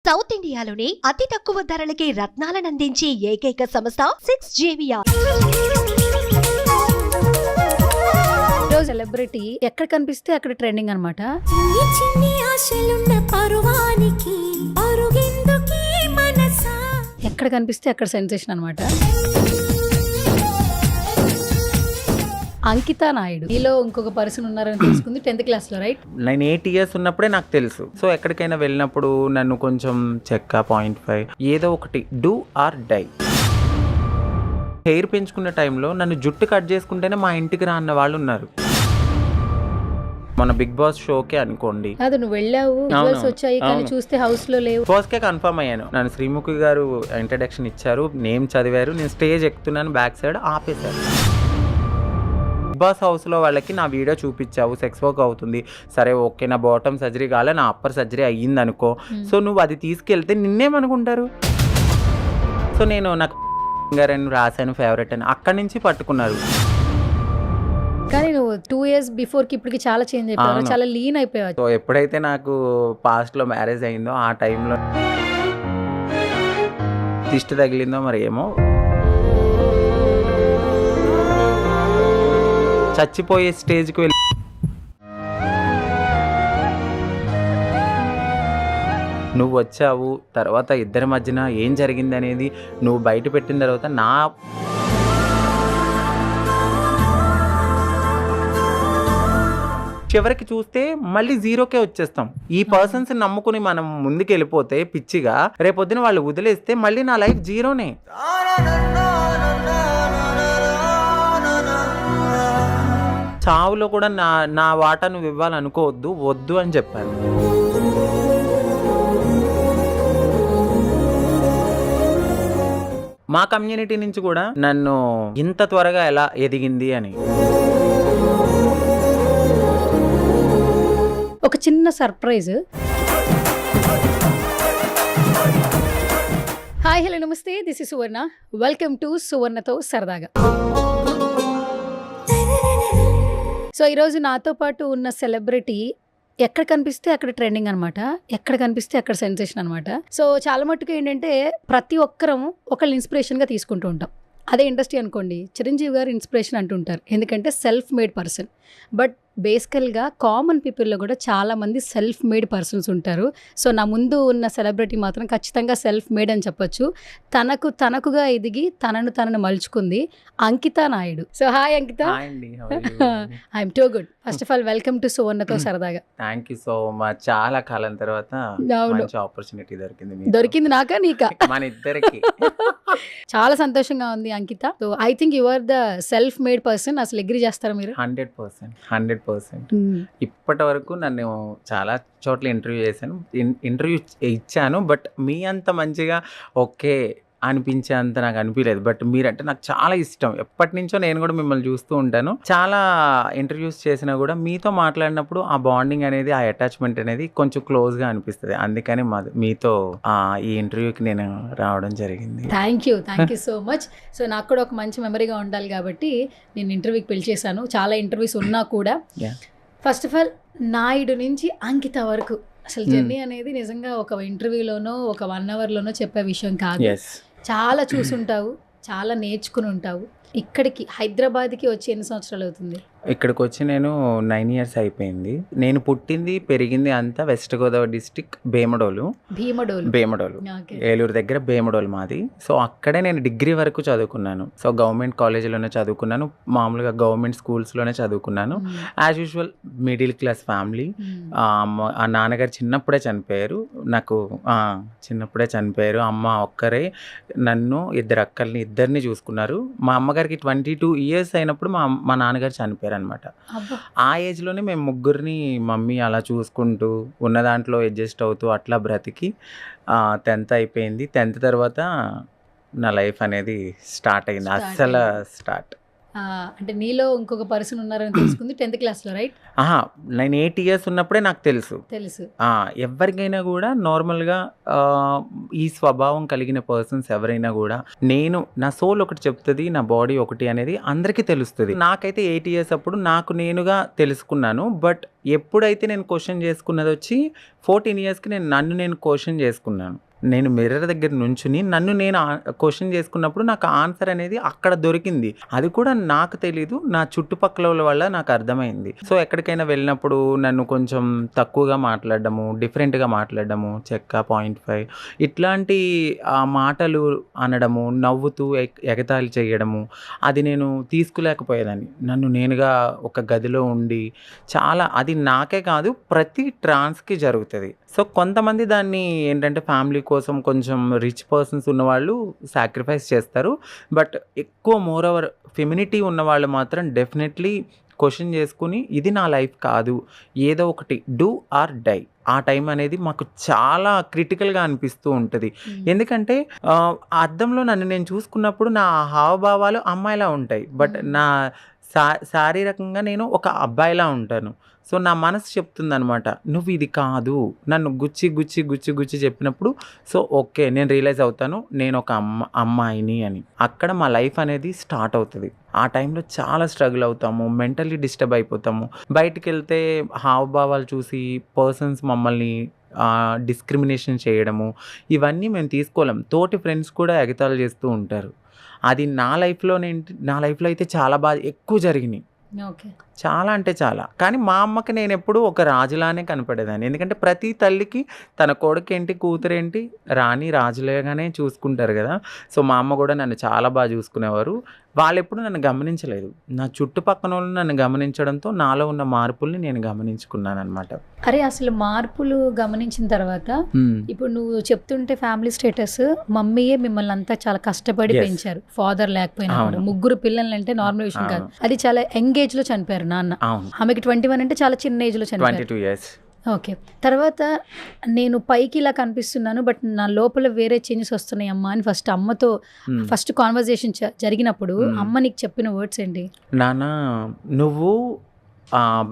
South ఇండియాలోనే అతి తక్కువ ధరలకి రత్నాలనందించే ఏకైక సంస్థ 6JVR. సెలబ్రిటీ ఎక్కడ కనిపిస్తే అక్కడ ట్రెండింగ్ అనమాట. ఎక్కడ కనిపిస్తే అక్కడ సెన్సేషన్ అనమాట. అంకిత నాయుడు ఈలో ఇంకొక పర్సన్ ఉన్నారని తెలుసుకుంది 10th క్లాస్ లో, రైట్? నేను 8 years ఉన్నప్పుడే నాకు తెలుసు. సో ఎక్కడికైనా వెళ్ళినప్పుడు నన్ను కొంచెం చెక్క 0.5 ఏదో ఒకటి డూ ఆర్ డై. హెయిర్ పెంచుకునే టైంలో నన్ను జుట్టు కట్ చేసుకుంటేనే మా ఇంటికి రా అన్న వాళ్ళు ఉన్నారు. మన బిగ్ బాస్ షోకే అనుకోండి, అది నువ్వు వెళ్ళావు, వచ్చాయి కానీ చూస్తే హౌస్ లో లేవు. ఫస్ట్ కే కన్ఫర్మ్ అయ్యాను. నన్ను శ్రీముఖి గారు ఇంట్రడక్షన్ ఇచ్చారు, నేమ్ చదివారు, నేను స్టేజ్ ఎక్కుతున్నాను, బ్యాక్ సైడ్ ఆపేశారు. బిగ్ బాస్ హౌస్ లో వాళ్ళకి నా వీడియో చూపించావు, సెక్స్ వర్క్ అవుతుంది, సరే ఓకే, నా బాటమ్ సర్జరీ కాలే, నా అప్పర్ సర్జరీ అయ్యింది అనుకో. సో నువ్వు అది తీసుకెళ్తే నిన్నేమనుకుంటారు? సో నేను నాకు గారని రాశాను ఫేవరెట్ అని, అక్కడి నుంచి పట్టుకున్నారు. కానీ నువ్వు 2 years బిఫోర్ కి ఇప్పటికి చాలా చేంజ్ అయిపోయావు, చాలా లీన్ అయిపోయావు. సో ఎప్పుడైతే నాకు పాస్ట్ లో మ్యారేజ్ అయిందో ఆ టైంలో దిష్టి తగిలిందో మరి ఏమో, చచ్చిపోయే స్టేజ్కి వెళ్ళి నువ్వు వచ్చావు. తర్వాత ఇద్దరి మధ్యన ఏం జరిగింది అనేది నువ్వు బయట పెట్టిన తర్వాత నా చివరికి చూస్తే మళ్ళీ జీరోకే వచ్చేస్తాం. ఈ పర్సన్స్ నమ్ముకుని మనం ముందుకు వెళ్ళిపోతే పిచ్చిగా, రేపొద్దున వాళ్ళు వదిలేస్తే మళ్ళీ నా లైఫ్ జీరోనే. చావులో కూడా నా వాటా నువ్వు ఇవ్వాలనుకోవద్దు, వద్దు అని చెప్పాను. మా కమ్యూనిటీ నుంచి కూడా నన్ను ఇంత త్వరగా ఎలా ఎదిగింది అని ఒక చిన్న సర్ప్రైజ్. హాయ్, హలో, నమస్తే, this is Suvarna. Welcome to సువర్ణతో సరదాగా. సో ఈరోజు నాతో పాటు ఉన్న సెలబ్రిటీ ఎక్కడ కనిపిస్తే అక్కడ ట్రెండింగ్ అనమాట, ఎక్కడ కనిపిస్తే అక్కడ సెన్సేషన్ అనమాట. సో చాలా మట్టుకు ఏంటంటే ప్రతి ఒక్కరం ఒకళ్ళు ఇన్స్పిరేషన్గా తీసుకుంటూ ఉంటాం. అదే ఇండస్ట్రీ అనుకోండి, చిరంజీవి గారు ఇన్స్పిరేషన్ అంటుంటారు, ఎందుకంటే సెల్ఫ్ మేడ్ పర్సన్. బట్ బేసికల్గా కామన్ పీపుల్లో కూడా చాలామంది సెల్ఫ్ మేడ్ పర్సన్స్ ఉంటారు. సో నా ముందు ఉన్న సెలబ్రిటీ మాత్రం ఖచ్చితంగా సెల్ఫ్ మేడ్ అని చెప్పొచ్చు. తనకుగా ఎదిగి తనను మలుచుకుంది Ankita Naidu. So hi Ankita. I'm too good. First of all welcome to సువర్ణతో సరదాగా. Thank you so much. చాలా కాలం తర్వాత మంచి ఆపర్చునిటీ దొరికింది నాకా నీకా? మన ఇద్దరికి. చాలా సంతోషంగా ఉంది అంకిత. So I think you are the self made person. అసలు అగ్రీ చేస్తారా మీరు? 100%. ఇప్పటి వరకు నన్ను చాలా చోట్ల ఇంటర్వ్యూ ఇచ్చాను, బట్ మీ అంత మంచిగా ఓకే అనిపించేంత నాకు అనిపించలేదు. బట్ మీరంటే నాకు చాలా ఇష్టం. ఎప్పటి నుంచో నేను కూడా మిమ్మల్ని చూస్తూ ఉంటాను. చాలా ఇంటర్వ్యూస్ చేసినా కూడా మీతో మాట్లాడినప్పుడు ఆ బాండింగ్ అనేది, ఆ అటాచ్మెంట్ అనేది కొంచెం క్లోజ్గా అనిపిస్తుంది. అందుకని మీతో ఈ ఇంటర్వ్యూకి నేను రావడం జరిగింది. Thank you so much. So నాకు కూడా ఒక మంచి మెమరీగా ఉండాలి కాబట్టి నేను ఇంటర్వ్యూకి పిలిచేశాను. చాలా ఇంటర్వ్యూస్ ఉన్నా కూడా ఫస్ట్ ఆఫ్ ఆల్ నాయుడు నుంచి అంకిత వరకు అసలు జర్నీ అనేది నిజంగా ఒక ఇంటర్వ్యూలోనో ఒక 1 hourలోనో చెప్పే విషయం కాదు. చాలా చూసుంటావు, చాలా నేర్చుకుని ఉంటావు. ఇక్కడికి హైదరాబాద్కి వచ్చి ఎన్ని సంవత్సరాలు అవుతుంది? ఇక్కడికి వచ్చి నేను 9 years అయిపోయింది. నేను పుట్టింది పెరిగింది అంతా వెస్ట్ గోదావరి డిస్టిక్ భీమడోలు, ఏలూరు దగ్గర భీమడోలు మాది. సో అక్కడే నేను డిగ్రీ వరకు చదువుకున్నాను. సో గవర్నమెంట్ కాలేజీలోనే చదువుకున్నాను, మామూలుగా గవర్నమెంట్ స్కూల్స్లోనే చదువుకున్నాను. As usual middle class family. ఆ నాన్నగారు చిన్నప్పుడే చనిపోయారు, చిన్నప్పుడే చనిపోయారు. అమ్మ ఒక్కరే నన్ను, 2 అక్కల్ని ఇద్దరిని చూసుకున్నారు. మా అమ్మగారికి 22 years అయినప్పుడు మా నాన్నగారు చనిపోయారు అనమాట. ఆ ఏజ్లోనే మేము ముగ్గురిని మమ్మీ అలా చూసుకుంటూ ఉన్న దాంట్లో అడ్జస్ట్ అవుతూ అట్లా బ్రతికి 10th అయిపోయింది. 10th తర్వాత నా లైఫ్ అనేది స్టార్ట్ అయింది. అస్సలు స్టార్ట్ అంటే నీలో ఇంకొక పర్సన్ ఉన్నారని తెలుసుకుంది 10th క్లాస్లో, రైట్? నేను 8 years ఉన్నప్పుడే నాకు తెలుసు. ఎవరికైనా కూడా నార్మల్గా ఈ స్వభావం కలిగిన పర్సన్స్ ఎవరైనా కూడా, నేను నా సోల్ ఒకటి చెప్తుంది, నా బాడీ ఒకటి అనేది అందరికీ తెలుస్తుంది. నాకైతే 8 years అప్పుడు నాకు నేనుగా తెలుసుకున్నాను. బట్ ఎప్పుడైతే నేను క్వశ్చన్ చేసుకున్నది వచ్చి 14 yearsకి నన్ను క్వశ్చన్ చేసుకున్నాను. నేను మిర్రర్ దగ్గర నుంచుని నన్ను నేను క్వశ్చన్ చేసుకున్నప్పుడు నాకు ఆన్సర్ అనేది అక్కడ దొరికింది. అది కూడా నాకు తెలీదు, నా చుట్టుపక్కల వల్ల నాకు అర్థమైంది. సో ఎక్కడికైనా వెళ్ళినప్పుడు నన్ను కొంచెం తక్కువగా మాట్లాడడము, డిఫరెంట్గా మాట్లాడడము, చెక్క 0.5 ఇట్లాంటి మాటలు అనడము, నవ్వుతూ ఎగతాళి చేయడము, అది నేను తీసుకోలేకపోయేదాన్ని. నన్ను నేనుగా ఒక గదిలో ఉండి చాలా, అది నాకే కాదు ప్రతి ట్రాన్స్కి జరుగుతుంది. సో కొంతమంది దాన్ని ఏంటంటే ఫ్యామిలీ కోసం కొంచెం రిచ్ పర్సన్స్ ఉన్నవాళ్ళు సాక్రిఫైస్ చేస్తారు. బట్ ఎక్కువ మోర్ ఓవర్ ఫెమినిటీ ఉన్నవాళ్ళు మాత్రం డెఫినెట్లీ క్వశ్చన్ చేసుకుని ఇది నా లైఫ్ కాదు, ఏదో ఒకటి డూ ఆర్ డై. ఆ టైం అనేది మాకు చాలా క్రిటికల్గా అనిపిస్తూ ఉంటుంది. ఎందుకంటే అద్దంలో నన్ను నేను చూసుకున్నప్పుడు నా హావభావాలు అమ్మాయిలా ఉంటాయి, బట్ నా శారీరకంగా నేను ఒక అబ్బాయిలా ఉంటాను. సో నా మనసు చెప్తుంది అనమాట, నువ్వు ఇది కాదు. నన్ను గుచ్చి చెప్పినప్పుడు సో ఓకే, నేను రియలైజ్ అవుతాను నేను ఒక అమ్మాయిని అని. అక్కడ మా లైఫ్ అనేది స్టార్ట్ అవుతుంది. ఆ టైంలో చాలా స్ట్రగుల్ అవుతాము, మెంటల్లీ డిస్టర్బ్ అయిపోతాము. బయటికి వెళ్తే హావభావాలు చూసి పర్సన్స్ మమ్మల్ని డిస్క్రిమినేషన్ చేయడము, ఇవన్నీ మేము తీసుకోలేం. తోటి ఫ్రెండ్స్ కూడా ఎగతాళి చేస్తూ ఉంటారు. అది నా లైఫ్లో అయితే చాలా బాగా ఎక్కువ జరిగినాయి. చాలా అంటే చాలా. కానీ మా అమ్మకి నేను ఎప్పుడు ఒక రాజులానే కనపడేదాన్ని. ఎందుకంటే ప్రతి తల్లికి తన కొడుకేంటి కూతురేంటి రాణి రాజులేగానే చూసుకుంటారు కదా. సో మా అమ్మ కూడా నన్ను చాలా బాగా చూసుకునేవారు. వాళ్ళు ఎప్పుడు నన్ను గమనించలేదు. నా చుట్టుపక్కన వాళ్ళు నన్ను గమనించడంతో నాలో ఉన్న మార్పుల్ని నేను గమనించుకున్నాను అనమాట. అరే అసలు మార్పులు గమనించిన తర్వాత ఇప్పుడు నువ్వు చెప్తుంటే ఫ్యామిలీ స్టేటస్, మమ్మీయే మిమ్మల్ని అంతా చాలా కష్టపడి పెంచారు, ఫాదర్ లేకపోయినా కూడా. 3 పిల్లలు అంటే నార్మల్ విషయం కాదు. అది చాలా యంగ్ ఏజ్ లో చనిపోయారు నాన్న. ఆమెకి 21 అంటే చాలా చిన్న ఏజ్ లో చనిపోయారు. 22 years. ఓకే. తర్వాత నేను పైకి ఇలా కనిపిస్తున్నాను బట్ నా లోపల వేరే చేంజెస్ వస్తున్నాయి అమ్మా అని అమ్మతో ఫస్ట్ కాన్వర్జేషన్ జరిగినప్పుడు అమ్మ నీకు చెప్పిన వర్డ్స్ ఏంటి? నాన్న, నువ్వు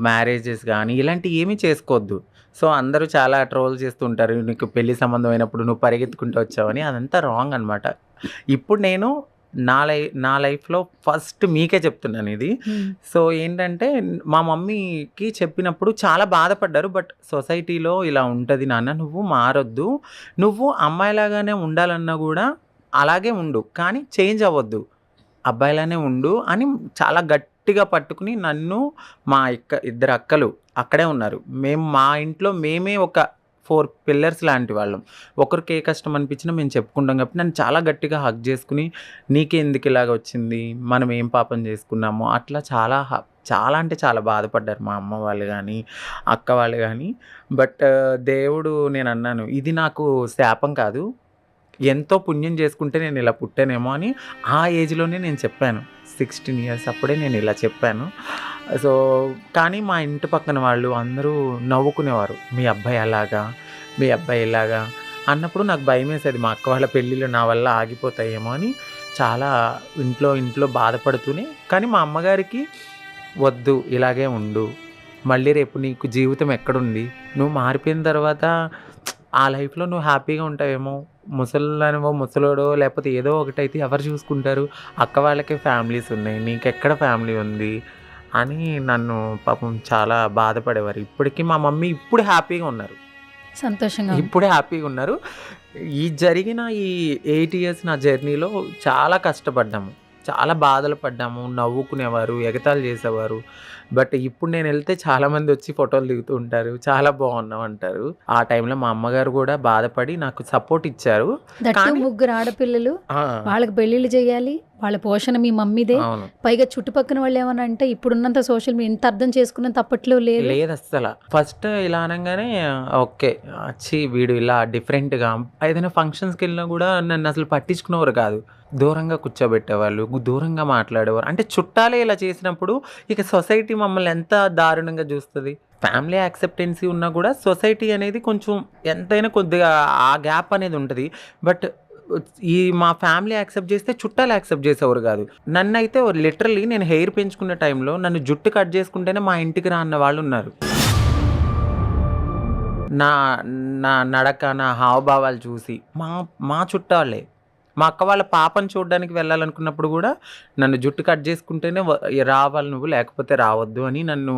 మ్యారేజెస్ కానీ ఇలాంటి ఏమీ చేసుకోవద్దు. సో అందరూ చాలా ట్రోల్ చేస్తుంటారు, నీకు పెళ్లి సంబంధం అయినప్పుడు నువ్వు పరిగెత్తుకుంటూ వచ్చావని. అదంతా రాంగ్ అనమాట. ఇప్పుడు నేను నా లైఫ్లో ఫస్ట్ మీకే చెప్తున్నాను ఇది. సో ఏంటంటే మా మమ్మీకి చెప్పినప్పుడు చాలా బాధపడ్డారు. బట్ సొసైటీలో ఇలా ఉంటుంది నాన్న, నువ్వు మారొద్దు, నువ్వు అమ్మాయిలాగానే ఉండాలన్నా కూడా అలాగే ఉండు, కానీ చేంజ్ అవ్వద్దు, అబ్బాయిలానే ఉండు అని చాలా గట్టిగా పట్టుకుని నన్ను, మా 2 అక్కలు అక్కడే ఉన్నారు. మా ఇంట్లో మేమే ఒక 4 పిల్లర్స్ లాంటి వాళ్ళం. ఒకరికి ఏ కష్టం అనిపించినా మేము చెప్పుకుంటాం కాబట్టి నన్ను చాలా గట్టిగా హగ్ చేసుకుని, నీకే ఎందుకు ఇలాగ వచ్చింది, మనం ఏం పాపం చేసుకున్నాము, అట్లా చాలా అంటే చాలా బాధపడ్డారు మా అమ్మ వాళ్ళు కానీ అక్క వాళ్ళు కానీ. బట్ దేవుడు, నేను అన్నాను ఇది నాకు శాపం కాదు, ఎంతో పుణ్యం చేసుకుంటే నేను ఇలా పుట్టానేమో అని ఆ ఏజ్లోనే నేను చెప్పాను. 16 years అప్పుడే నేను ఇలా చెప్పాను. సో కానీ మా ఇంటి పక్కన వాళ్ళు అందరూ నవ్వుకునేవారు, మీ అబ్బాయి అలాగా, మీ అబ్బాయి ఇలాగా అన్నప్పుడు నాకు భయం వేసేది. మా అక్క వాళ్ళ పెళ్ళిళ్ళు నా వల్ల ఆగిపోతాయేమో అని చాలా ఇంట్లో బాధపడుతూనే, కానీ మా అమ్మగారికి వద్దు ఇలాగే ఉండు, మళ్ళీ రేపు నీకు జీవితం ఎక్కడుంది, నువ్వు మారిపోయిన తర్వాత ఆ లైఫ్లో నువ్వు హ్యాపీగా ఉంటావేమో, ముసలోడో లేకపోతే ఏదో ఒకటైతే ఎవరు చూసుకుంటారు, అక్క వాళ్ళకే ఫ్యామిలీస్ ఉన్నాయి, నీకెక్కడ ఫ్యామిలీ ఉంది అని నన్ను పాపం చాలా బాధపడేవారు. ఇప్పటికీ మా మమ్మీ ఇప్పుడు హ్యాపీగా ఉన్నారు, సంతోషంగా ఇప్పుడే హ్యాపీగా ఉన్నారు. జరిగిన ఈ 8 years నా జర్నీలో చాలా కష్టపడ్డాము, చాలా బాధలు పడ్డాము, నవ్వుకునేవారు, ఎగతాళి చేసేవారు. బట్ ఇప్పుడు నేను వెళ్తే చాలామంది వచ్చి ఫోటోలు దిగుతూ ఉంటారు, చాలా బాగున్నావు అంటారు. ఆ టైంలో మా అమ్మగారు కూడా బాధపడి నాకు సపోర్ట్ ఇచ్చారు. 3 ఆడపిల్లలు, వాళ్ళకి పెళ్ళిళ్ళు చేయాలి, వాళ్ళ పోషణ మీ మమ్మీదే, పైగా చుట్టుపక్కల వాళ్ళు ఏమన్నా అంటే ఇప్పుడున్నంత సోషల్ మీడియా ఇంత అర్థం చేసుకున్న తప్పట్లో లేదు అసలు. ఫస్ట్ ఇలా అనగానే ఓకే వచ్చి వీడు ఇలా డిఫరెంట్గా, ఏదైనా ఫంక్షన్స్కి వెళ్ళినా కూడా నన్ను అసలు పట్టించుకునేవారు కాదు, దూరంగా కూర్చోబెట్టేవాళ్ళు, దూరంగా మాట్లాడేవారు. అంటే చుట్టాలే ఇలా చేసినప్పుడు ఇక సొసైటీ మమ్మల్ని ఎంత దారుణంగా చూస్తుంది. ఫ్యామిలీ యాక్సెప్టెన్సీ ఉన్నా కూడా సొసైటీ అనేది కొంచెం ఎంతైనా కొద్దిగా ఆ గ్యాప్ అనేది ఉంటుంది. బట్ ఈ మా ఫ్యామిలీ యాక్సెప్ట్ చేస్తే చుట్టాలు యాక్సెప్ట్ చేసేవారు కాదు. నన్నైతే లిటరల్లీ నేను హెయిర్ పెంచుకునే టైంలో నన్ను జుట్టు కట్ చేసుకుంటేనే మా ఇంటికి రా అన్న వాళ్ళు ఉన్నారు. నా నా నడక, నా హావభావాలు చూసి మా చుట్టాలే. మా అక్క వాళ్ళ పాపను చూడడానికి వెళ్ళాలనుకున్నప్పుడు కూడా నన్ను జుట్టు కట్ చేసుకుంటేనే రావాలి నువ్వు, లేకపోతే రావద్దు అని నన్ను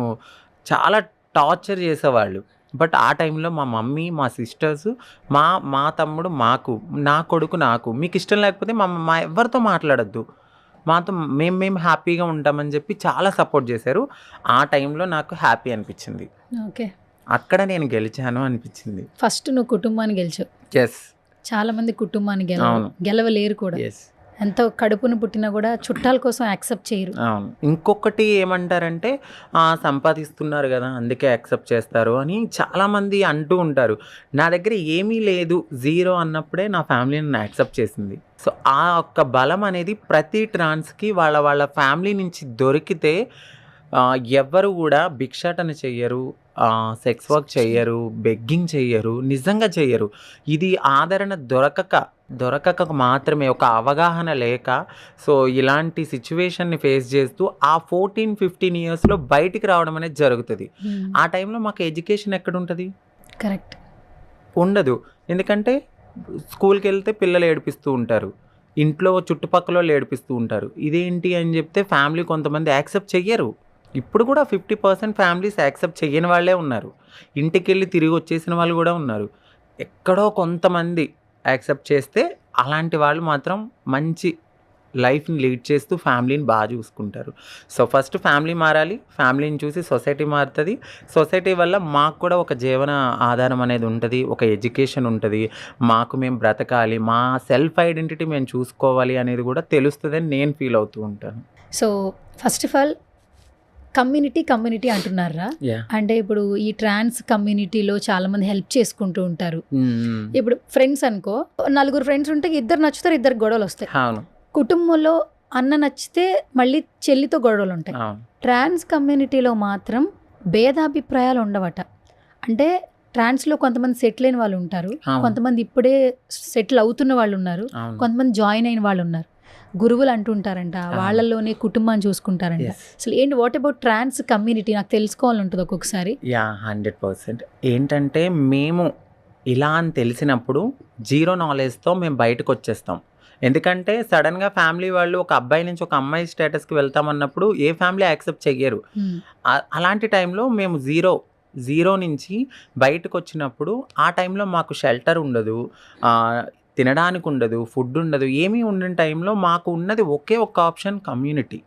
చాలా టార్చర్ చేసేవాళ్ళు. బట్ ఆ టైంలో మా మమ్మీ, మా సిస్టర్స్, మా తమ్ముడు మాకు, నా కొడుకు నాకు, మీకు ఇష్టం లేకపోతే మా ఎవరితో మాట్లాడొద్దు, మాతో మేము హ్యాపీగా ఉంటామని చెప్పి చాలా సపోర్ట్ చేశారు. ఆ టైంలో నాకు హ్యాపీ అనిపించింది. ఓకే, అక్కడ నేను గెలిచాను అనిపించింది. ఫస్ట్ నువ్వు కుటుంబాన్ని గెలిచావు. ఎస్, చాలా మంది కుటుంబాన్ని అవును. గెలవలేరు కూడా. ఎస్, ఎంతో కడుపును పుట్టినా కూడా చుట్టాల కోసం యాక్సెప్ట్ చేయరు. అవును. ఇంకొకటి ఏమంటారంటే సంపాదిస్తున్నారు కదా అందుకే యాక్సెప్ట్ చేస్తారు అని చాలామంది అంటూ ఉంటారు. నా దగ్గర ఏమీ లేదు, జీరో అన్నప్పుడే నా ఫ్యామిలీ నన్ను యాక్సెప్ట్ చేసింది. సో ఆ ఒక్క బలం అనేది ప్రతి ట్రాన్స్కి వాళ్ళ ఫ్యామిలీ నుంచి దొరికితే ఎవ్వరు కూడా భిక్షాటన చెయ్యరు, సెక్స్ వర్క్ చెయ్యరు, బెగ్గింగ్ చెయ్యరు, నిజంగా చెయ్యరు. ఇది ఆదరణ దొరకక మాత్రమే, ఒక అవగాహన లేక, సో ఇలాంటి సిచ్యువేషన్ని ఫేస్ చేస్తూ ఆ 14-15 ఇయర్స్లో బయటికి రావడం అనేది జరుగుతుంది. ఆ టైంలో మాకు ఎడ్యుకేషన్ ఎక్కడ ఉంటుంది? కరెక్ట్, ఉండదు. ఎందుకంటే స్కూల్కి వెళ్తే పిల్లలు ఏడిపిస్తూ ఉంటారు, ఇంట్లో చుట్టుపక్కల వాళ్ళు ఏడిపిస్తూ ఉంటారు. ఇదేంటి అని చెప్తే ఫ్యామిలీ కొంతమంది యాక్సెప్ట్ చెయ్యరు. ఇప్పుడు కూడా 50% ఫ్యామిలీస్ యాక్సెప్ట్ చెయ్యని వాళ్ళే ఉన్నారు. ఇంటికి వెళ్ళి తిరిగి వచ్చేసిన వాళ్ళు కూడా ఉన్నారు. ఎక్కడో కొంతమంది యాక్సెప్ట్ చేస్తే అలాంటి వాళ్ళు మాత్రం మంచి లైఫ్ని లీడ్ చేస్తూ ఫ్యామిలీని బాగా చూసుకుంటారు. సో ఫస్ట్ ఫ్యామిలీ మారాలి, ఫ్యామిలీని చూసి సొసైటీ మారుతుంది. సొసైటీ వల్ల మాకు కూడా ఒక జీవన ఆధారం అనేది ఉంటుంది, ఒక ఎడ్యుకేషన్ ఉంటుంది, మేము బ్రతకాలి, మా సెల్ఫ్ ఐడెంటిటీ మేము చూసుకోవాలి అనేది కూడా తెలుస్తుందని నేను ఫీల్ అవుతూ ఉంటాను. So first of all community అంటున్నారా? అంటే ఇప్పుడు ఈ ట్రాన్స్ కమ్యూనిటీలో చాలా మంది హెల్ప్ చేసుకుంటూ ఉంటారు. ఇప్పుడు ఫ్రెండ్స్ అనుకో, 4 ఫ్రెండ్స్ ఉంటే 2 నచ్చుతారు, 2 గొడవలు వస్తాయి. కుటుంబంలో అన్న నచ్చితే మళ్ళీ చెల్లితో గొడవలు ఉంటాయి. ట్రాన్స్ కమ్యూనిటీలో మాత్రం భేదాభిప్రాయాలు ఉండవట. అంటే ట్రాన్స్లో కొంతమంది సెటిల్ అయిన వాళ్ళు ఉంటారు, కొంతమంది ఇప్పుడే సెటిల్ అవుతున్న వాళ్ళు ఉన్నారు, కొంతమంది జాయిన్ అయిన వాళ్ళు ఉన్నారు. గురువులు అంటుంటారంట, వాళ్ళలోనే కుటుంబాన్ని చూసుకుంటారంట. అసలు ఏంటి, వాట్ అబౌట్ ట్రాన్స్ కమ్యూనిటీ? నాకు తెలుసుకోవాలని ఉంటుంది ఒక్కొక్కసారి. 100%. ఏంటంటే మేము ఇలా అని తెలిసినప్పుడు జీరో నాలెడ్జ్తో మేము బయటకు వచ్చేస్తాం. ఎందుకంటే సడన్గా ఫ్యామిలీ వాళ్ళు ఒక అబ్బాయి నుంచి ఒక అమ్మాయి స్టేటస్కి వెళ్తామన్నప్పుడు ఏ ఫ్యామిలీ యాక్సెప్ట్ చెయ్యరు. అలాంటి టైంలో మేము జీరో నుంచి బయటకు వచ్చినప్పుడు ఆ టైంలో మాకు షెల్టర్ ఉండదు, తినడానికి ఉండదు, ఫుడ్ ఉండదు, ఏమీ ఉండని టైంలో మాకు ఉన్నది ఒకే ఒక్క ఆప్షన్ కమ్యూనిటీ.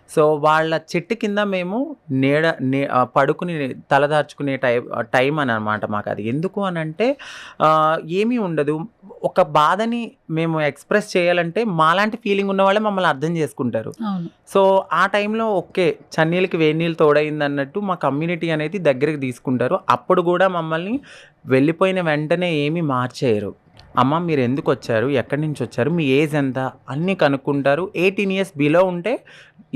సో వాళ్ళ చెట్టు కింద మేము పడుకుని తలదార్చుకునే టైం అని అనమాట మాకు అది. ఎందుకు అని అంటే ఏమీ ఉండదు. ఒక బాధని మేము ఎక్స్ప్రెస్ చేయాలంటే మాలాంటి ఫీలింగ్ ఉన్న వాళ్ళే మమ్మల్ని అర్థం చేసుకుంటారు. సో ఆ టైంలో ఓకే, చన్నీళ్ళకి వేడి నీళ్ళు తోడైంది అన్నట్టు మా కమ్యూనిటీ అనేది దగ్గరికి తీసుకుంటారు. అప్పుడు కూడా మమ్మల్ని వెళ్ళిపోయిన వెంటనే ఏమీ మార్చేయరు. అమ్మ మీరు ఎందుకు వచ్చారు, ఎక్కడి నుంచి వచ్చారు, మీ ఏజ్ ఎంత అన్నీ కనుక్కుంటారు. 18 ఇయర్స్ బిలో ఉంటే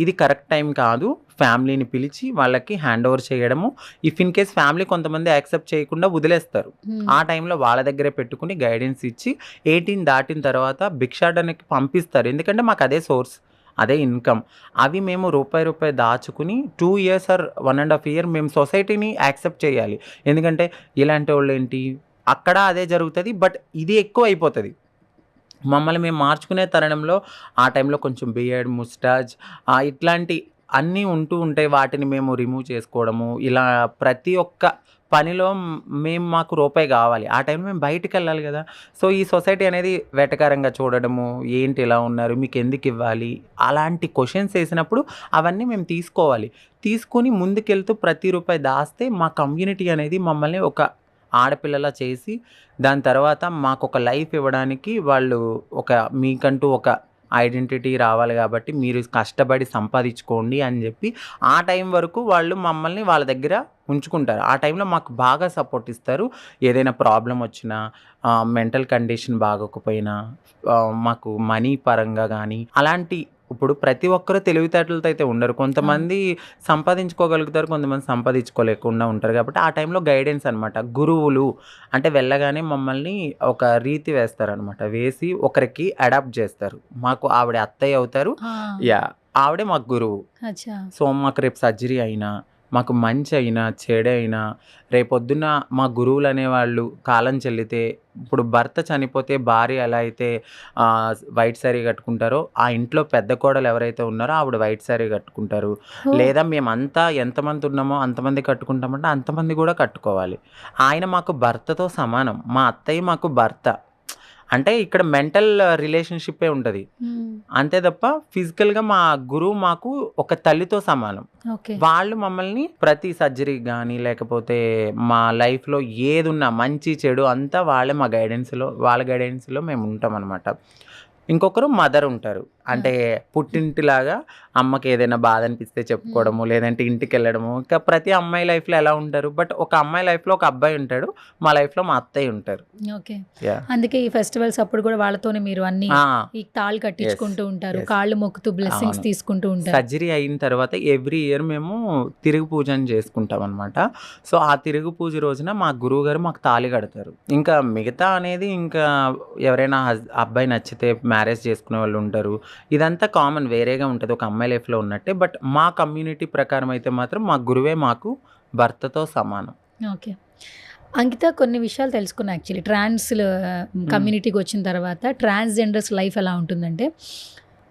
ఇది కరెక్ట్ టైం కాదు, ఫ్యామిలీని పిలిచి వాళ్ళకి హ్యాండ్ ఓవర్ చేయడము. ఇఫ్ ఇన్ కేస్ ఫ్యామిలీ కొంతమంది యాక్సెప్ట్ చేయకుండా వదిలేస్తారు, ఆ టైంలో వాళ్ళ దగ్గరే పెట్టుకుని గైడెన్స్ ఇచ్చి 18 దాటిన తర్వాత భిక్షాటనకి పంపిస్తారు. ఎందుకంటే మాకు అదే సోర్స్, అదే ఇన్కమ్. అవి మేము రూపాయి దాచుకుని 2 ఇయర్స్ ఆర్ 1.5 ఇయర్ మేము సొసైటీని యాక్సెప్ట్ చేయాలి. ఎందుకంటే ఇలాంటి వాళ్ళు ఏంటి, అక్కడ అదే జరుగుతుంది, బట్ ఇది ఎక్కువ అయిపోతుంది. మమ్మల్ని మేము మార్చుకునే తరుణంలో ఆ టైంలో కొంచెం బియర్డ్, ముస్టాచ్ ఇట్లాంటి అన్నీ ఉంటూ ఉంటాయి. వాటిని మేము రిమూవ్ చేసుకోవడము, ఇలా ప్రతి ఒక్క పనిలో మాకు రూపాయి కావాలి. ఆ టైంలో మేము బయటికి వెళ్ళాలి కదా. సో ఈ సొసైటీ అనేది వెటకారంగా చూడడము, ఏంటి ఇలా ఉన్నారు, మీకు ఎందుకు ఇవ్వాలి, అలాంటి క్వశ్చన్స్ వేసినప్పుడు అవన్నీ మేము తీసుకొని ముందుకెళ్తూ ప్రతి రూపాయి దాస్తే మా కమ్యూనిటీ అనేది మమ్మల్ని ఒక ఆడపిల్లలా చేసి దాని తర్వాత మాకు ఒక లైఫ్ ఇవ్వడానికి వాళ్ళు మీకంటూ ఒక ఐడెంటిటీ రావాలి కాబట్టి మీరు కష్టపడి సంపాదించుకోండి అని చెప్పి ఆ టైం వరకు వాళ్ళు మమ్మల్ని వాళ్ళ దగ్గర ఉంచుకుంటారు. ఆ టైంలో మాకు బాగా సపోర్ట్ ఇస్తారు. ఏదైనా ప్రాబ్లం వచ్చినా, మెంటల్ కండిషన్ బాగోకపోయినా, మాకు మనీ పరంగా కానీ అలాంటి ఇప్పుడు ప్రతి ఒక్కరు తెలివితేటలతో అయితే ఉండరు. కొంతమంది సంపాదించుకోగలుగుతారు, కొంతమంది సంపాదించుకోలేకుండా ఉంటారు. కాబట్టి ఆ టైంలో గైడెన్స్ అనమాట. గురువులు అంటే వెళ్ళగానే మమ్మల్ని ఒక రీతి వేస్తారనమాట. వేసి ఒకరికి అడాప్ట్ చేస్తారు. మాకు ఆవిడ అత్తయ్య అవుతారు. యాహ్! ఆవిడే మాకు గురువు. అచ్చా! సో, మాకు రేపు సర్జరీ అయినా, మాకు మంచి అయినా, చెడైనా, రేపొద్దున్న మా గురువులు అనేవాళ్ళు కాలం చెల్లితే, ఇప్పుడు భర్త చనిపోతే భార్య ఎలా అయితే వైట్ శారీ కట్టుకుంటారో, ఆ ఇంట్లో పెద్ద కోడలు ఎవరైతే ఉన్నారో ఆవిడ వైట్ శారీ కట్టుకుంటారు. ఓహ్! లేదా మేమంతా ఎంతమంది ఉన్నామో అంతమంది కట్టుకుంటామంటే అంతమంది కూడా కట్టుకోవాలి. ఆయన మాకు భర్తతో సమానం. మా అత్తయ్య మాకు భర్త. అంటే ఇక్కడ మెంటల్ రిలేషన్‌షిప్పే ఉంటది. హ్మ్. అంతే తప్ప ఫిజికల్‌గా మా గురువు మాకు ఒక తల్లితో సమానం. ఓకే. వాళ్ళు మమ్మల్ని ప్రతి సర్జరీకి గానీ, లేకపోతే మా లైఫ్‌లో ఏదున్నా మంచి, చెడు అంతా వాళ్ళే మా వాళ్ళ గైడెన్స్‌లో మేము ఉంటామనమాట. ఇంకొకరు మదర్ ఉంటారు. అంటే పుట్టింటిలాగా అమ్మకి ఏదైనా బాధ అనిపిస్తే చెప్పుకోవడము, లేదంటే ఇంటికెళ్ళడము. ఇంకా ప్రతి అమ్మాయి లైఫ్‌లో ఎలా ఉంటారు. బట్ ఒక అమ్మాయి లైఫ్‌లో ఒక అబ్బాయి ఉంటాడు. మా లైఫ్‌లో మా అత్తయ్య ఉంటారు. ఓకే. యాహ్! అందుకే ఈ ఫెస్టివల్స్ అప్పుడు కూడా వాళ్ళతోనే మీరు అన్ని ఆ! ఈ తాళ్ళు కట్టించుకుంటూ ఉంటారు. yes. కాళ్ళు మొక్కుతూ బ్లెస్సింగ్స్ అవును. తీసుకుంటూ ఉంటారు. సర్జరీ అయిన తర్వాత ఎవ్రీ ఇయర్ మేము తిరుగు పూజని చేసుకుంటాం అనమాట. సో, ఆ తిరుగు పూజ రోజున మా గురువుగారు మాకు తాళి కడతారు. ఇంకా మిగతా అనేది ఇంకా ఎవరైనా అబ్బాయి నచ్చితే మ్యారేజ్ చేసుకునే వాళ్ళు ఉంటారు. ఇదంతా కామన్ వేరేగా ఉంటది. ఒక అమ్మాయి లైఫ్‌లో ఉన్నట్టే. బట్ మా కమ్యూనిటీ ప్రకారం అయితే మాత్రం మా గురువే మాకు భర్తతో సమానం. ఓకే. అంకిత కొన్ని విషయాలు తెలుసుకున్నా యాక్చువల్లీ. కమ్యూనిటీకి వచ్చిన తర్వాత ట్రాన్స్‌జెండర్స్ లైఫ్ ఎలా ఉంటుందంటే,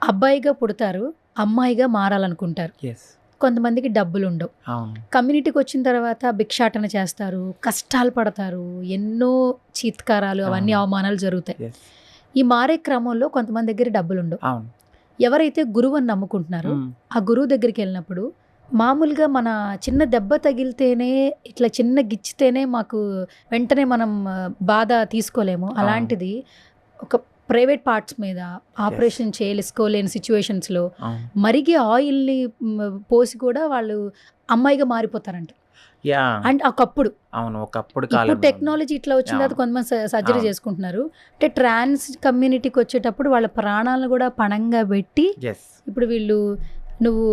అబ్బాయిగా పుడతారు, అమ్మాయిగా మారాలనుకుంటారు. యెస్. కొంతమందికి డబ్బులుండవు. అవును. కమ్యూనిటీకి వచ్చిన తర్వాత భిక్షాటన చేస్తారు, కష్టాలు పడతారు, ఎన్నో చీత్కారాలు అవన్నీ అవును. అవమానాలు జరుగుతాయి. యెస్. ఈ మారే క్రమంలో కొంతమంది దగ్గర డబ్బులుండవు. అవును. ఎవరైతే గురువుని నమ్ముకుంటున్నారో హ్మ్. ఆ గురువు దగ్గరికి వెళ్ళినప్పుడు మామూలుగా మన చిన్న దెబ్బ తగిలితేనే, ఇట్లా చిన్న గిచ్చితేనే మాకు వెంటనే మనం బాధ తీసుకోలేము. అలాంటిది ఒక ప్రైవేట్ పార్ట్స్ మీద ఆపరేషన్ చేసుకోలేని సిచ్యువేషన్స్లో అవును. మరిగే ఆయిల్ని పోసి కూడా వాళ్ళు అమ్మాయిగా మారిపోతారంట. యాహ్! అండ్ ఒకప్పుడు అవును. ఒకప్పుడు ఇప్పుడు కాలంలో టెక్నాలజీ ఇట్లా వచ్చిన తర్వాత అవును. కొంతమంది సర్జరీ అవును. చేసుకుంటున్నారు. అంటే ట్రాన్స్ కమ్యూనిటీకి వచ్చేటప్పుడు వాళ్ళ ప్రాణాలను కూడా పణంగా పెట్టి యెస్. ఇప్పుడు వీళ్ళు నువ్వు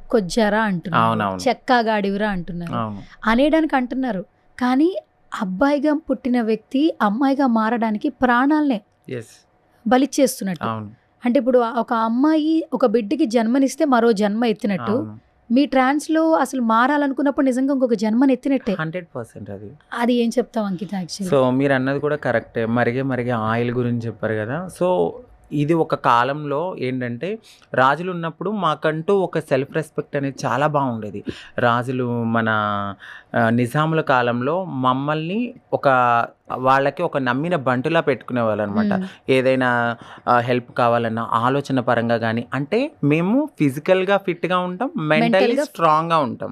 కొజ్జారా అంటున్నారు, అవునవును. చెక్కాగాడివిరా అంటున్నారు, అవును. అనేయడానికి అంటున్నారు. కానీ అబ్బాయిగా పుట్టిన వ్యక్తి అమ్మాయిగా మారడానికి ప్రాణాలనే యెస్. బలిచ్చేస్తున్నట్టు. అవును. అంటే ఇప్పుడు ఒక అమ్మాయి ఒక బిడ్డకి జన్మనిస్తే మరో జన్మ ఎత్తినట్టు, అవును. మీ ట్రాన్స్లో అసలు మారాలనుకున్నప్పుడు నిజంగా ఇంకొక జన్మని ఎత్తినట్టే. 100% అది. అది ఏం చెప్తావు అంకిత యాక్చువల్లీ? సో, మీరన్నది కూడా కరెక్టే. మరిగే ఆయిల్ గురించి చెప్పారు గదా! సో, ఇది ఒక కాలంలో ఏంటంటే, రాజులున్నప్పుడు మాకంటూ ఒక సెల్ఫ్ రెస్పెక్ట్ అనేది చాలా బాగుండేది. రాజులు మన నిజాముల కాలంలో మమ్మల్ని వాళ్ళకి ఒక నమ్మిన బంటులా పెట్టుకునేవాళ్ళనమాట. ఏదైనా హెల్ప్ కావాలన్నా ఆలోచన పరంగా గానీ, అంటే మేము ఫిజికల్‌గా ఫిట్‌గా ఉంటాం, మెంటల్లీ స్ట్రాంగ్‌గా ఉంటాం.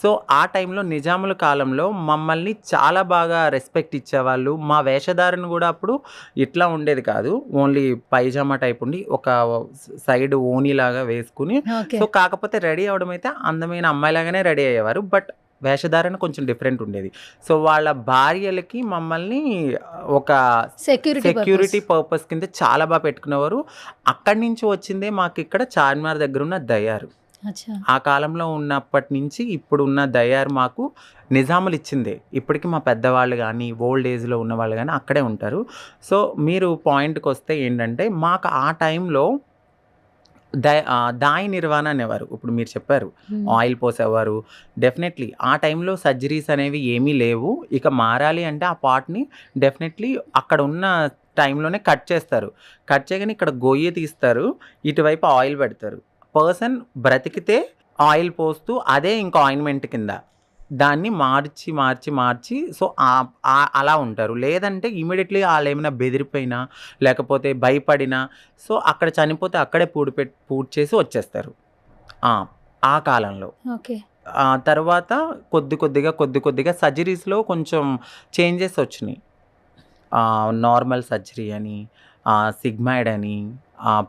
సో, ఆ టైంలో నిజాముల కాలంలో మమ్మల్ని చాలా బాగా రెస్పెక్ట్ ఇచ్చేవాళ్ళు. మా వేషధారణ కూడా అప్పుడు ఇట్లా ఉండేది కాదు. ఓన్లీ పైజామా టైప్ ఉండి, ఒక సైడ్ ఓణీలాగా వేసుకుని, సో, కాకపోతే రెడీ అవ్వడం అయితే అందమైన అమ్మాయిలాగానే రెడీ అయ్యేవారు. బట్ వేషధారణ కొంచెం డిఫరెంట్ ఉండేది. సో, వాళ్ళ భార్యలకి మమ్మల్ని ఒక సెక్యూరిటీ పర్పస్ కింద చాలా బాగా పెట్టుకునేవారు. అక్కడి నుంచి వచ్చిందే మాకు ఇక్కడ చార్మినార్ దగ్గర ఉన్న దయారు. ఆ కాలంలో ఉన్నప్పటి నుంచి ఇప్పుడున్న దయారు మాకు నిజాములు ఇచ్చిందే. ఇప్పటికీ మా పెద్దవాళ్ళు కానీ, ఓల్డ్ ఏజ్లో ఉన్న వాళ్ళు కానీ అక్కడే ఉంటారు. సో, మీరు పాయింట్కి వస్తే ఏంటంటే, మాకు ఆ టైంలో దాయి నిర్వాణ అనేవారు. ఇప్పుడు మీరు చెప్పారు ఆయిల్ పోసేవారు. డెఫినెట్లీ ఆ టైంలో సర్జరీస్ అనేవి ఏమీ లేవు. ఇక మారాలి అంటే ఆ పార్ట్ని డెఫినెట్లీ అక్కడ ఉన్న టైంలోనే కట్ చేస్తారు. కట్ చేయగానే ఇక్కడ గొయ్యి తీస్తారు, ఇటువైపు ఆయిల్ పెడతారు. పర్సన్ బ్రతికితే ఆయిల్ పోస్తూ అదే ఇంకా ఆయింట్మెంట్ కింద దాన్ని మార్చి సో, అలా ఉంటారు. లేదంటే ఇమీడియట్లీ వాళ్ళు ఏమైనా బెదిరిపోయినా, లేకపోతే భయపడినా, సో, అక్కడ చనిపోతే అక్కడే పూడ్చి చేసి వచ్చేస్తారు ఆ కాలంలో. తర్వాత కొద్దిగా సర్జరీస్లో కొంచెం చేంజెస్ వచ్చినాయి. నార్మల్ సర్జరీ అని, సిగ్మాయిడ్ అని,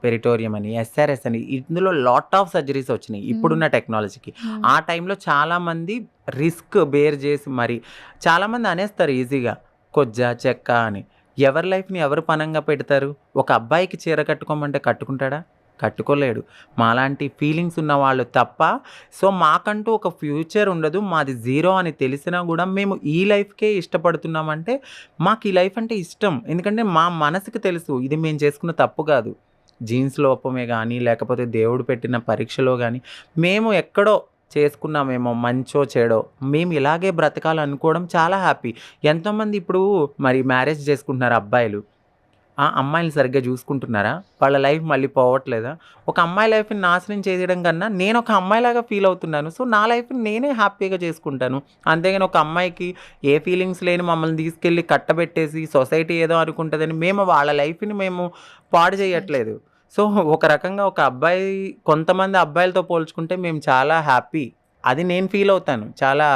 పెరిటోరియం అని, ఎస్ఆర్ఎస్ అని, ఇందులో లాట్ ఆఫ్ సర్జరీస్ వచ్చినాయి ఇప్పుడున్న టెక్నాలజీకి. ఆ టైంలో చాలామంది రిస్క్ బేర్ చేసి మరి చాలామంది అనేస్తారు ఈజీగా కొజ్జా చెక్క అని. ఎవరి లైఫ్ని ఎవరు పనంగా పెడతారు? ఒక అబ్బాయికి చీర కట్టుకోమంటే కట్టుకుంటాడా? కట్టుకోలేడు. మాలాంటి ఫీలింగ్స్ ఉన్న వాళ్ళు తప్ప. సో మాకంటూ ఒక ఫ్యూచర్ ఉండదు. మాది జీరో అని తెలిసినా కూడా మేము ఈ లైఫ్కే ఇష్టపడుతున్నామంటే మాకు ఈ లైఫ్ అంటే ఇష్టం. ఎందుకంటే మా మనసుకి తెలుసు ఇది మేము చేసుకున్న తప్పు కాదు. జీన్స్ లోపమే కానీ లేకపోతే దేవుడు పెట్టిన పరీక్షలో కానీ మేము ఎక్కడో చేసుకున్నామేమో మంచో చెడో మేము ఇలాగే బ్రతకాలనుకోవడం చాలా హ్యాపీ. ఎంతోమంది ఇప్పుడు మరి మ్యారేజ్ చేసుకుంటున్నారు అబ్బాయిలు, ఆ అమ్మాయిని సరిగ్గా చూసుకుంటున్నారా? వాళ్ళ లైఫ్ మళ్ళీ పోవట్లేదా? ఒక అమ్మాయి లైఫ్ని నాశనం చేయడం కన్నా నేను ఒక అమ్మాయిలాగా ఫీల్ అవుతున్నాను. సో నా లైఫ్ని నేనే హ్యాపీగా చేసుకుంటాను. అంతేగాని ఒక అమ్మాయికి ఏ ఫీలింగ్స్ లేని మమ్మల్ని తీసుకెళ్ళి కట్టబెట్టేసి సొసైటీ ఏదో అనుకుంటుందని మేము వాళ్ళ లైఫ్ని మేము పాడు చేయట్లేదు. సో ఒక రకంగా ఒక అబ్బాయి కొంతమంది అబ్బాయిలతో పోల్చుకుంటే మేము చాలా హ్యాపీ. అది నేను ఫీల్ అవుతాను చాలా.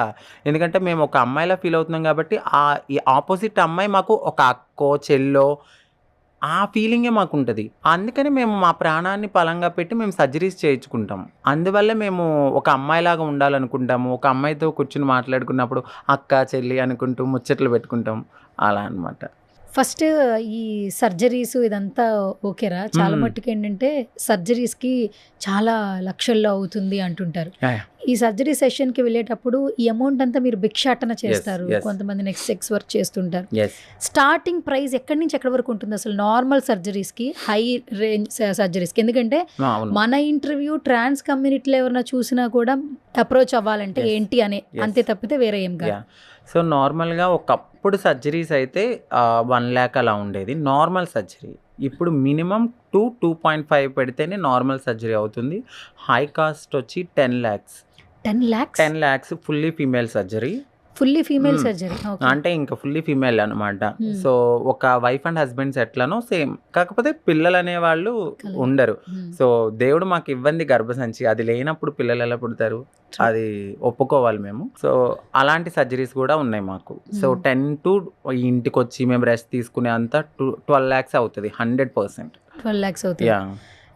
ఎందుకంటే మేము ఒక అమ్మాయిలా ఫీల్ అవుతున్నాం కాబట్టి ఈ ఆపోజిట్ అమ్మాయి మాకు ఒక అక్కో చెల్లో ఆ ఫీలింగే మాకు ఉంటుంది. అందుకని మేము మా ప్రాణాన్ని పలంగా పెట్టి మేము సర్జరీస్ చేయించుకుంటాం. అందువల్ల మేము ఒక అమ్మాయిలాగా ఉండాలనుకుంటాము. ఒక అమ్మాయితో కూర్చుని మాట్లాడుకున్నప్పుడు అక్క చెల్లి అనుకుంటూ ముచ్చట్లు పెట్టుకుంటాం అలా అనమాట. ఫస్ట్ ఈ సర్జరీస్ ఇదంతా ఓకేరా? చాలా మట్టుకు ఏంటంటే సర్జరీస్కి చాలా లక్షల్లో అవుతుంది అంటుంటారు. ఈ సర్జరీ సెషన్కి వెళ్ళేటప్పుడు ఈ అమౌంట్ అంతా మీరు భిక్షాటన చేస్తారు, కొంతమంది నెక్స్ట్ సెక్స్ వర్క్ చేస్తుంటారు. స్టార్టింగ్ ప్రైస్ ఎక్కడి నుంచి ఎక్కడి వరకు ఉంటుంది అసలు నార్మల్ సర్జరీస్కి, హై రేంజ్ సర్జరీస్కి? ఎందుకంటే మన ఇంటర్వ్యూ ట్రాన్స్ కమ్యూనిటీలో ఎవరైనా చూసినా కూడా అప్రోచ్ అవ్వాలంటే ఏంటి అనే, అంతే తప్పితే వేరే ఏం కాదు. సో నార్మల్గా ఒకప్పుడు సర్జరీస్ అయితే 1 lakh అలా ఉండేది నార్మల్ సర్జరీ. ఇప్పుడు మినిమం 2.5 పెడితేనే నార్మల్ సర్జరీ అవుతుంది. హై కాస్ట్ వచ్చి 10 lakhs. 10 lakhs fully female surgery. Fully female surgery అంటే ఇంకా ఫుల్లీ ఫీమేల్ అనమాట. సో ఒక వైఫ్ అండ్ హస్బెండ్స్ ఎట్లనో సేమ్, కాకపోతే పిల్లలు అనే వాళ్ళు ఉండరు. సో దేవుడు మాకు ఇవ్వంది గర్భసంచి, అది లేనప్పుడు పిల్లలు ఎలా పుడతారు? అది ఒప్పుకోవాలి మేము. సో అలాంటి సర్జరీస్ కూడా ఉన్నాయి మాకు. సో 10 to ఇంటికి వచ్చి మేము రెస్ట్ తీసుకునే అంతా 12 lakhs అవుతుంది 100%. 12 lakhs అవుతుంది.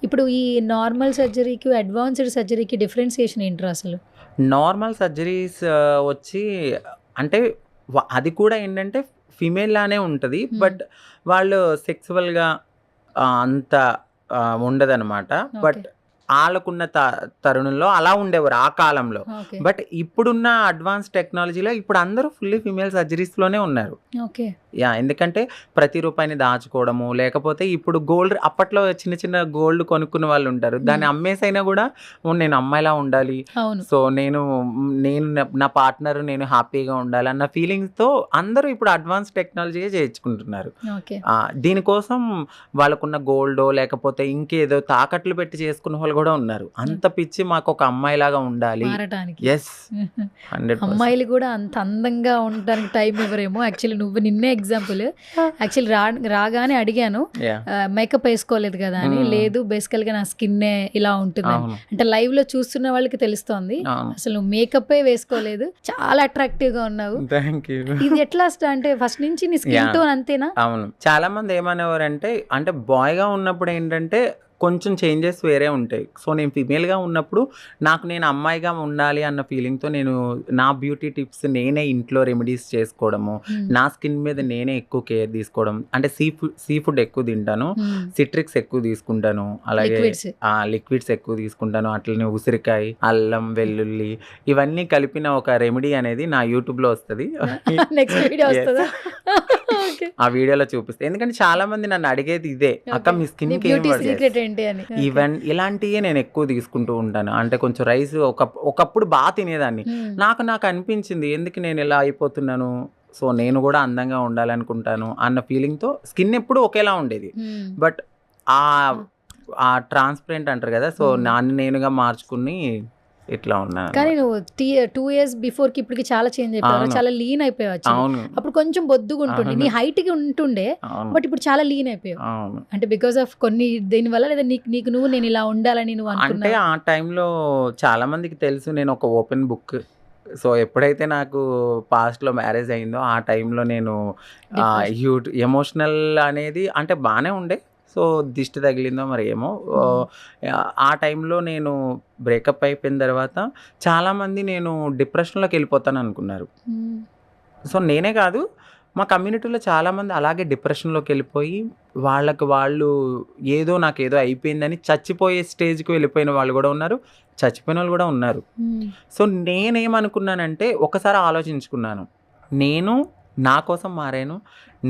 ఇప్పుడు ఈ నార్మల్ సర్జరీకి అడ్వాన్స్డ్ సర్జరీకి డిఫరెన్సియేషన్ ఏంటి అసలు? నార్మల్ సర్జరీస్ వచ్చి అంటే అది కూడా ఏంటంటే ఫీమేల్ లానే ఉంటుంది, బట్ వాళ్ళు సెక్సువల్గా అంత ఉండదన్నమాట. బట్ వాళ్ళకున్న తరుణంలో అలా ఉండేవారు ఆ కాలంలో. బట్ ఇప్పుడున్న అడ్వాన్స్ టెక్నాలజీలో ఇప్పుడు అందరూ ఫుల్లీ ఫీమేల్ సర్జరీస్లోనే ఉన్నారు. ఎందుకంటే ప్రతి రూపాయిని దాచుకోవడము, లేకపోతే ఇప్పుడు గోల్డ్, అప్పట్లో చిన్న చిన్న గోల్డ్ కొనుక్కున్న వాళ్ళు ఉంటారు, దాన్ని అమ్మేసైనా కూడా నేను అమ్మాయిలా ఉండాలి, సో నేను నా పార్ట్నర్ నేను హ్యాపీగా ఉండాలి అన్న ఫీలింగ్స్తో అందరూ ఇప్పుడు అడ్వాన్స్ టెక్నాలజీ చేయించుకుంటున్నారు. దీనికోసం వాళ్ళకున్న గోల్డో లేకపోతే ఇంకేదో తాకట్లు పెట్టి చేసుకున్న వాళ్ళు కూడా ఉన్నారు. అంత పిచ్చి మాకు ఒక అమ్మాయిలాగా ఉండాలి. అమ్మాయిలు కూడా అంత అందంగా ఉండడానికి టైం ఇవ్వరేమో. యాక్చువల్లీ నువ్వు నిన్నే ఎగ్జాంపుల్. యాక్చువల్లీ రాగానే అడిగాను మేకప్ వేసుకోలేదు కదా అని. లేదు, బేసికల్ గా నా స్కిన్ ఇలా ఉంటుంది అంటే లైవ్ లో చూస్తున్న వాళ్ళకి తెలుస్తోంది. అసలు నువ్వు మేకప్ వేసుకోలేదు, చాలా అట్రాక్టివ్ గా ఉన్నావు. ఇది ఎట్లా అంటే ఫస్ట్ నుంచి నీ స్కిన్ టోన్ అంతేనా? అవును, చాలా మంది ఏమనేవారు అంటే బాయ్ గా ఉన్నప్పుడు ఏంటంటే కొంచెం చేంజెస్ వేరే ఉంటాయి. సో నేను ఫీమేల్గా ఉన్నప్పుడు నేను అమ్మాయిగా ఉండాలి అన్న ఫీలింగ్తో నేను నా బ్యూటీ టిప్స్ నేనే ఇంట్లో రెమెడీస్ చేసుకోవడము, నా స్కిన్ మీద నేనే ఎక్కువ కేర్ తీసుకోవడం. అంటే సీ ఫుడ్ ఎక్కువ తింటాను, సిట్రిక్స్ ఎక్కువ తీసుకుంటాను, అలాగే లిక్విడ్స్ ఎక్కువ తీసుకుంటాను. అట్లనే ఉసిరికాయ, అల్లం, వెల్లుల్లి ఇవన్నీ కలిపిన ఒక రెమెడీ అనేది నా యూట్యూబ్లో వస్తుంది. ఆ వీడియోలో చూపిస్తే, ఎందుకంటే చాలా మంది నన్ను అడిగేది ఇదే, అక్క మీ స్కిన్ ఈవెన్ ఇలాంటివే నేను ఎక్కువ తీసుకుంటూ ఉంటాను. అంటే కొంచెం రైస్ ఒకప్పుడు బాగా తినేదాన్ని, నాకు అనిపించింది ఎందుకు నేను ఇలా అయిపోతున్నాను, సో నేను కూడా అందంగా ఉండాలనుకుంటాను అన్న ఫీలింగ్తో స్కిన్ ఎప్పుడు ఒకేలా ఉండేది. బట్ ఆ ట్రాన్స్పరెంట్ అంటారు కదా, సో నన్ను నేనుగా మార్చుకుని ఇట్లా ఉన్నాను. కానీ నువ్వు 2 years బిఫోర్ కి ఇప్పటికి చాలా చేంజ్ అయిపోయావు, చాలా లీన్ అయిపోయావు. అప్పుడు కొంచెం బొద్దుగా ఉంటుండే, నీ హైట్ కి ఉంటుండే, బట్ ఇప్పుడు చాలా లీన్ అయిపోయావు. అంటే బికాస్ ఆఫ్ కొన్ని దీని వల్ల, లేదా నీకు నువ్వు నేను ఇలా ఉండాలని నువ్వు అనుకున్నావు? అంటే ఆ టైంలో చాలా మందికి తెలుసు నేను ఒక ఓపెన్ బుక్. సో ఎప్పుడైతే నాకు పాస్ట్లో మ్యారేజ్ అయిందో ఆ టైంలో నేను ఎమోషనల్ అనేది అంటే బాగానే ఉండే. సో దిష్టి తగిలిందో మరి ఏమో, ఆ టైంలో నేను బ్రేకప్ అయిపోయిన తర్వాత చాలామంది నేను డిప్రెషన్లోకి వెళ్ళిపోతాను అనుకున్నారు. సో నేనే కాదు, మా కమ్యూనిటీలో చాలామంది అలాగే డిప్రెషన్లోకి వెళ్ళిపోయి వాళ్ళు ఏదో నాకేదో అయిపోయిందని చచ్చిపోయే స్టేజ్కి వెళ్ళిపోయిన వాళ్ళు కూడా ఉన్నారు, చచ్చిపోయిన వాళ్ళు కూడా ఉన్నారు. సో నేనేమనుకున్నానంటే ఒకసారి ఆలోచించుకున్నాను, నేను నా కోసం మారాను,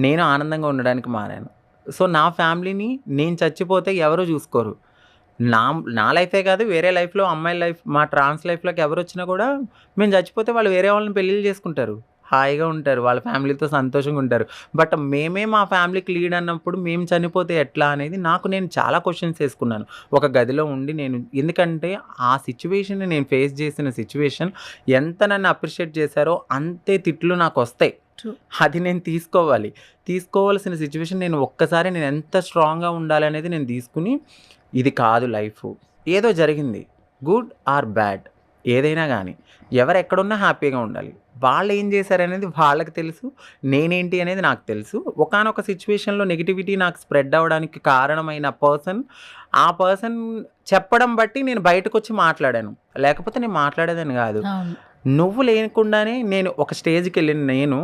నేను ఆనందంగా ఉండడానికి మారాను. సో నా ఫ్యామిలీని నేను చచ్చిపోతే ఎవరు చూసుకోరు. నా లైఫే కాదు, వేరే లైఫ్లో అమ్మాయిల లైఫ్, మా ట్రాన్స్ లైఫ్లోకి ఎవరు వచ్చినా కూడా మేము చచ్చిపోతే వాళ్ళు వేరే వాళ్ళని పెళ్ళిళ్ళు చేసుకుంటారు, హాయిగా ఉంటారు, వాళ్ళ ఫ్యామిలీతో సంతోషంగా ఉంటారు. బట్ మేమే మా ఫ్యామిలీకి లీడ్ అన్నప్పుడు మేము చనిపోతే ఎట్లా అనేది నేను చాలా క్వశ్చన్స్ వేసుకున్నాను ఒక గదిలో ఉండి. ఎందుకంటే ఆ సిచ్యువేషన్ నేను ఫేస్ చేసిన సిచ్యువేషన్ ఎంత నన్ను అప్రిషియేట్ చేశారో అంతే తిట్లు నాకు వస్తాయి. అది నేను తీసుకోవాల్సిన సిచ్యువేషన్. ఒక్కసారి నేను ఎంత స్ట్రాంగ్గా ఉండాలి అనేది నేను తీసుకుని, ఇది కాదు లైఫ్, ఏదో జరిగింది, గుడ్ ఆర్ బ్యాడ్ ఏదైనా కానీ ఎవరు ఎక్కడున్నా హ్యాపీగా ఉండాలి. వాళ్ళు ఏం చేశారనేది వాళ్ళకి తెలుసు, నేనేంటి అనేది నాకు తెలుసు. ఒకానొక సిచ్యువేషన్లో నెగిటివిటీ నాకు స్ప్రెడ్ అవ్వడానికి కారణమైన ఆ పర్సన్ చెప్పడం బట్టి నేను బయటకు వచ్చి మాట్లాడాను, లేకపోతే నేను మాట్లాడేదని కాదు. నువ్వు లేకుండానే నేను ఒక స్టేజ్కి వెళ్ళిన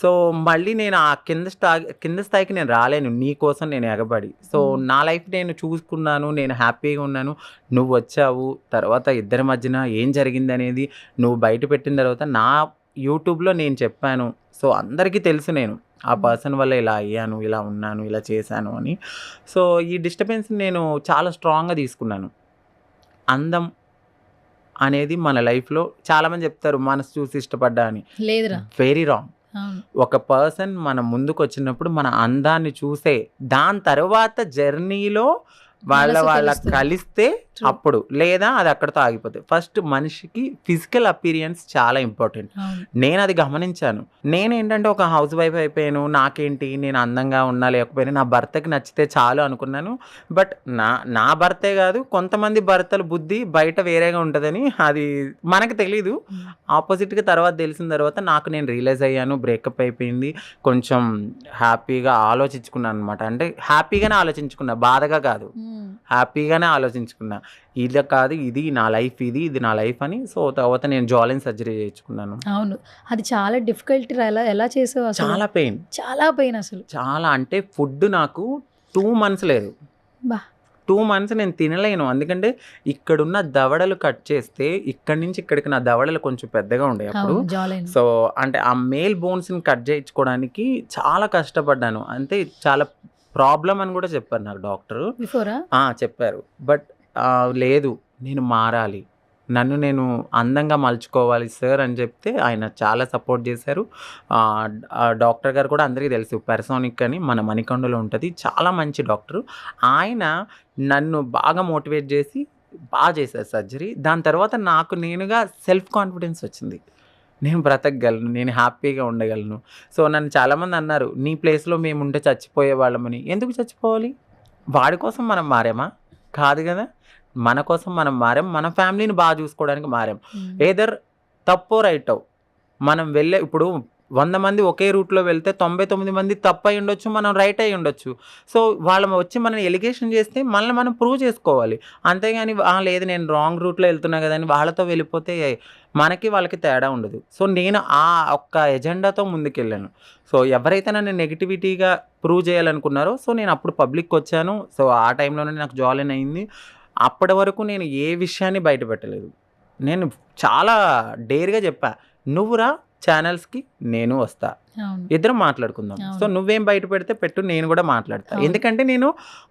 సో మళ్ళీ నేను ఆ కింద స్థాయికి నేను రాలేను నీ కోసం నేను ఎగబడి. సో నా లైఫ్ నేను చూసుకున్నాను, నేను హ్యాపీగా ఉన్నాను. నువ్వు వచ్చావు, తర్వాత ఇద్దరి మధ్యన ఏం జరిగింది అనేది నువ్వు బయట పెట్టిన తర్వాత నా యూట్యూబ్లో నేను చెప్పాను. సో అందరికీ తెలుసు నేను ఆ పర్సన్ వల్ల ఇలా అయ్యాను, ఇలా ఉన్నాను, ఇలా చేశాను అని. సో ఈ డిస్టర్బెన్స్ నేను చాలా స్ట్రాంగ్గా తీసుకున్నాను. అందం అనేది మన లైఫ్లో చాలామంది చెప్తారు మనసు చూసి ఇష్టపడ్డా అని, లేదురా, వెరీ రాంగ్. ఒక పర్సన్ మన ముందుకు వచ్చినప్పుడు మన అందాన్ని చూసే, దాని తర్వాత జర్నీలో వాళ్ళ కలిస్తే అప్పుడు, లేదా అది అక్కడితో ఆగిపోతుంది. ఫస్ట్ మనిషికి ఫిజికల్ అపీరియన్స్ చాలా ఇంపార్టెంట్. నేను అది గమనించాను. నేనేంటంటే ఒక హౌస్ వైఫ్ అయిపోయాను, నాకేంటి నేను అందంగా ఉన్నా లేకపోయినా నా భర్తకి నచ్చితే చాలు అనుకున్నాను. బట్ నా భర్తే కాదు, కొంతమంది భర్తల బుద్ధి బయట వేరేగా ఉంటుందని అది మనకు తెలీదు. ఆపోజిట్గా తర్వాత తెలిసిన తర్వాత నేను రియలైజ్ అయ్యాను, బ్రేకప్ అయిపోయింది. కొంచెం హ్యాపీగా ఆలోచించుకున్నాను అనమాట. అంటే హ్యాపీగానే ఆలోచించుకున్నా, బాధగా కాదు, హ్యాపీగానే ఆలోచించుకున్నా. ఇలా కాదు, ఇది నా లైఫ్, ఇది నా లైఫ్ అని. సో తర్వాత నేను జాలిన్ సర్జరీ చేయించుకున్నాను. అవును, అది చాలా డిఫికల్ట్. ఎలా చేసావు? చాలా పెయిన్ అసలు, చాలా. అంటే ఫుడ్ నాకు 2 months లేదు, 2 months నేను తినలేను. ఎందుకంటే ఇక్కడున్న దవడలు కట్ చేస్తే ఇక్కడి నుంచి ఇక్కడికి నా దవడలు కొంచెం పెద్దగా ఉండే అప్పుడు. సో అంటే ఆ మేల్ బోన్స్ని కట్ చేయించుకోవడానికి చాలా కష్టపడ్డాను. అంటే చాలా ప్రాబ్లం అని కూడా చెప్పారు నాకు డాక్టరు, చెప్పారు. బట్ లేదు, నేను మారాలి, నేను అందంగా మలుచుకోవాలి సార్ అని చెప్తే ఆయన చాలా సపోర్ట్ చేశారు. డాక్టర్ గారు కూడా అందరికీ తెలుసు, పెర్సోనిక్ అని మన మణికొండలో ఉంటుంది, చాలా మంచి డాక్టరు. ఆయన నన్ను బాగా మోటివేట్ చేసి బాగా చేశారు సర్జరీ. దాని తర్వాత నేనుగా సెల్ఫ్ కాన్ఫిడెన్స్ వచ్చింది, నేను బ్రతకగలను, నేను హ్యాపీగా ఉండగలను. సో నన్ను చాలామంది అన్నారు, నీ ప్లేస్లో మేము ఉంటే చచ్చిపోయే వాళ్ళమని. ఎందుకు చచ్చిపోవాలి? వాడి కోసం మనం మారామా? కాదు కదా, మన కోసం మనం మారాం, మన ఫ్యామిలీని బాగా చూసుకోవడానికి మారాం. ఏదర్ తప్పో రైటో మనం ఇప్పుడు 100 మంది ఒకే రూట్లో వెళ్తే 99 మంది తప్పు అయి ఉండొచ్చు, మనం రైట్ అయి ఉండొచ్చు. సో వాళ్ళు వచ్చి మనం ఎలిగేషన్ చేస్తే మనం ప్రూవ్ చేసుకోవాలి. అంతేగాని లేదు నేను రాంగ్ రూట్లో వెళ్తున్నా కదా అని వాళ్ళతో వెళ్ళిపోతే వాళ్ళకి తేడా ఉండదు. సో నేను ఆ ఒక్క ఎజెండాతో ముందుకెళ్ళాను. సో ఎవరైతే నన్ను నెగిటివిటీగా ప్రూవ్ చేయాలనుకున్నారో, సో నేను అప్పుడు పబ్లిక్కి వచ్చాను. సో ఆ టైంలోనే నాకు జాలిన్ అయింది. అప్పటి వరకు నేను ఏ విషయాన్ని బయట పెట్టలేదు. నేను చాలా డేర్గా చెప్పా, నువ్వురా ఛానల్స్కి, నేను వస్తా, ఇద్దరం మాట్లాడుకుందాం. సో నువ్వేం బయట పెడితే పెట్టు, నేను కూడా మాట్లాడతా. ఎందుకంటే నేను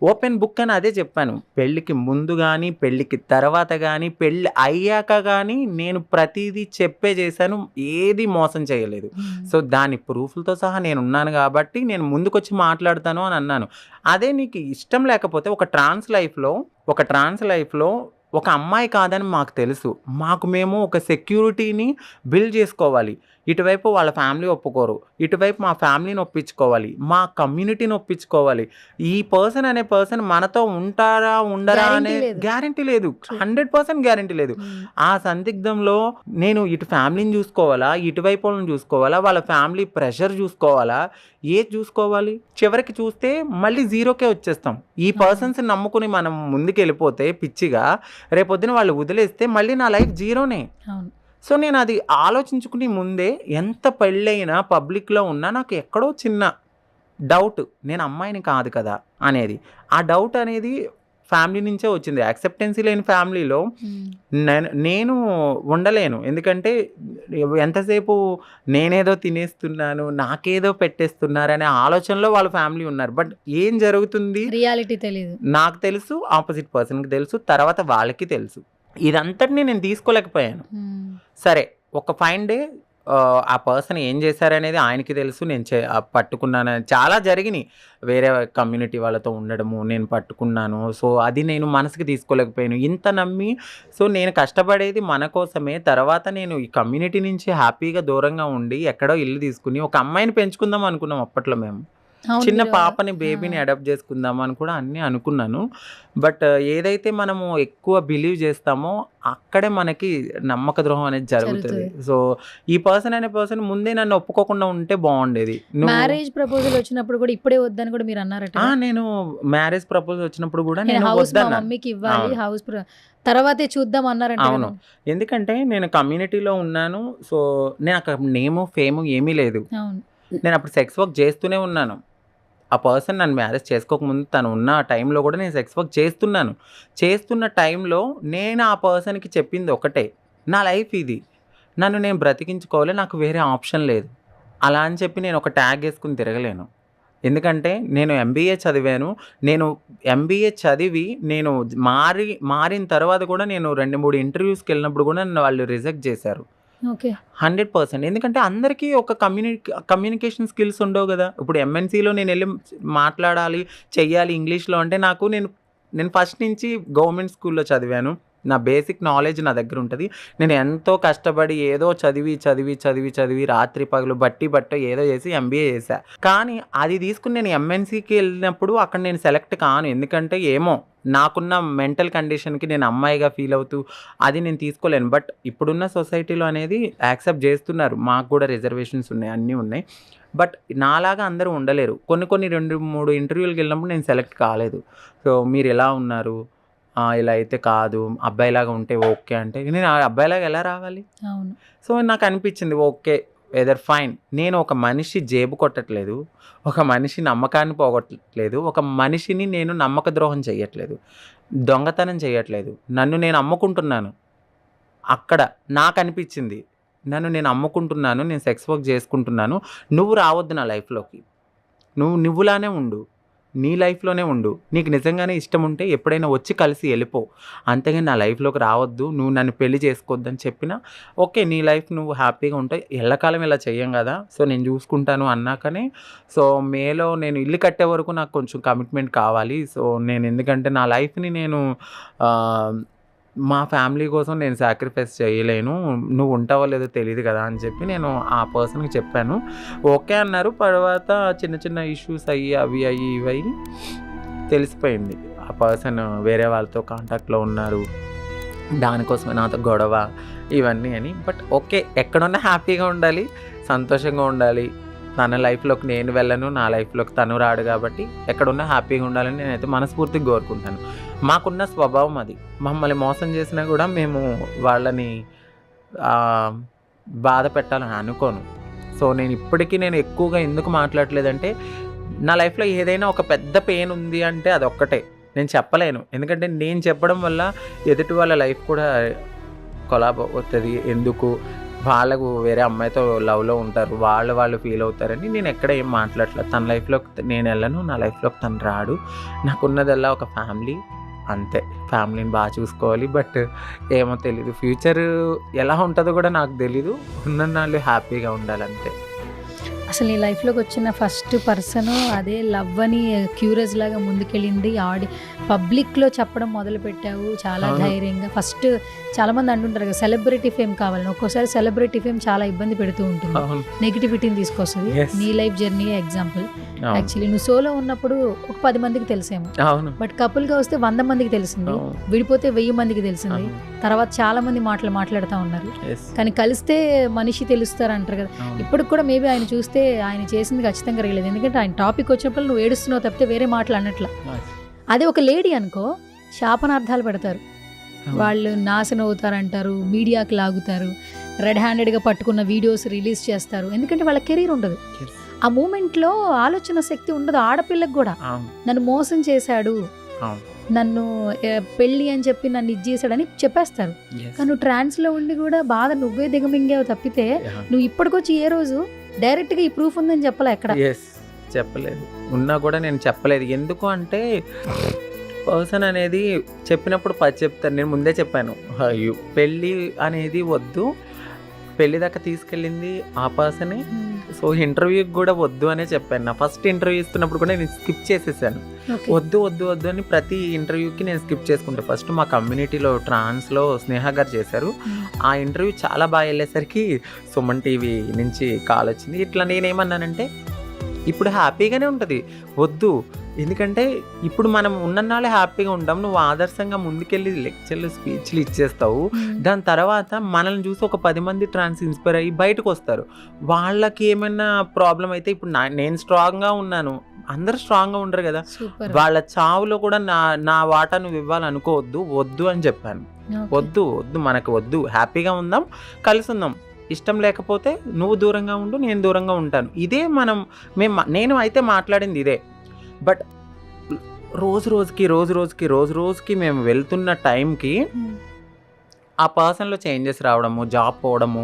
ఓపెన్ బుక్ అని అదే చెప్పాను. పెళ్ళికి ముందు కానీ, పెళ్ళికి తర్వాత కానీ, పెళ్ళి అయ్యాక కానీ నేను ప్రతిదీ చెప్పే చేశాను, ఏది మోసం చేయలేదు. సో దాని ప్రూఫ్లతో సహా నేను ఉన్నాను కాబట్టి నేను ముందుకొచ్చి మాట్లాడతాను అని అన్నాను. అదే నీకు ఇష్టం లేకపోతే ఒక ట్రాన్స్ లైఫ్లో ఒక అమ్మాయి కాదని మాకు తెలుసు, మేము ఒక సెక్యూరిటీని బిల్డ్ చేసుకోవాలి. ఇటువైపు వాళ్ళ ఫ్యామిలీ ఒప్పుకోరు, ఇటువైపు మా ఫ్యామిలీని ఒప్పించుకోవాలి, మా కమ్యూనిటీని ఒప్పించుకోవాలి. ఈ పర్సన్ అనే పర్సన్ మనతో ఉండరా అనే గ్యారంటీ లేదు, 100% గ్యారంటీ లేదు. ఆ సందిగ్ధంలో నేను ఇటు ఫ్యామిలీని చూసుకోవాలా, ఇటువైపు వాళ్ళని చూసుకోవాలా, వాళ్ళ ఫ్యామిలీ ప్రెషర్ చూసుకోవాలా, ఏది చూసుకోవాలి? చివరికి చూస్తే మళ్ళీ జీరోకే వచ్చేస్తాం. ఈ పర్సన్స్ నమ్ముకుని మనం ముందుకు వెళ్ళిపోతే పిచ్చిగా, రేపొద్దున వాళ్ళు వదిలేస్తే మళ్ళీ నా లైఫ్ జీరోనే. సో నేను అది ఆలోచించుకుని ముందే ఎంత పెళ్ళైనా పబ్లిక్లో ఉన్నా నాకు ఎక్కడో చిన్న డౌట్, నేను అమ్మాయిని కాదు కదా అనేది. ఆ డౌట్ అనేది ఫ్యామిలీ నుంచే వచ్చింది. యాక్సెప్టెన్సీ లేని ఫ్యామిలీలో నేను ఉండలేను. ఎందుకంటే ఎంతసేపు నేనేదో తినేస్తున్నాను, నాకేదో పెట్టేస్తున్నారు అనే ఆలోచనలో వాళ్ళ ఫ్యామిలీ ఉన్నారు. బట్ ఏం జరుగుతుంది రియాలిటీ తెలియదు. నాకు తెలుసు, ఆపోజిట్ పర్సన్కి తెలుసు, తర్వాత వాళ్ళకి తెలుసు. ఇదంతటినీ నేను తీసుకోలేకపోయాను. సరే, ఒక ఫైన్ డే ఆ పర్సన్ ఏం చేశారనేది ఆయనకి తెలుసు, నేను పట్టుకున్నాను. చాలా జరిగినాయి, వేరే కమ్యూనిటీ వాళ్ళతో ఉండడము, నేను పట్టుకున్నాను. సో అది నేను మనసుకి తీసుకోలేకపోయాను. ఇంత నమ్మి, సో నేను కష్టపడేది మన కోసమే. తర్వాత నేను ఈ కమ్యూనిటీ నుంచి హ్యాపీగా దూరంగా ఉండి ఎక్కడో ఇల్లు తీసుకుని ఒక అమ్మాయిని పెంచుకుందాం అనుకున్నాం అప్పట్లో. మేము చిన్న పాపని, బేబీని అడాప్ట్ చేసుకుందాం అని కూడా అన్నీ అనుకున్నాను. బట్ ఏదైతే మనము ఎక్కువ బిలీవ్ చేస్తామో అక్కడే మనకి నమ్మక ద్రోహం అనేది జరుగుతుంది. సో ఈ పర్సన్ అనే పర్సన్ ముందే నన్ను ఒప్పుకోకుండా ఉంటే బాగుండేది. మ్యారేజ్ ప్రపోజల్ వచ్చినప్పుడు కూడా ఇప్పుడే వద్దని కూడా మీరు అన్నారట. నేను మ్యారేజ్ ప్రపోజల్ వచ్చినప్పుడు కూడా నేను హౌస్ వద్దన్నా. మమ్మీకి ఇవ్వాలి, హౌస్ తర్వాతే చూద్దాం అన్నారంట. అవును, ఎందుకంటే నేను కమ్యూనిటీలో ఉన్నాను. సో నేను అక్కడ నేము ఫేము ఏమీ లేదు. నేను అప్పుడు సెక్స్ వర్క్ చేస్తూనే ఉన్నాను. ఆ పర్సన్ నన్ను మ్యారేజ్ చేసుకోకముందు తను ఉన్న టైంలో కూడా నేను సెక్స్ వర్క్ చేస్తున్నాను. చేస్తున్న టైంలో నేను ఆ పర్సన్కి చెప్పింది ఒకటే, నా లైఫ్ ఇది, నన్ను నేను బ్రతికించుకోవాలి, నాకు వేరే ఆప్షన్ లేదు. అలా అని చెప్పి నేను ఒక ట్యాగ్ వేసుకుని తిరగలేను. ఎందుకంటే నేను ఎంబీఏ చదివాను. నేను ఎంబీఏ చదివి నేను మారిన తర్వాత కూడా నేను 2-3 ఇంటర్వ్యూస్కి వెళ్ళినప్పుడు కూడా నన్ను వాళ్ళు రిజెక్ట్ చేశారు. 100%. ఎందుకంటే అందరికీ ఒక కమ్యూనికేషన్ స్కిల్స్ ఉండవు కదా. ఇప్పుడు ఎంఎన్సీలో నేను వెళ్ళి మాట్లాడాలి, చెయ్యాలి ఇంగ్లీష్లో అంటే నేను ఫస్ట్ నుంచి గవర్నమెంట్ స్కూల్లో చదివాను. నా బేసిక్ నాలెడ్జ్ నా దగ్గర ఉంటుంది. నేను ఎంతో కష్టపడి ఏదో చదివి రాత్రి పగలు బట్టి ఏదో చేసి ఎంబీఏ చేశా. కానీ అది తీసుకుని నేను ఎంఎన్సీకి వెళ్ళినప్పుడు అక్కడ నేను సెలెక్ట్ కాను. ఎందుకంటే ఏమో నాకున్న మెంటల్ కండిషన్కి నేను అమ్మాయిగా ఫీల్ అవుతూ అది నేను తీసుకోలేను. బట్ ఇప్పుడున్న సొసైటీలో అనేది యాక్సెప్ట్ చేస్తున్నారు. మాకు కూడా రిజర్వేషన్స్ ఉన్నాయి, అన్నీ ఉన్నాయి. బట్ నాలాగా అందరూ ఉండలేరు. కొన్ని 2-3 ఇంటర్వ్యూలకు వెళ్ళినప్పుడు నేను సెలెక్ట్ కాలేదు. సో మీరు ఎలా ఉన్నారు, ఇలా అయితే కాదు, అబ్బాయిలాగా ఉంటే ఓకే అంటే నేను అబ్బాయిలాగా ఎలా రావాలి? అవును. సో నాకు అనిపించింది ఓకే, వెదర్ ఫైన్. నేను ఒక మనిషి జేబు కొట్టట్లేదు, ఒక మనిషి నమ్మకాన్ని పోగొట్టట్లేదు, ఒక మనిషిని నేను నమ్మక ద్రోహం చేయట్లేదు, దొంగతనం చేయట్లేదు, నన్ను నేను అమ్ముకుంటున్నాను. అక్కడ నాకు అనిపించింది, నన్ను నేను అమ్ముకుంటున్నాను, నేను సెక్స్ వర్క్ చేసుకుంటున్నాను. నువ్వు రావద్దు నా లైఫ్లోకి, నువ్వులానే ఉండు, నీ లైఫ్లోనే ఉండు. నీకు నిజంగానే ఇష్టం ఉంటే ఎప్పుడైనా వచ్చి కలిసి వెళ్ళిపో, అంతేగాని నా లైఫ్లోకి రావద్దు, నువ్వు నన్ను పెళ్లి చేసుకోవద్దని చెప్పినా ఓకే, నీ లైఫ్ నువ్వు హ్యాపీగా ఉంటాయి, ఎల్లకాలం ఇలా చెయ్యం కదా, సో నేను చూసుకుంటాను అన్నాకనే. సో మేలో నేను ఇల్లు కట్టే వరకు నాకు కొంచెం కమిట్మెంట్ కావాలి. సో నేను ఎందుకంటే నా లైఫ్ని నేను మా ఫ్యామిలీ కోసం నేను సాక్రిఫైస్ చేయలేను, నువ్వు ఉంటావో లేదో తెలియదు కదా అని చెప్పి నేను ఆ పర్సన్కి చెప్పాను. ఓకే అన్నారు. తర్వాత చిన్న ఇష్యూస్ ఇవి తెలిసిపోయింది ఆ పర్సన్ వేరే వాళ్ళతో కాంటాక్ట్లో ఉన్నారు, దానికోసమే నాతో గొడవ ఇవన్నీ అని. బట్ ఓకే, ఎక్కడున్నా హ్యాపీగా ఉండాలి, సంతోషంగా ఉండాలి. తన లైఫ్లోకి నేను వెళ్ళను, నా లైఫ్లోకి తను రాడు, కాబట్టి ఎక్కడున్నా హ్యాపీగా ఉండాలని నేనైతే మనస్ఫూర్తిగా కోరుకుంటాను. మాకున్న స్వభావం అది. మమ్మల్ని మోసం చేసినా కూడా మేము వాళ్ళని బాధ పెట్టాలని అనుకోను. సో నేను ఇప్పటికీ ఎక్కువగా ఎందుకు మాట్లాడలేదంటే, నా లైఫ్లో ఏదైనా ఒక పెద్ద పెయిన్ ఉంది అంటే అదొక్కటే, నేను చెప్పలేను. ఎందుకంటే నేను చెప్పడం వల్ల ఎదుటి వాళ్ళ లైఫ్ కూడా కొలాబ్ అవుతుంది. ఎందుకు, వాళ్ళకు వేరే అమ్మాయితో లవ్లో ఉంటారు, వాళ్ళు ఫీల్ అవుతారని నేను ఎక్కడ ఏం మాట్లాడలేదు. తన లైఫ్లోకి నేను వెళ్ళను, నా లైఫ్లోకి తను రాడు. నాకున్నదల్లా ఒక ఫ్యామిలీ, అంతే. ఫ్యామిలీని బాగా చూసుకోవాలి. బట్ ఏమో తెలీదు, ఫ్యూచర్ ఎలా ఉంటుందో కూడా నాకు తెలీదు. ఉన్న వాళ్ళు హ్యాపీగా ఉండాలంతే. అసలు నీ లైఫ్లోకి వచ్చిన ఫస్ట్ పర్సన్ అదే లవ్ అని క్యూరియస్ లాగా ముందుకెళ్ళింది. పబ్లిక్లో చెప్పడం మొదలు పెట్టావు చాలా ధైర్యంగా. ఫస్ట్ చాలామంది అంటుంటారు కదా సెలబ్రిటీ ఫేమ్ కావాలని. ఒక్కోసారి సెలబ్రిటీ ఫేమ్ చాలా ఇబ్బంది పెడుతూ ఉంటుంది, నెగిటివిటీని తీసుకొస్తుంది. నీ లైఫ్ జర్నీ ఎగ్జాంపుల్. యాక్చువల్లీ నువ్వు సోలో ఉన్నప్పుడు ఒక 10 మందికి తెలిసేమో, బట్ కపుల్గా వస్తే 100 మందికి తెలిసింది, విడిపోతే 1000 మందికి తెలిసింది. తర్వాత చాలా మంది మాట్లాడుతూ ఉన్నారు. కానీ కలిస్తే మనిషి తెలుస్తారు అంటారు కదా. ఇప్పటికి కూడా మేబీ ఆయన చూస్తే ఆయన చేసింది ఖచ్చితంగా రగలేదు. ఎందుకంటే ఆయన టాపిక్ వచ్చినప్పుడు నువ్వు ఏడుస్తున్నావు తప్పితే వేరే మాటలు అన్నట్ల. అదే ఒక లేడీ అనుకో, శాపనార్థాలు పెడతారు, వాళ్ళు నాశనం అవుతారంటారు, మీడియాకి లాగుతారు. రెడ్ హ్యాండెడ్గా పట్టుకున్న వీడియోస్ రిలీజ్ చేస్తారు, ఎందుకంటే వాళ్ళ కెరీర్ ఉండదు. ఆ మూమెంట్లో ఆలోచన శక్తి ఉండదు ఆడపిల్లకు కూడా. నన్ను మోసం చేశాడు, నన్ను పెళ్ళి అని చెప్పి నన్ను ఇది చేశాడని చెప్పేస్తారు. కానీ నువ్వు ట్రాన్స్లో ఉండి కూడా బాధ నువ్వే దిగమింగావు తప్పితే నువ్వు ఇప్పటికొచ్చి ఏ రోజు డైరెక్ట్గా ఈ ప్రూఫ్ ఉందని చెప్పలే ఎక్కడ. చెప్పలేదు, ఉన్నా కూడా నేను చెప్పలేదు. ఎందుకు అంటే పర్సన్ అనేది చెప్పినప్పుడు చెప్తాను. నేను ముందే చెప్పాను, పెళ్ళి అనేది వద్దు, పెళ్ళి దాకా తీసుకెళ్ళింది ఆ పర్సనే. సో ఇంటర్వ్యూకి కూడా వద్దు అనే చెప్పాను. నా ఫస్ట్ ఇంటర్వ్యూ ఇస్తున్నప్పుడు కూడా నేను స్కిప్ చేసేసాను. వద్దు వద్దు వద్దు అని ప్రతి ఇంటర్వ్యూకి నేను స్కిప్ చేసుకుంటాను. ఫస్ట్ మా కమ్యూనిటీలో ట్రాన్స్లో స్నేహ గారు చేశారు. ఆ ఇంటర్వ్యూ చాలా బాగా వెళ్ళేసరికి సుమన్ టీవీ నుంచి కాల్ వచ్చింది. ఇట్లా నేనేమన్నానంటే, ఇప్పుడు హ్యాపీగానే ఉంటుంది, వద్దు, ఎందుకంటే ఇప్పుడు మనం ఉన్ననాళ్ళే హ్యాపీగా ఉంటాం. నువ్వు ఆదర్శంగా ముందుకెళ్ళి లెక్చర్లు స్పీచ్లు ఇచ్చేస్తావు, దాని తర్వాత మనల్ని చూసి ఒక 10 మంది ట్రాన్స్ ఇన్స్పైర్ అయ్యి బయటకు వస్తారు. వాళ్ళకి ఏమైనా ప్రాబ్లం అయితే, ఇప్పుడు నేను స్ట్రాంగ్గా ఉన్నాను, అందరూ స్ట్రాంగ్గా ఉండరు కదా, వాళ్ళ చావులో కూడా నా వాటా నువ్వు ఇవ్వాలనుకోవద్దు, వద్దు అని చెప్పాను. వద్దు వద్దు, మనకు వద్దు, హ్యాపీగా ఉందాం, కలిసి ఉందాం. ఇష్టం లేకపోతే నువ్వు దూరంగా ఉండు, నేను దూరంగా ఉంటాను. ఇదే నేను అయితే మాట్లాడింది ఇదే. బట్ రోజు రోజుకి మేము వెళ్తున్న టైంకి ఆ పర్సన్లో చేంజెస్ రావడము, జాబ్ పోవడము,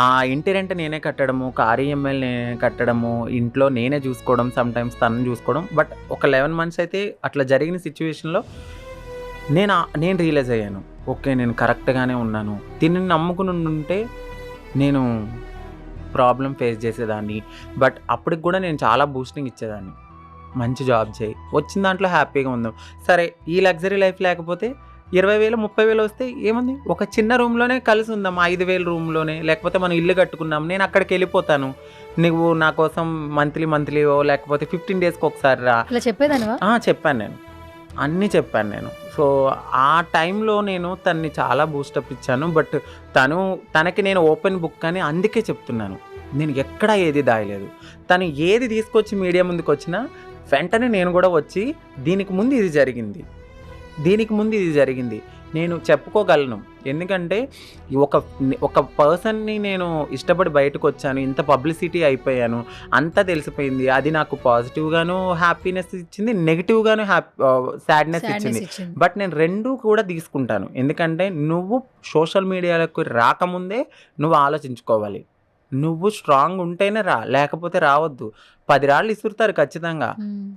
ఆ ఇంటి రెంట్ నేనే కట్టడము, కార్ ఈఎంఐలు నేనే కట్టడము, ఇంట్లో నేనే చూసుకోవడం, సమ్టైమ్స్ తనని చూసుకోవడం. బట్ ఒక 11 months అయితే అట్లా జరిగిన సిచ్యువేషన్లో నేను రియలైజ్ అయ్యాను, ఓకే నేను కరెక్ట్గానే ఉన్నాను. దీన్ని నమ్ముకుని ఉంటే నేను ప్రాబ్లం ఫేస్ చేసేదాన్ని. బట్ అప్పటికి కూడా నేను చాలా బూస్టింగ్ ఇచ్చేదాన్ని, మంచి జాబ్ చేయి, వచ్చిన దాంట్లో హ్యాపీగా ఉందాం. సరే ఈ లగ్జరీ లైఫ్ లేకపోతే 20,000 30,000 వస్తే ఏముంది, ఒక చిన్న రూమ్లోనే కలిసి ఉందాం, 5,000 రూమ్లోనే, లేకపోతే మనం ఇల్లు కట్టుకున్నాం, నేను అక్కడికి వెళ్ళిపోతాను, నువ్వు నా కోసం మంత్లీ లేకపోతే 15 daysకి ఒకసారి రా. చెప్పాను, నేను అన్నీ చెప్పాను నేను. సో ఆ టైంలో నేను తనని చాలా బూస్టప్ ఇచ్చాను. బట్ తనకి నేను ఓపెన్ బుక్ అని అందుకే చెప్తున్నాను, నేను ఎక్కడా ఏది దాయలేదు. తను ఏది తీసుకొచ్చి మీడియా ముందుకు వచ్చినా వెంటనే నేను కూడా వచ్చి దీనికి ముందు ఇది జరిగింది నేను చెప్పుకోగలను. ఎందుకంటే ఒక పర్సన్ని నేను ఇష్టపడి బయటకు వచ్చాను, ఇంత పబ్లిసిటీ అయిపోయాను, అంతా తెలిసిపోయింది. అది నాకు పాజిటివ్గాను హ్యాపీనెస్ ఇచ్చింది, నెగిటివ్గాను సాడ్నెస్ ఇచ్చింది. బట్ నేను రెండూ కూడా తీసుకుంటాను. ఎందుకంటే నువ్వు సోషల్ మీడియాలకు రాకముందే నువ్వు ఆలోచించుకోవాలి. నువ్వు స్ట్రాంగ్ ఉంటేనే రా, లేకపోతే రావద్దు. 10 రాళ్ళు ఇసురుతారు ఖచ్చితంగా,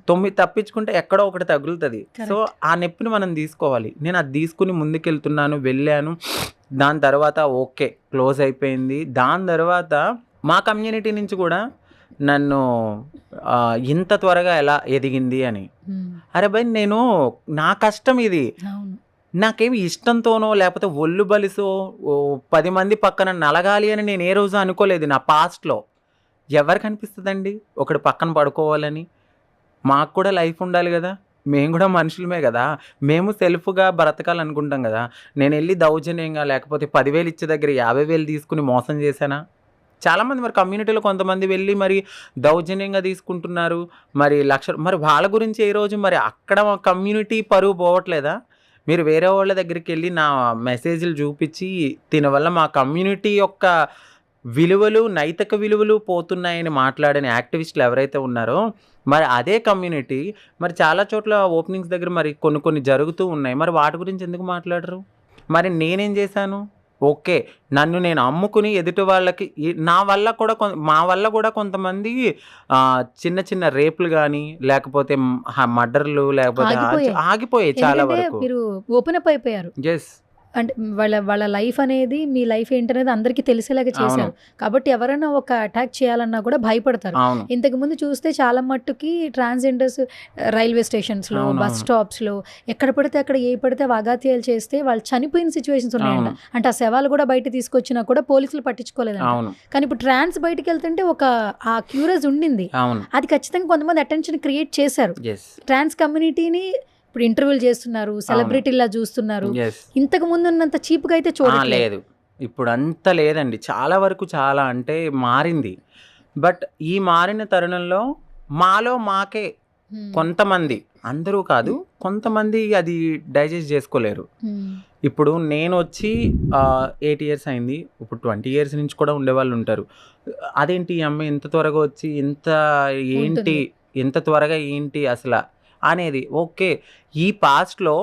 9 తప్పించుకుంటే ఎక్కడో ఒకటి తగులుతుంది. సో ఆ నొప్పిని మనం తీసుకోవాలి. నేను అది తీసుకుని ముందుకెళ్తున్నాను, వెళ్ళాను. దాని తర్వాత ఓకే క్లోజ్ అయిపోయింది. దాని తర్వాత మా కమ్యూనిటీ నుంచి కూడా నన్ను ఇంత త్వరగా ఎలా ఎదిగింది అని, అరే భయ్ నా కష్టం ఇది, నాకేమి ఇష్టంతోనో లేకపోతే ఒళ్ళు బలిసో 10 మంది పక్కన నలగాలి అని నేను ఏ రోజు అనుకోలేదు. నా పాస్ట్లో ఎవరికి అనిపిస్తుందండి ఒకటి పక్కన పడుకోవాలని? మాకు కూడా లైఫ్ ఉండాలి కదా, మేము కూడా మనుషులమే కదా, మేము సెల్ఫ్గా బ్రతకాలనుకుంటాం కదా. నేను వెళ్ళి దౌర్జన్యంగా లేకపోతే 10,000 ఇచ్చే దగ్గర 50,000 తీసుకుని మోసం చేశానా? చాలామంది మరి కమ్యూనిటీలో కొంతమంది వెళ్ళి మరి దౌర్జన్యంగా తీసుకుంటున్నారు, మరి మరి వాళ్ళ గురించి ఏ రోజు మరి అక్కడ కమ్యూనిటీ పరువు పోవట్లేదా? మీరు వేరే వాళ్ళ దగ్గరికి వెళ్ళి నా మెసేజ్లు చూపించి దీనివల్ల మా కమ్యూనిటీ యొక్క విలువలు, నైతిక విలువలు పోతున్నాయని మాట్లాడిన యాక్టివిస్టులు ఎవరైతే ఉన్నారో, మరి అదే కమ్యూనిటీ మరి చాలా చోట్ల ఓపెనింగ్స్ దగ్గర మరి కొన్ని జరుగుతూ ఉన్నాయి. మరి వాటి గురించి ఎందుకు మాట్లాడరు? మరి నేనేం చేశాను? ఓకే నన్ను నేను అమ్ముకుని ఎదుటి వాళ్ళకి మా వల్ల కూడా కొంతమంది చిన్న రేపులు కానీ లేకపోతే మర్డర్లు లేకపోతే ఆగిపోయాయి చాలా వరకు. మీరు ఓపెన్ అప్ అయిపోయారు. ఎస్, అంటే వాళ్ళ లైఫ్ అనేది మీ లైఫ్ ఏంటనేది అందరికీ తెలిసేలాగా చేశారు కాబట్టి ఎవరైనా ఒక అటాక్ చేయాలన్నా కూడా భయపడతారు. ఇంతకు ముందు చూస్తే చాలా మట్టుకి ట్రాన్స్జెండర్స్ రైల్వే స్టేషన్స్లో, బస్ స్టాప్స్లో ఎక్కడ పడితే అక్కడ ఏ పడితే అఘాత్యాలు చేస్తే వాళ్ళు చనిపోయిన సిచ్యువేషన్స్ ఉన్నాయంట. అంటే ఆ శవాలు కూడా బయట తీసుకొచ్చినా కూడా పోలీసులు పట్టించుకోలేదంట. కానీ ఇప్పుడు ట్రాన్స్ బయటకు వెళ్తుంటే ఆ క్యూరియస్ ఉండింది, అది ఖచ్చితంగా కొంతమంది అటెన్షన్ క్రియేట్ చేశారు. ట్రాన్స్ కమ్యూనిటీని ఇప్పుడు ఇంటర్వ్యూలు చేస్తున్నారు, సెలబ్రిటీలా చూస్తున్నారు. ఇంతకు ముందు ఉన్నంత చీప్గా అయితే చూడలేదు. ఇప్పుడు అంత లేదండి, చాలా వరకు చాలా అంటే మారింది. బట్ ఈ మారిన తరుణంలో మాకే కొంతమంది అందరూ కాదు, కొంతమంది అది డైజెస్ట్ చేసుకోలేరు. ఇప్పుడు నేను వచ్చి 8 ఇయర్స్ అయింది, ఇప్పుడు 20 ఇయర్స్ నుంచి కూడా ఉండేవాళ్ళు ఉంటారు. అదేంటి ఈ అమ్మాయి ఇంత త్వరగా వచ్చి ఏంటి ఉంటుంది. ఇంత త్వరగా ఏంటి అసలు అనేది. ఓకే, ఈ పాస్ట్లో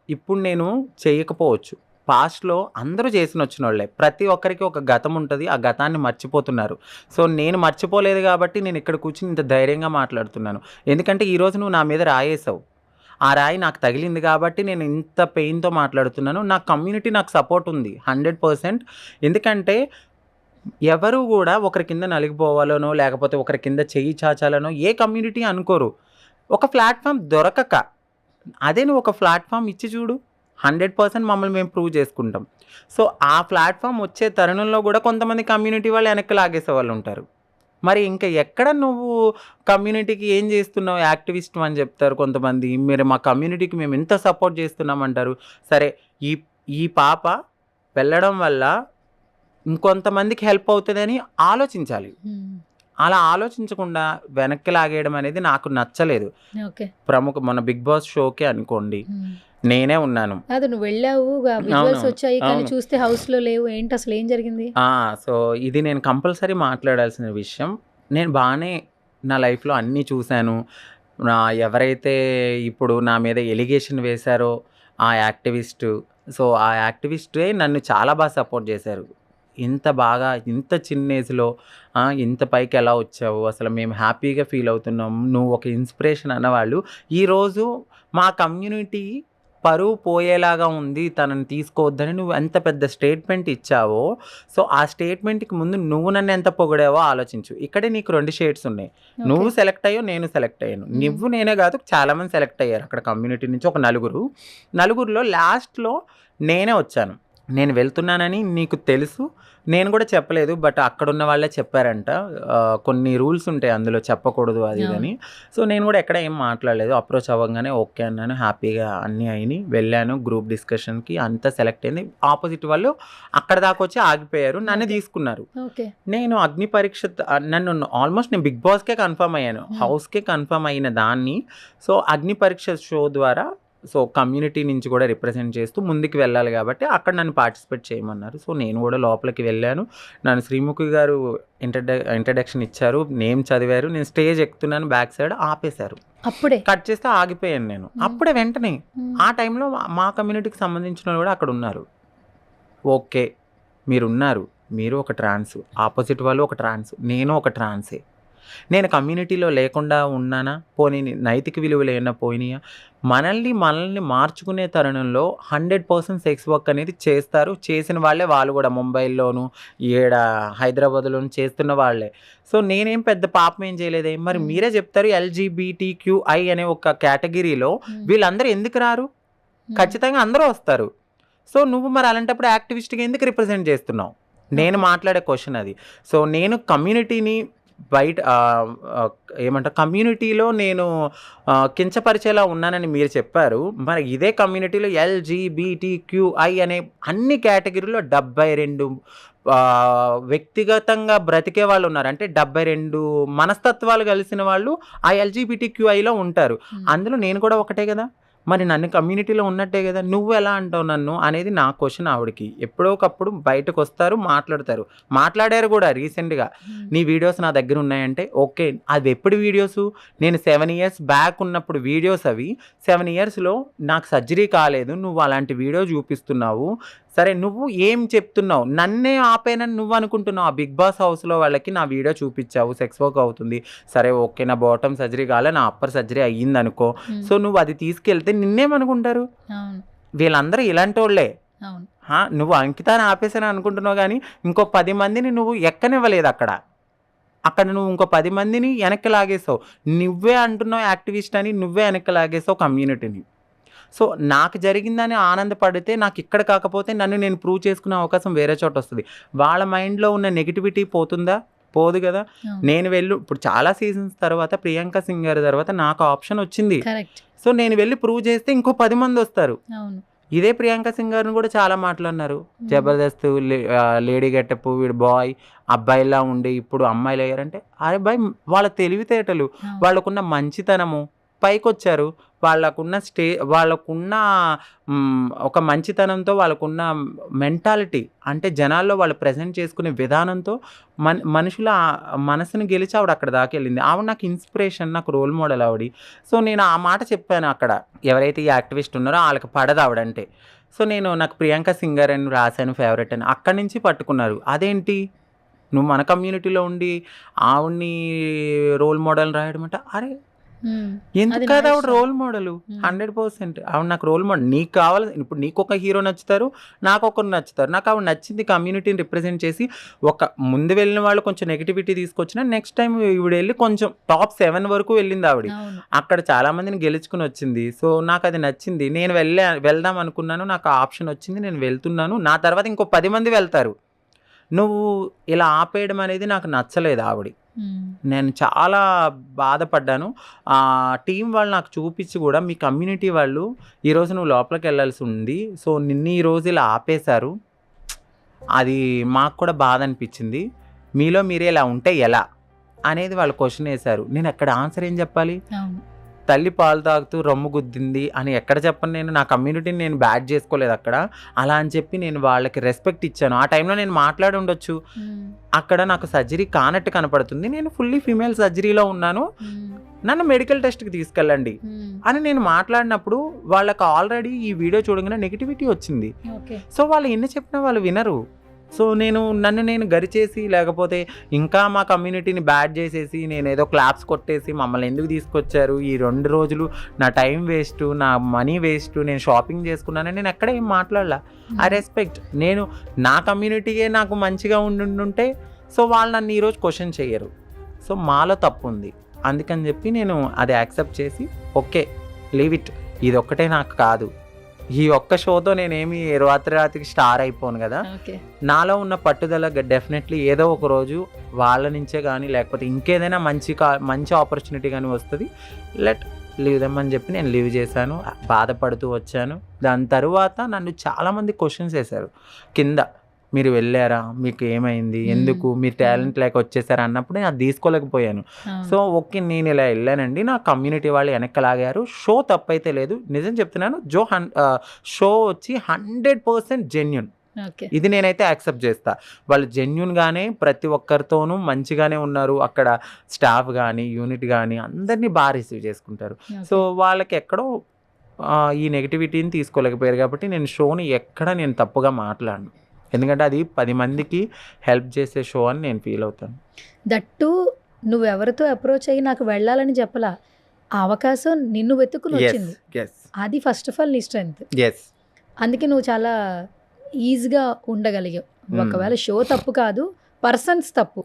ఇప్పుడు నేను చేయకపోవచ్చు, పాస్ట్లో అందరూ చేసిన వచ్చిన వాళ్ళే. ప్రతి ఒక్కరికి ఒక గతం ఉంటుంది, ఆ గతాన్ని మర్చిపోతున్నారు. సో నేను మర్చిపోలేదు కాబట్టి నేను ఇక్కడ కూర్చుని ఇంత ధైర్యంగా మాట్లాడుతున్నాను. ఎందుకంటే ఈరోజు నువ్వు నా మీద రాయేసావు, ఆ రాయి నాకు తగిలింది కాబట్టి నేను ఇంత పెయిన్తో మాట్లాడుతున్నాను. నా కమ్యూనిటీ నాకు సపోర్ట్ ఉంది 100%. ఎందుకంటే ఎవరు కూడా ఒకరి కింద నలిగిపోవాలనో లేకపోతే ఒకరి కింద చెయ్యి చాచాలనో ఏ కమ్యూనిటీ అనుకోరు. ఒక ప్లాట్ఫామ్ దొరకక, అదే నువ్వు ఒక ప్లాట్ఫామ్ ఇచ్చి చూడు, 100% మమ్మల్ని మేము ప్రూవ్ చేసుకుంటాం. సో ఆ ప్లాట్ఫామ్ వచ్చే తరుణంలో కూడా కొంతమంది కమ్యూనిటీ వాళ్ళు వెనక్కి లాగేసే వాళ్ళు ఉంటారు. మరి ఇంకా ఎక్కడ నువ్వు కమ్యూనిటీకి ఏం చేస్తున్నావు, యాక్టివిస్ట్ అని చెప్తారు కొంతమంది. మీరు మా కమ్యూనిటీకి మేము ఎంత సపోర్ట్ చేస్తున్నామంటారు. సరే, ఈ ఈ పాప వెళ్ళడం వల్ల ఇంకొంతమందికి హెల్ప్ అవుతుందని ఆలోచించాలి. అలా ఆలోచించకుండా వెనక్కి లాగేయడం అనేది నాకు నచ్చలేదు. ఓకే. మన బిగ్ బాస్ షోకే అనుకోండి, నేనే ఉన్నాను. అది నువ్వు వెళ్ళావు, విజువల్స్ అవును, వచ్చాయి, కానీ అవును. చూస్తే హౌస్ లో లేవు. ఏంటి అసలు ఏం జరిగింది? సో ఇది నేను కంపల్సరీ మాట్లాడాల్సిన విషయం. నేను బాగానే నా లైఫ్లో అన్నీ చూశాను. ఎవరైతే ఇప్పుడు నా మీద ఎలిగేషన్ వేశారో ఆ యాక్టివిస్టు, సో ఆ యాక్టివిస్టే నన్ను చాలా బాగా సపోర్ట్ చేశారు. ఇంత బాగా, ఇంత చిన్న ఏజ్లో ఇంత పైకి ఎలా వచ్చావు, అసలు మేము హ్యాపీగా ఫీల్ అవుతున్నాం, నువ్వు ఒక ఇన్స్పిరేషన్ అన్నవాళ్ళు. ఈరోజు మా కమ్యూనిటీ పరువు పోయేలాగా ఉంది, తనని తీసుకోవద్దని నువ్వు ఎంత పెద్ద స్టేట్మెంట్ ఇచ్చావో, సో ఆ స్టేట్మెంట్కి ముందు నువ్వు నన్ను ఎంత పొగిడావో ఆలోచించు. ఇక్కడే నీకు 2 షేడ్స్ ఉన్నాయి. నువ్వు సెలెక్ట్ అయ్యో, నేను సెలెక్ట్ అయ్యాను. నువ్వు నేనే కాదు, చాలామంది సెలెక్ట్ అయ్యారు అక్కడ కమ్యూనిటీ నుంచి. ఒక నలుగురులో లాస్ట్లో నేనే వచ్చాను. నేను వెళ్తున్నానని నీకు తెలుసు, నేను కూడా చెప్పలేదు, బట్ అక్కడున్న వాళ్ళే చెప్పారంట. కొన్ని రూల్స్ ఉంటాయి అందులో, చెప్పకూడదు అది అని. సో నేను కూడా ఎక్కడ ఏం మాట్లాడలేదు. అప్రోచ్ అవ్వగానే ఓకే అన్నాను, హ్యాపీగా అన్నీ అయినాయి. వెళ్ళాను గ్రూప్ డిస్కషన్కి, అంతా సెలెక్ట్ అయింది. ఆపోజిట్ వాళ్ళు అక్కడ దాకా వచ్చి ఆగిపోయారు, నన్ను తీసుకున్నారు. నేను అగ్ని పరీక్ష, నేను బిగ్ బాస్కే కన్ఫర్మ్ అయ్యాను, హౌస్కే కన్ఫర్మ్ అయిన దాన్ని. సో అగ్ని పరీక్ష షో ద్వారా సో కమ్యూనిటీ నుంచి కూడా రిప్రజెంట్ చేస్తూ ముందుకు వెళ్ళాలి కాబట్టి అక్కడ నన్ను పార్టిసిపేట్ చేయమన్నారు. సో నేను కూడా లోపలికి వెళ్ళాను. నన్ను శ్రీముఖి గారు ఇంట్రడక్షన్ ఇచ్చారు, నేమ్ చదివారు. నేను స్టేజ్ ఎక్కుతున్నాను, బ్యాక్ సైడ్ ఆపేశారు. అప్పుడే కట్ చేస్తే ఆగిపోయాను నేను. అప్పుడే వెంటనే ఆ టైంలో మా కమ్యూనిటీకి సంబంధించిన వాళ్ళు కూడా అక్కడ ఉన్నారు. ఓకే, మీరున్నారు, మీరు ఒక ట్రాన్స్, ఆపోజిట్ వాళ్ళు ఒక ట్రాన్స్, నేను ఒక ట్రాన్సే. నేను కమ్యూనిటీలో లేకుండా ఉన్నానా, పోనీ నైతిక విలువలు ఏమైనా పోయినాయా? మనల్ని మార్చుకునే తరుణంలో 100% సెక్స్ వర్క్ అనేది చేస్తారు. చేసిన వాళ్ళే వాళ్ళు కూడా ముంబైలోను హైదరాబాద్లోను చేస్తున్న వాళ్ళే. సో నేనేం పెద్ద పాపం ఏం చేయలేదే. మరి మీరే చెప్తారు LGBTQI అనే ఒక కేటగిరీలో వీళ్ళందరూ ఎందుకు రారు? ఖచ్చితంగా అందరూ వస్తారు. సో నువ్వు మరి అలాంటప్పుడు యాక్టివిస్ట్గా ఎందుకు రిప్రజెంట్ చేస్తున్నావు? నేను మాట్లాడే క్వశ్చన్ అది. సో నేను కమ్యూనిటీని బయట ఏమంటారు, కమ్యూనిటీలో నేను కించపరిచేలా ఉన్నానని మీరు చెప్పారు. మరి ఇదే కమ్యూనిటీలో LGBTQI అనే అన్ని కేటగిరీలో 72 వ్యక్తిగతంగా బ్రతికే వాళ్ళు ఉన్నారు. అంటే 72 మనస్తత్వాలు కలిసిన వాళ్ళు ఆ LGBTQIలో ఉంటారు. అందులో నేను కూడా ఒకటే కదా, మరి నన్ను కమ్యూనిటీలో ఉన్నట్టే కదా, నువ్వు ఎలా అంటావు నన్ను అనేది నా క్వశ్చన్ ఆవిడకి. ఎప్పుడో ఒకప్పుడు బయటకు వస్తారు, మాట్లాడారు కూడా రీసెంట్గా. నీ వీడియోస్ నా దగ్గర ఉన్నాయంటే ఓకే, అది ఎప్పుడు వీడియోస్? నేను 7 ఇయర్స్ బ్యాక్ ఉన్నప్పుడు వీడియోస్ అవి. 7 ఇయర్స్లో నాకు సర్జరీ కాలేదు, నువ్వు అలాంటి వీడియో చూపిస్తున్నావు. సరే, నువ్వు ఏం చెప్తున్నావు? నన్నే ఆపేనని నువ్వు అనుకుంటున్నావు. ఆ బిగ్ బాస్ హౌస్లో వాళ్ళకి నా వీడియో చూపించావు, సెక్స్ వర్క్ అవుతుంది. సరే ఓకే, నా బాటమ్ సర్జరీ కాలే, నా అప్పర్ సర్జరీ అయ్యింది అనుకో. సో నువ్వు అది తీసుకెళ్తే నిన్నేమనుకుంటారు? వీళ్ళందరూ ఇలాంటి వాళ్ళే. నువ్వు అంకితాన్ని ఆపేసాను అనుకుంటున్నావు, కానీ ఇంకో 10 మందిని నువ్వు ఎక్కనివ్వలేదు. అక్కడ నువ్వు ఇంకో 10 మందిని వెనక్కి లాగేసావు. నువ్వే అంటున్నావు యాక్టివిస్ట్ అని, నువ్వే వెనక్కి లాగేసావు కమ్యూనిటీని. సో నాకు జరిగిందని ఆనందపడితే, నాకు ఇక్కడ కాకపోతే నన్ను నేను ప్రూవ్ చేసుకునే అవకాశం వేరే చోట వస్తుంది. వాళ్ళ మైండ్లో ఉన్న నెగిటివిటీ పోతుందా? పోదు కదా. నేను ఇప్పుడు చాలా సీజన్స్ తర్వాత ప్రియాంక సింగ్ గారి తర్వాత నాకు ఆప్షన్ వచ్చింది. సో నేను వెళ్ళి ప్రూవ్ చేస్తే ఇంకో 10 మంది వస్తారు. ఇదే ప్రియాంక సింగ్ గారిని కూడా చాలా మాట్లాడినారు. జబర్దస్త్ లేడీ గెటప్, వీడు బాయ్ అబ్బాయిలా ఉండి ఇప్పుడు అమ్మాయిలు అయ్యారంటే, అరే బాయ్, వాళ్ళ తెలివితేటలు, వాళ్ళకున్న మంచితనము, పైకొచ్చారు. వాళ్ళకున్న ఒక మంచితనంతో, వాళ్ళకున్న మెంటాలిటీ అంటే జనాల్లో వాళ్ళు ప్రెజెంట్ చేసుకునే విధానంతో మనుషుల మనసుని గెలిచి ఆవిడ అక్కడ దాకా వెళ్ళింది. ఆవిడ నాకు ఇన్స్పిరేషన్, నాకు రోల్ మోడల్ ఆవిడ. సో నేను ఆ మాట చెప్పాను అక్కడ. ఎవరైతే ఈ యాక్టివిస్ట్ ఉన్నారో వాళ్ళకి పడదు ఆవిడంటే. సో నాకు ప్రియాంక సింగర్ అని రాశాను ఫేవరెట్ అని. అక్కడి నుంచి పట్టుకున్నారు. అదేంటి నువ్వు మన కమ్యూనిటీలో ఉండి ఆవిడ్ని రోల్ మోడల్ రాయడం అంటే, అరే ఎందుకు కదా ఆవిడ రోల్ మోడల్ 100%. ఆవిడ నాకు రోల్ మోడల్. నీకు కావాలి, ఇప్పుడు నీకు ఒక హీరో నచ్చుతారు, నాకు ఒకరు నచ్చుతారు. నాకు ఆవిడ నచ్చింది కమ్యూనిటీని రిప్రజెంట్ చేసి. ముందు వెళ్ళిన వాళ్ళు కొంచెం నెగిటివిటీ తీసుకొచ్చిన, నెక్స్ట్ టైం ఈవిడ వెళ్ళి కొంచెం టాప్ 7 వరకు వెళ్ళింది ఆవిడ. అక్కడ చాలా మందిని గెలుచుకుని వచ్చింది. సో నాకు అది నచ్చింది. నేను వెళ్దాం అనుకున్నాను, నాకు ఆప్షన్ వచ్చింది, నేను వెళ్తున్నాను. నా తర్వాత ఇంకో 10 మంది వెళ్తారు. నువ్వు ఇలా ఆపేయడం అనేది నాకు నచ్చలేదు ఆవిడ. నేను చాలా బాధపడ్డాను. టీం వాళ్ళు నాకు చూపించి కూడా, మీ కమ్యూనిటీ వాళ్ళు ఈరోజు నువ్వు లోపలికి వెళ్ళాల్సి ఉంది, సో నిన్ను ఈరోజు ఇలా ఆపేశారు. అది మాకు కూడా బాధ అనిపించింది. మీలో మీరే ఇలా ఉంటే ఎలా అనేది వాళ్ళు క్వశ్చన్ వేశారు. నేను అక్కడ ఆన్సర్ ఏం చెప్పాలి? తల్లి పాలు తాగుతూ రొమ్ము గుద్దింది అని ఎక్కడ చెప్పను. నేను నా కమ్యూనిటీని నేను బ్యాడ్ చేసుకోలేదు అక్కడ. అలా అని చెప్పి నేను వాళ్ళకి రెస్పెక్ట్ ఇచ్చాను. ఆ టైంలో నేను మాట్లాడి ఉండొచ్చు. అక్కడ నాకు సర్జరీ కానట్టు కనపడుతుంది, నేను ఫుల్లీ ఫీమేల్ సర్జరీలో ఉన్నాను, నన్ను మెడికల్ టెస్ట్కి తీసుకెళ్ళండి అని నేను మాట్లాడినప్పుడు వాళ్ళకి ఆల్రెడీ ఈ వీడియో చూడగానే నెగిటివిటీ వచ్చింది. సో వాళ్ళు ఎన్ని చెప్పినా వాళ్ళు వినరు. సో నన్ను నేను గరిచేసి, లేకపోతే ఇంకా మా కమ్యూనిటీని బ్యాడ్ చేసేసి, నేను ఏదో క్లాప్స్ కొట్టేసి మమ్మల్ని ఎందుకు తీసుకొచ్చారు, ఈ 2 రోజులు నా టైం వేస్ట్, నా మనీ వేస్ట్, నేను షాపింగ్ చేసుకున్నానని నేను ఎక్కడ ఏం మాట్లాడలా. I respect. నేను నా కమ్యూనిటీయే నాకు మంచిగా ఉండుంటే సో వాళ్ళు నన్ను ఈరోజు క్వశ్చన్ చేయరు. సో మాలో తప్పు ఉంది, అందుకని చెప్పి నేను అది యాక్సెప్ట్ చేసి ఓకే లీవ్ ఇట్. ఇది ఒక్కటే నాకు కాదు, ఈ ఒక్క షోతో నేనేమి రాత్రికి స్టార్ అయిపోను కదా. నాలో ఉన్న పట్టుదల డెఫినెట్లీ ఏదో ఒక రోజు వాళ్ళ నుంచే కానీ, లేకపోతే ఇంకేదైనా మంచి ఆపర్చునిటీ కానీ వస్తుంది. లీవ్ దెమ్ అని చెప్పి నేను లీవ్ చేశాను. బాధపడుతూ వచ్చాను. దాని తర్వాత నన్ను చాలామంది క్వశ్చన్స్ వేశారు కింద. మీరు వెళ్ళారా, మీకు ఏమైంది, ఎందుకు మీరు టాలెంట్ లేక వచ్చేసారా అన్నప్పుడు నేను అది తీసుకోలేకపోయాను. సో ఓకే నేను ఇలా వెళ్ళానండి, నా కమ్యూనిటీ వాళ్ళు వెనక్కలాగారు. షో తప్పైతే లేదు, నిజం చెప్తున్నాను. షో వచ్చి 100% జెన్యూన్. ఇది నేనైతే యాక్సెప్ట్ చేస్తా. వాళ్ళు జెన్యూన్గానే ప్రతి ఒక్కరితోనూ మంచిగానే ఉన్నారు. అక్కడ స్టాఫ్ కానీ, యూనిట్ కానీ అందరినీ బాగా రిసీవ్ చేసుకుంటారు. సో వాళ్ళకి ఎక్కడో ఈ నెగిటివిటీని తీసుకోలేకపోయారు. కాబట్టి నేను షోని నేను తప్పుగా మాట్లాడను. ఎందుకంటే అది 10 మందికి హెల్ప్ చేసే షో అని నేను ఫీల్ అవుతాను. దట్టు నువ్వెవరితో అప్రోచ్ అయ్యి నాకు వెళ్ళాలని చెప్పలా, ఆ అవకాశం నిన్ను వెతుక్కుని వచ్చింది. అది ఫస్ట్ ఆఫ్ ఆల్ నీ స్ట్రెంగ్త్. అందుకే నువ్వు చాలా ఈజీగా ఉండగలిగావు. ఒకవేళ షో తప్పు కాదు, పర్సన్స్ తప్పు.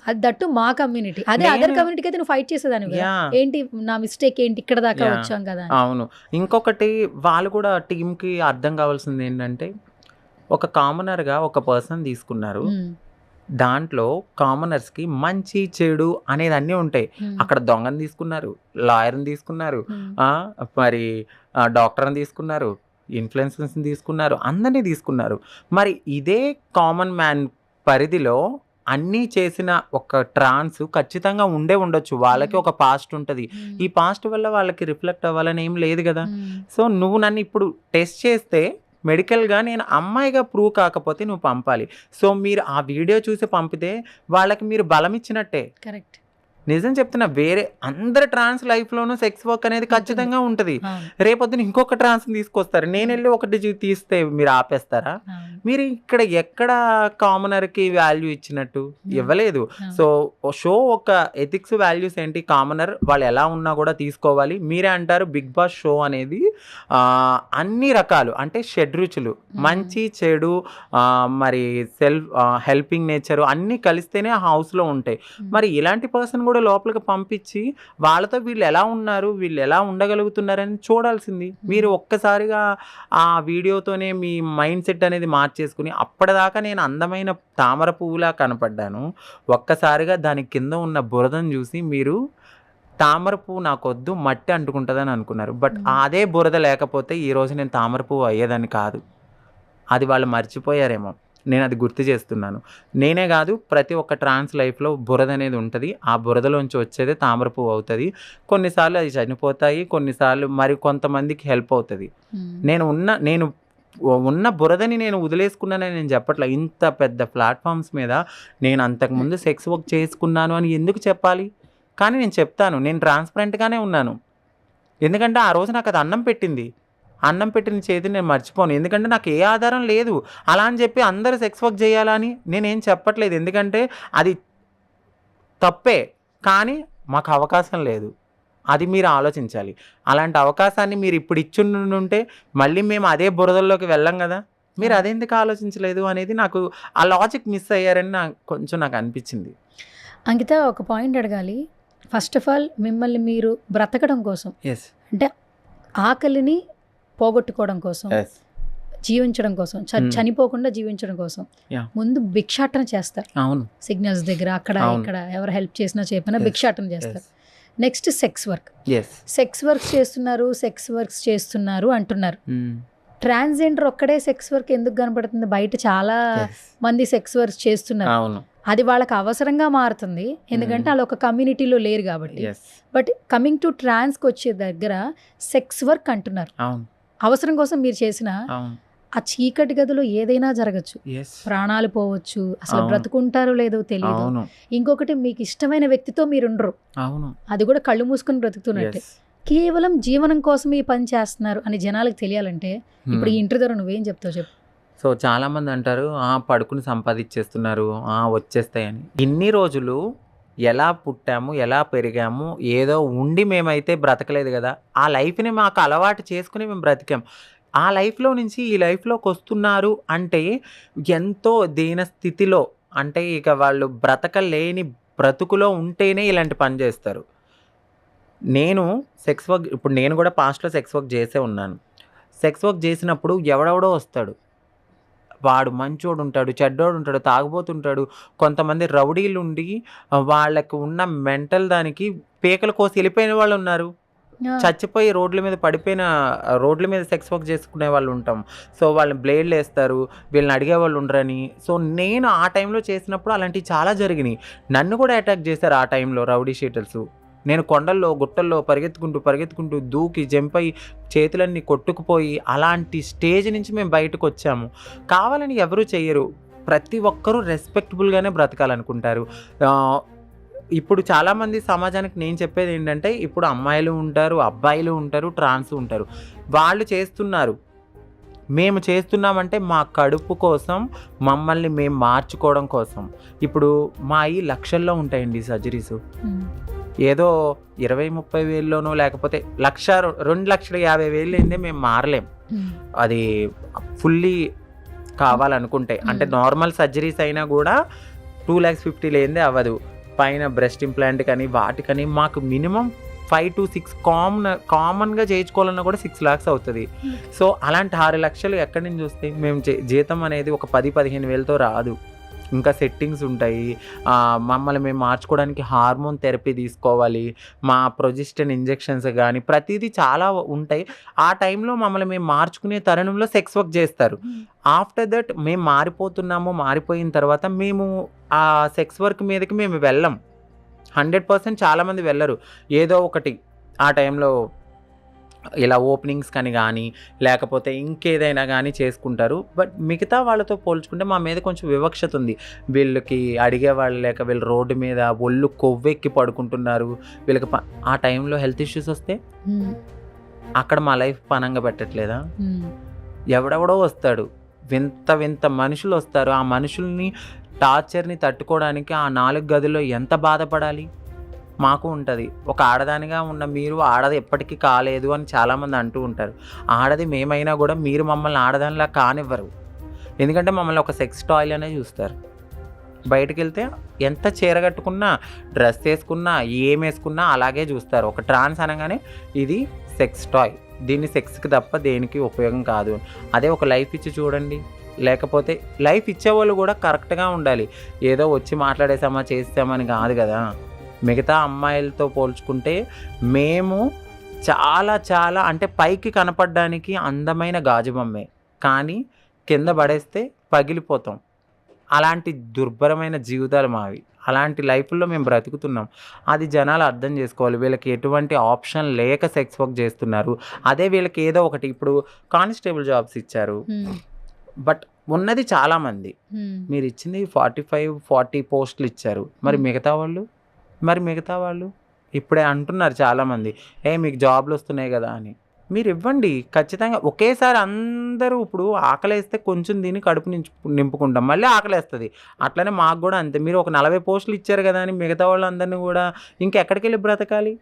అది దట్టు మా కమ్యూనిటీ. అదే అదర్ కమ్యూనిటీకి అయితే నువ్వు ఫైట్ చేసేదాన్ని. ఏంటి నా మిస్టేక్ ఏంటి, ఇక్కడ దాకా వచ్చాం కదా. అవును. ఇంకొకటి వాళ్ళు కూడా టీంకి అర్థం కావాల్సింది ఏంటంటే, ఒక కామనర్గా ఒక పర్సన్ తీసుకున్నారు. దాంట్లో కామనర్స్కి మంచి చెడు అనేది అన్నీ ఉంటాయి. అక్కడ దొంగని తీసుకున్నారు, లాయర్ని తీసుకున్నారు, మరి డాక్టర్ని తీసుకున్నారు, ఇన్ఫ్లుయెన్సర్స్ని తీసుకున్నారు, అందరినీ తీసుకున్నారు. మరి ఇదే కామన్ మ్యాన్ పరిధిలో అన్నీ చేసిన ఒక ట్రాన్స్ ఖచ్చితంగా ఉండొచ్చు. వాళ్ళకి ఒక పాస్ట్ ఉంటుంది. ఈ పాస్ట్ వల్ల వాళ్ళకి రిఫ్లెక్ట్ అవ్వాలని ఏం లేదు కదా. సో నువ్వు నన్ను ఇప్పుడు టెస్ట్ చేస్తే మెడికల్గా నేను అమ్మాయిగా ప్రూవ్ కాకపోతే నువ్వు పంపాలి. సో మీరు ఆ వీడియో చూసి పంపితే వాళ్ళకి మీరు బలం ఇచ్చినట్టే. కరెక్ట్. నిజం చెప్తున్నా. వేరే అందరి ట్రాన్స్ లైఫ్లోనూ సెక్స్ వర్క్ అనేది ఖచ్చితంగా ఉంటుంది. రేపొద్దున ఇంకొక ట్రాన్స్ని తీసుకొస్తారు. నేను వెళ్ళి ఒకటి తీస్తే మీరు ఆపేస్తారా? మీరు ఇక్కడ ఎక్కడ కామనర్కి వాల్యూ ఇచ్చినట్టు ఇవ్వలేదు. సో షో ఒక ఎథిక్స్ వాల్యూస్ ఏంటి, కామనర్ వాళ్ళు ఎలా ఉన్నా కూడా తీసుకోవాలి. మీరే అంటారు బిగ్ బాస్ షో అనేది అన్ని రకాలు అంటే షడ్రుచులు, మంచి చెడు, మరి హెల్పింగ్ నేచర్ అన్నీ కలిస్తేనే ఆ హౌస్లో ఉంటాయి. మరి ఇలాంటి పర్సన్ కూడా లోపలికి పంపించి వాళ్ళతో వీళ్ళు ఎలా ఉన్నారు, వీళ్ళు ఎలా ఉండగలుగుతున్నారని చూడాల్సింది. మీరు ఒక్కసారిగా ఆ వీడియోతోనే మీ మైండ్ సెట్ అనేది మార్చేసుకుని, అప్పటిదాకా నేను అందమైన తామర పువ్వులా కనపడ్డాను, ఒక్కసారిగా దాని కింద ఉన్న బురదను చూసి మీరు తామర పువ్వు నాకొద్దు మట్టి అంటుకుంటుందని అనుకున్నారు. బట్ అదే బురద లేకపోతే ఈరోజు నేను తామర పువ్వు అయ్యేదని కాదు. అది వాళ్ళు మర్చిపోయారేమో. నేను అది గుర్తు చేస్తున్నాను. నేనే కాదు, ప్రతి ఒక్క ట్రాన్స్ లైఫ్లో బురద అనేది ఉంటుంది. ఆ బురదలోంచి వచ్చేదే తామర పువ్వు అవుతుంది. కొన్నిసార్లు అది చనిపోతాయి, కొన్నిసార్లు మరి కొంతమందికి హెల్ప్ అవుతుంది. నేను ఉన్న బురదని నేను వదిలేసుకున్నానని నేను చెప్పట్లే. ఇంత పెద్ద ప్లాట్ఫామ్స్ మీద నేను అంతకుముందు సెక్స్ వర్క్ చేసుకున్నాను అని ఎందుకు చెప్పాలి? కానీ నేను చెప్తాను, నేను ట్రాన్స్పరెంట్గానే ఉన్నాను. ఎందుకంటే ఆ రోజు నాకు అది అన్నం పెట్టిన చేతిని నేను మర్చిపోను. ఎందుకంటే నాకు ఏ ఆధారం లేదు. అలా అని చెప్పి అందరూ సెక్స్ వర్క్ చేయాలని నేనేం చెప్పట్లేదు. ఎందుకంటే అది తప్పే, కానీ మాకు అవకాశం లేదు. అది మీరు ఆలోచించాలి. అలాంటి అవకాశాన్ని మీరు ఇప్పుడు ఇచ్చుంటే మళ్ళీ మేము అదే బురదల్లోకి వెళ్ళం కదా. మీరు అదెందుకు ఆలోచించలేదు అనేది నాకు ఆ లాజిక్ మిస్ అయ్యారని నాకు అనిపించింది. అంకిత, ఒక పాయింట్ అడగాలి. ఫస్ట్ ఆఫ్ ఆల్ మిమ్మల్ని మీరు బ్రతకడం కోసం, అంటే ఆకలిని పోగొట్టుకోవడం కోసం, జీవించడం కోసం, చనిపోకుండా జీవించడం కోసం ముందు భిక్షాటన చేస్తారు. అవును, సిగ్నల్స్ దగ్గర అక్కడ ఇక్కడ ఎవరు హెల్ప్ చేసినా చెప్పినా భిక్షాటన చేస్తారు. నెక్స్ట్ సెక్స్ వర్క్స్ చేస్తున్నారు అంటున్నారు. ట్రాన్స్జెండర్ ఒక్కడే సెక్స్ వర్క్ ఎందుకు కనపడుతుంది? బయట చాలా మంది సెక్స్ వర్క్ చేస్తున్నారు. అది వాళ్ళకి అవసరంగా మారుతుంది, ఎందుకంటే వాళ్ళు ఒక కమ్యూనిటీలో లేరు కాబట్టి. బట్ కమింగ్ టు ట్రాన్స్కి వచ్చే దగ్గర సెక్స్ వర్క్ అంటున్నారు. అవసరం కోసం మీరు చేసిన ఆ చీకటి గదిలో ఏదైనా జరగచ్చు, ప్రాణాలు పోవచ్చు, అసలు బ్రతుకుంటారో లేదో తెలియదు. ఇంకొకటి, మీకు ఇష్టమైన వ్యక్తితో మీరుండరు, అది కూడా కళ్ళు మూసుకుని బ్రతుకుతున్నట్టే. కేవలం జీవనం కోసం ఈ పని చేస్తున్నారు అని జనాలకు తెలియాలంటే ఇప్పుడు ఈ ఇంటర్ ద్వారా నువ్వేం చెప్తావు చెప్పు. సో చాలామంది అంటారు పడుకుని సంపాదించేస్తున్నారు, వచ్చేస్తాయని. ఇన్ని రోజులు ఎలా పుట్టాము, ఎలా పెరిగాము, ఏదో ఉండి మేమైతే బ్రతకలేదు కదా. ఆ లైఫ్ని మాకు అలవాటు చేసుకుని మేము బ్రతికాం. ఆ లైఫ్లో నుంచి ఈ లైఫ్లోకి వస్తున్నారు అంటే ఎంతో దీన స్థితిలో, అంటే ఇక వాళ్ళు బ్రతకలేని బ్రతుకులో ఉంటేనే ఇలాంటి పని చేస్తారు. నేను సెక్స్ వర్క్, ఇప్పుడు నేను కూడా పాస్ట్లో సెక్స్ వర్క్ చేసే ఉన్నాను. సెక్స్ వర్క్ చేసినప్పుడు ఎవడెవడో వస్తాడు, వాడు మంచోడు ఉంటాడు, చెడ్డోడు ఉంటాడు, తాగుబోతుంటాడు. కొంతమంది రౌడీలు ఉండి వాళ్ళకు ఉన్న మెంటల్ దానికి పీకల కోసి వెళ్ళిపోయిన వాళ్ళు ఉన్నారు. చచ్చిపోయి రోడ్ల మీద సెక్స్ వర్క్ చేసుకునే వాళ్ళు ఉంటాం. సో వాళ్ళని బ్లేడ్లు వేస్తారు, వీళ్ళని అడిగే వాళ్ళు ఉండరని. సో నేను ఆ టైంలో చేసినప్పుడు అలాంటివి చాలా జరిగినాయి. నన్ను కూడా అటాక్ చేశారు ఆ టైంలో రౌడీ షీటర్స్. నేను కొండల్లో గుట్టల్లో పరిగెత్తుకుంటూ దూకి జంప్ అయ్యి చేతులన్నీ కొట్టుకుపోయి అలాంటి స్టేజ్ నుంచి మేము బయటకు వచ్చాము. కావాలని ఎవరూ చెయ్యరు, ప్రతి ఒక్కరూ రెస్పెక్టబుల్గానే బ్రతకాలనుకుంటారు. ఇప్పుడు చాలామంది సమాజానికి నేను చెప్పేది ఏంటంటే, ఇప్పుడు అమ్మాయిలు ఉంటారు, అబ్బాయిలు ఉంటారు, ట్రాన్స్ ఉంటారు. వాళ్ళు చేస్తున్నారు, మేము చేస్తున్నామంటే మా కడుపు కోసం, మమ్మల్ని మేము మార్చుకోవడం కోసం. ఇప్పుడు మా ఈ లక్షల్లో ఉంటాయండి సర్జరీస్. ఏదో 20-30 వేల్లోనో లేకపోతే 1,00,000-2,50,000 అయిందే మేము మారలేం. అది ఫుల్లీ కావాలనుకుంటే, అంటే నార్మల్ సర్జరీస్ అయినా కూడా 2,50,000 లేనిదే అవ్వదు. పైన బ్రెస్ట్ ఇంప్లాంట్ కానీ వాటికని మాకు మినిమం 5 to 6 కామన్గా చేయించుకోవాలన్నా కూడా 6 lakhs అవుతుంది. సో అలాంటి 6 లక్షలు ఎక్కడి నుంచి వస్తాయి? మేము జీతం అనేది ఒక 10-15 వేలతో రాదు. ఇంకా సెట్టింగ్స్ ఉంటాయి, మమ్మల్ని మేము మార్చుకోవడానికి హార్మోన్ థెరపీ తీసుకోవాలి, మా ప్రొజెస్టెరాన్ ఇంజెక్షన్స్ కానీ ప్రతిదీ చాలా ఉంటాయి. ఆ టైంలో మమ్మల్ని మేము మార్చుకునే తరుణంలో సెక్స్ వర్క్ చేస్తారు. ఆఫ్టర్ దట్ మేము మారిపోయిన తర్వాత మేము ఆ సెక్స్ వర్క్ మీదకి మేము వెళ్ళం. 100% చాలామంది వెళ్ళరు. ఏదో ఒకటి ఆ టైంలో ఇలా ఓపెనింగ్స్ కానీ లేకపోతే ఇంకేదైనా కానీ చేసుకుంటారు. బట్ మిగతా వాళ్ళతో పోల్చుకుంటే మా మీద కొంచెం వివక్షత ఉంది. వీళ్ళకి అడిగేవాళ్ళు లేక, వీళ్ళు రోడ్డు మీద ఒళ్ళు కొవ్వెక్కి పడుకుంటున్నారు, వీళ్ళకి ఆ టైంలో హెల్త్ ఇష్యూస్ వస్తే అక్కడ మా లైఫ్ పనంగా పెట్టట్లేదా? ఎవడెవడో వస్తాడు, వింత మనుషులు వస్తారు. ఆ మనుషుల్ని టార్చర్ని తట్టుకోవడానికి ఆ 4 గదుల్లో ఎంత బాధపడాలి? మాకు ఉంటుంది. ఒక ఆడదానిగా ఉన్న మీరు ఆడది ఎప్పటికీ కాలేదు అని చాలామంది అంటూ ఉంటారు. ఆడది మేమైనా కూడా మీరు మమ్మల్ని ఆడదానిలా కానివ్వరు. ఎందుకంటే మమ్మల్ని ఒక సెక్స్ టాయ్ అనే చూస్తారు. బయటకు వెళ్తే ఎంత చీర కట్టుకున్నా, డ్రెస్ వేసుకున్నా, ఏం వేసుకున్నా అలాగే చూస్తారు. ఒక ట్రాన్స్ అనగానే ఇది సెక్స్ టాయ్, దీన్ని సెక్స్కి తప్ప దేనికి ఉపయోగం కాదు. అదే ఒక లైఫ్ ఇచ్చి చూడండి. లేకపోతే లైఫ్ ఇచ్చేవాళ్ళు కూడా కరెక్ట్గా ఉండాలి. ఏదో వచ్చి మాట్లాడేసామా చేసామని కాదు కదా. మిగతా అమ్మాయిలతో పోల్చుకుంటే మేము చాలా అంటే పైకి కనపడడానికి అందమైన గాజు బొమ్మే, కానీ కింద పడేస్తే పగిలిపోతాం. అలాంటి దుర్భరమైన జీవితాలు మావి. అలాంటి లైఫ్‌లో మేము బ్రతుకుతున్నాం. అది జనాలు అర్థం చేసుకోవాలి. వీళ్ళకి ఎటువంటి ఆప్షన్ లేక సెక్స్ వర్క్ చేస్తున్నారు. అదే వీళ్ళకి ఏదో ఒకటి ఇప్పుడు కానిస్టేబుల్ జాబ్స్ ఇచ్చారు. బట్ ఉన్నది చాలామంది. మీరు ఇచ్చింది 45, 40 పోస్టులు ఇచ్చారు. మరి మిగతా వాళ్ళు ఇప్పుడే అంటున్నారు చాలామంది, మీకు జాబ్‌లు వస్తున్నాయి కదా అని. మీరు ఇవ్వండి ఖచ్చితంగా. ఒకేసారి అందరూ ఇప్పుడు ఆకలేస్తే కొంచెం తిని కడుపు నింపుకుంటాం, మళ్ళీ ఆకలేస్తుంది. అట్లనే మాకు కూడా అంతే. మీరు ఒక 40 పోస్టులు ఇచ్చారు కదా అని మిగతా వాళ్ళందరినీ కూడా ఇంకెక్కడికి వెళ్ళి బ్రతకాలి?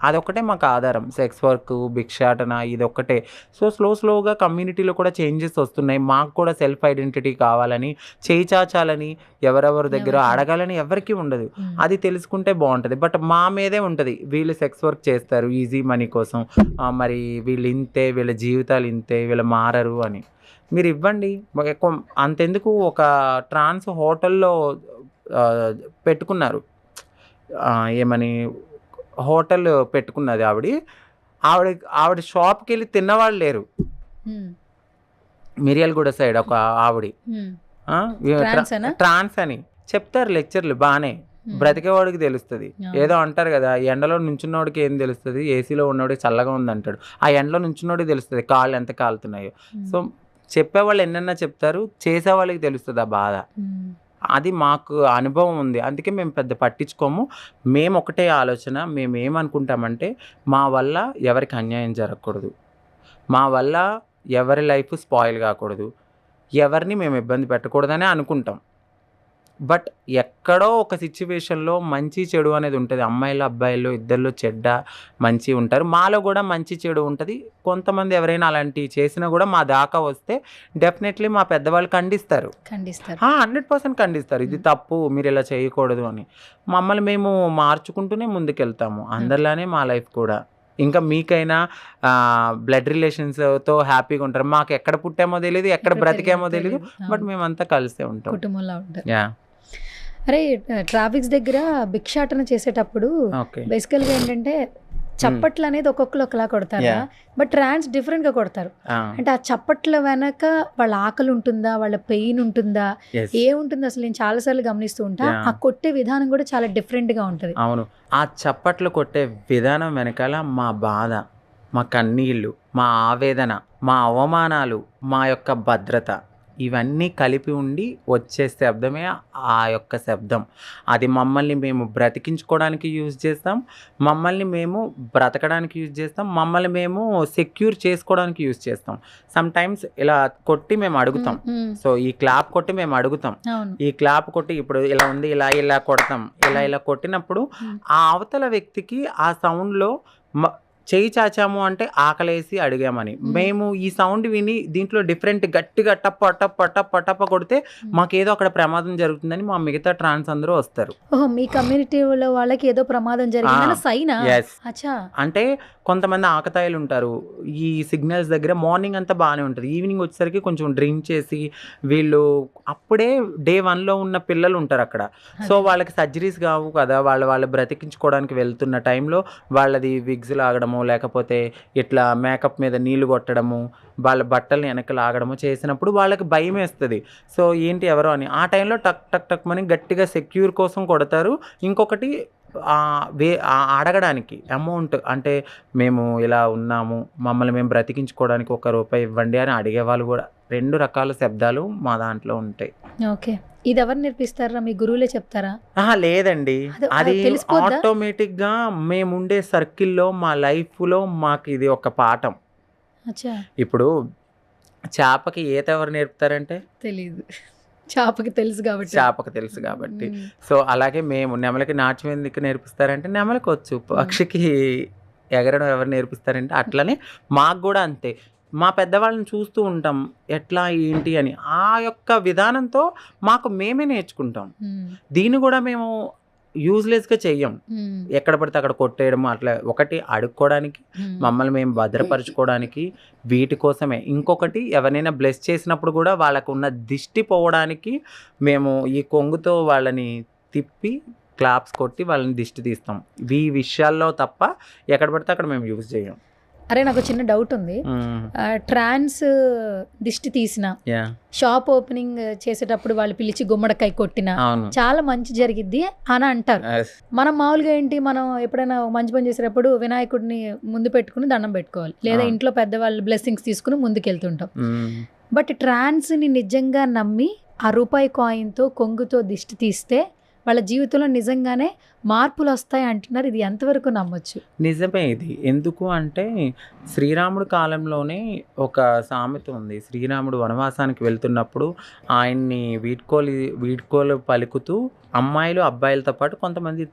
అదొక్కటే మాకు ఆధారం. సెక్స్ వర్క్, భిక్షాటన ఇదొక్కటే. సో స్లోగా కమ్యూనిటీలో కూడా చేంజెస్ వస్తున్నాయి. మాకు కూడా సెల్ఫ్ ఐడెంటిటీ కావాలని, చేయి చాచాలని, ఎవరెవరి దగ్గర అడగాలని ఎవరికీ ఉండదు. అది తెలుసుకుంటే బాగుంటుంది. బట్ మా మీదే ఉంటుంది, వీళ్ళు సెక్స్ వర్క్ చేస్తారు ఈజీ మనీ కోసం, మరి వీళ్ళు ఇంతే, వీళ్ళ జీవితాలు ఇంతే, వీళ్ళు మారరు అని. మీరు ఇవ్వండి. అంతెందుకు, ఒక ట్రాన్స్ హోటల్లో పెట్టుకున్నారు, ఏమని హోటల్ పెట్టుకున్నది ఆవిడ షాప్కి వెళ్ళి తిన్నవాళ్ళు లేరు. మిర్యాలగూడ సైడ్ ఒక ఆవిడ ట్రాన్స్ అని చెప్తారు లెక్చర్లు, బాగానే. బ్రతికేవాడికి తెలుస్తుంది. ఏదో అంటారు కదా, ఎండలో నుంచున్నోడికి ఏం తెలుస్తుంది, ఏసీలో ఉన్నోడికి చల్లగా ఉంది అంటాడు. ఆ ఎండలో నుంచున్నోడికి తెలుస్తుంది కాళ్ళు ఎంత కాలుతున్నాయో. సో చెప్పేవాళ్ళు ఎన్నన్నా చెప్తారు, చేసేవాళ్ళకి తెలుస్తుంది ఆ బాధ. అది మాకు అనుభవం ఉంది, అందుకే మేము పెద్ద పట్టించుకోము. మేము ఒకటే ఆలోచన, మేము ఏమనుకుంటామంటే మా వల్ల ఎవరికి అన్యాయం జరగకూడదు, మా వల్ల ఎవరి లైఫ్ స్పాయిల్ కాకూడదు, ఎవరిని మేము ఇబ్బంది పెట్టకూడదనే అనుకుంటాం. బట్ ఎక్కడో ఒక సిచ్యువేషన్లో మంచి చెడు అనేది ఉంటుంది. అమ్మాయిలు అబ్బాయిలు ఇద్దరిలో చెడ్డ మంచి ఉంటారు, మాలో కూడా మంచి చెడు ఉంటుంది. కొంతమంది ఎవరైనా అలాంటివి చేసినా కూడా మా దాకా వస్తే డెఫినెట్లీ మా పెద్దవాళ్ళు ఖండిస్తారు. 100% ఖండిస్తారు, ఇది తప్పు, మీరు ఇలా చేయకూడదు అని. మమ్మల్ని మేము మార్చుకుంటూనే ముందుకెళ్తాము. అందరిలానే మా లైఫ్ కూడా. ఇంకా మీకైనా బ్లడ్ రిలేషన్స్తో హ్యాపీగా ఉంటారు. మాకు ఎక్కడ పుట్టామో తెలియదు, ఎక్కడ బ్రతికామో తెలియదు, బట్ మేమంతా కలిసే ఉంటాం. కుటుంబంలో ఉంటాం. అరే, ట్రాఫిక్స్ దగ్గర భిక్షాటన చేసేటప్పుడు బేసికల్గా ఏంటంటే చప్పట్లు అనేది ఒక్కొక్కరు ఒకలా కొడతారు, బట్ ట్రాన్స్ డిఫరెంట్ గా కొడతారు. అంటే ఆ చప్పట్ల వెనక వాళ్ళ ఆకలి ఉంటుందా, వాళ్ళ పెయిన్ ఉంటుందా, ఏముంటుందో అసలు నేను చాలా సార్లు గమనిస్తూ ఉంటా. ఆ కొట్టే విధానం కూడా చాలా డిఫరెంట్ గా ఉంటది. అవును, ఆ చప్పట్లు కొట్టే విధానం వెనకాల మా బాధ, మా కన్నీళ్ళు, మా ఆవేదన, మా అవమానాలు, మా యొక్క భద్రత, ఇవన్నీ కలిపి ఉండి వచ్చే శబ్దమే ఆ యొక్క శబ్దం. అది మమ్మల్ని మేము బ్రతికించుకోవడానికి యూజ్ చేస్తాం, మమ్మల్ని మేము బ్రతకడానికి యూజ్ చేస్తాం, మమ్మల్ని మేము సెక్యూర్ చేసుకోవడానికి యూజ్ చేస్తాం. సమ్ టైమ్స్ ఇలా కొట్టి మేము అడుగుతాం. సో ఈ క్లాప్ కొట్టి మేము అడుగుతాం, ఈ క్లాప్ కొట్టి ఇప్పుడు ఇలా ఉంది, ఇలా కొడతాం. ఇలా కొట్టినప్పుడు ఆ అవతల వ్యక్తికి ఆ సౌండ్లో చేయి చాచాము అంటే ఆకలేసి అడిగామని. మేము ఈ సౌండ్ విని దీంట్లో డిఫరెంట్ గట్టిగా టప్ప టప్ప టప్ప టప్ప కొడితే మాకేదో అక్కడ ప్రమాదం జరుగుతుందని మా మిగతా ట్రాన్స్ అందరూ వస్తారు. మీ కమ్యూనిటీలో వాళ్ళకి ఏదో ప్రమాదం జరిగిందని సైనా? అంటే కొంతమంది ఆకతాయిలు ఉంటారు ఈ సిగ్నల్స్ దగ్గర. మార్నింగ్ అంతా బాగానే ఉంటుంది, ఈవినింగ్ వచ్చేసరికి కొంచెం డ్రింక్ చేసి వీళ్ళు అప్పుడే డే 1లో ఉన్న పిల్లలు ఉంటారు అక్కడ. సో వాళ్ళకి సర్జరీస్ కావు కదా, వాళ్ళు బ్రతికించుకోవడానికి వెళ్తున్న టైంలో వాళ్ళది విగ్స్ లాగడము, లేకపోతే ఇట్లా మేకప్ మీద నీళ్లు కొట్టడము, వాళ్ళ బట్టల్ని వెనక లాగడము చేసినప్పుడు వాళ్ళకి భయం వేస్తుంది. సో ఏంటి ఎవరో అని ఆ టైంలో టక్ టక్ టక్ మని గట్టిగా సెక్యూర్ కోసం కొడతారు. ఇంకొకటి అడగడానికి అమౌంట్, అంటే మేము ఇలా ఉన్నాము, మమ్మల్ని మేము బ్రతికించుకోవడానికి ₹1 ఇవ్వండి అని అడిగేవాళ్ళు కూడా. 2 రకాల శబ్దాలు మా దాంట్లో ఉంటాయి. ఓకే, ఇది ఎవరు నేర్పిస్తారా? మీ గురువులే చెప్తారా? లేదండి, అది ఆటోమేటిక్గా మేముండే సర్కిల్లో మా లైఫ్లో మాకు ఇది ఒక పాఠం. ఇప్పుడు చేపకి ఈత ఎవరు నేర్పుతారంటే తెలీదు, చేపకి తెలుసు కాబట్టి. సో అలాగే మేము నెమలికి నాట్యం ఎందుకు నేర్పిస్తారంటే నెమలికి వచ్చు, పక్షికి ఎగరడం ఎవరు నేర్పిస్తారంటే అట్లనే మాకు కూడా అంతే. మా పెద్దవాళ్ళని చూస్తూ ఉంటాం ఎట్లా ఏంటి అని, ఆ యొక్క విధానంతో మాకు మేమే నేర్చుకుంటాం. దీన్ని కూడా మేము యూజ్లెస్గా చెయ్యం, ఎక్కడ పడితే అక్కడ కొట్టేయడం అట్లా. ఒకటి అడుక్కోవడానికి, మమ్మల్ని మేము భద్రపరచుకోవడానికి, వీటి కోసమే. ఇంకొకటి ఎవరైనా బ్లెస్ చేసినప్పుడు కూడా వాళ్ళకు ఉన్న దిష్టి పోవడానికి మేము ఈ కొంగుతో వాళ్ళని తిప్పి క్లాప్స్ కొట్టి వాళ్ళని దిష్టి తీస్తాం. ఈ విషయాల్లో తప్ప ఎక్కడ పడితే అక్కడ మేము యూజ్ చేయం. అరే నాకు చిన్న డౌట్ ఉంది. ట్రాన్స్ దిష్టి తీసిన, షాప్ ఓపెనింగ్ చేసేటప్పుడు వాళ్ళు పిలిచి గుమ్మడికాయ కొట్టిన చాలా మంచి జరిగిద్ది అని అంటారు. మనం మామూలుగా ఏంటి, మనం ఎప్పుడైనా మంచి పని చేసేటప్పుడు వినాయకుడిని ముందు పెట్టుకుని దండం పెట్టుకోవాలి, లేదా ఇంట్లో పెద్దవాళ్ళు బ్లెస్సింగ్స్ తీసుకుని ముందుకెళ్తుంటాం. బట్ ట్రాన్స్ని నిజంగా నమ్మి ఆ రూపాయి కాయిన్తో కొంగుతో దిష్టి తీస్తే వాళ్ళ జీవితంలో నిజంగానే మార్పులు వస్తాయి అంటున్నారు. ఇది ఎంతవరకు నమ్మొచ్చు? నిజమే ఇది. ఎందుకు అంటే శ్రీరాముడు కాలంలోనే ఒక సామెత ఉంది. శ్రీరాముడు వనవాసానికి వెళ్తున్నప్పుడు ఆయన్ని వీడ్కోలు పలుకుతూ అమ్మాయిలు అబ్బాయిలతో పాటు కొంతమంది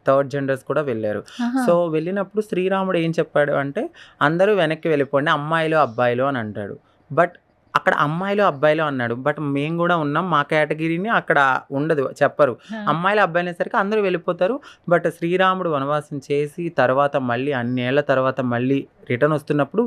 థర్డ్ జెండర్స్ కూడా వెళ్ళారు. సో వెళ్ళినప్పుడు శ్రీరాముడు ఏం చెప్పాడు అంటే అందరూ వెనక్కి వెళ్ళిపోండి, అమ్మాయిలు అబ్బాయిలు అని అంటాడు. బట్ అక్కడ అమ్మాయిలు అబ్బాయిలు అన్నాడు. బట్ మేము కూడా ఉన్నాం, మా కేటగిరీని అక్కడ ఉండదు, చెప్పరు. అమ్మాయిలు అబ్బాయిలు అనేసరికి అందరూ వెళ్ళిపోతారు. బట్ శ్రీరాముడు వనవాసం చేసి తర్వాత మళ్ళీ అన్నేళ్ల తర్వాత మళ్ళీ రిటర్న్ వస్తున్నప్పుడు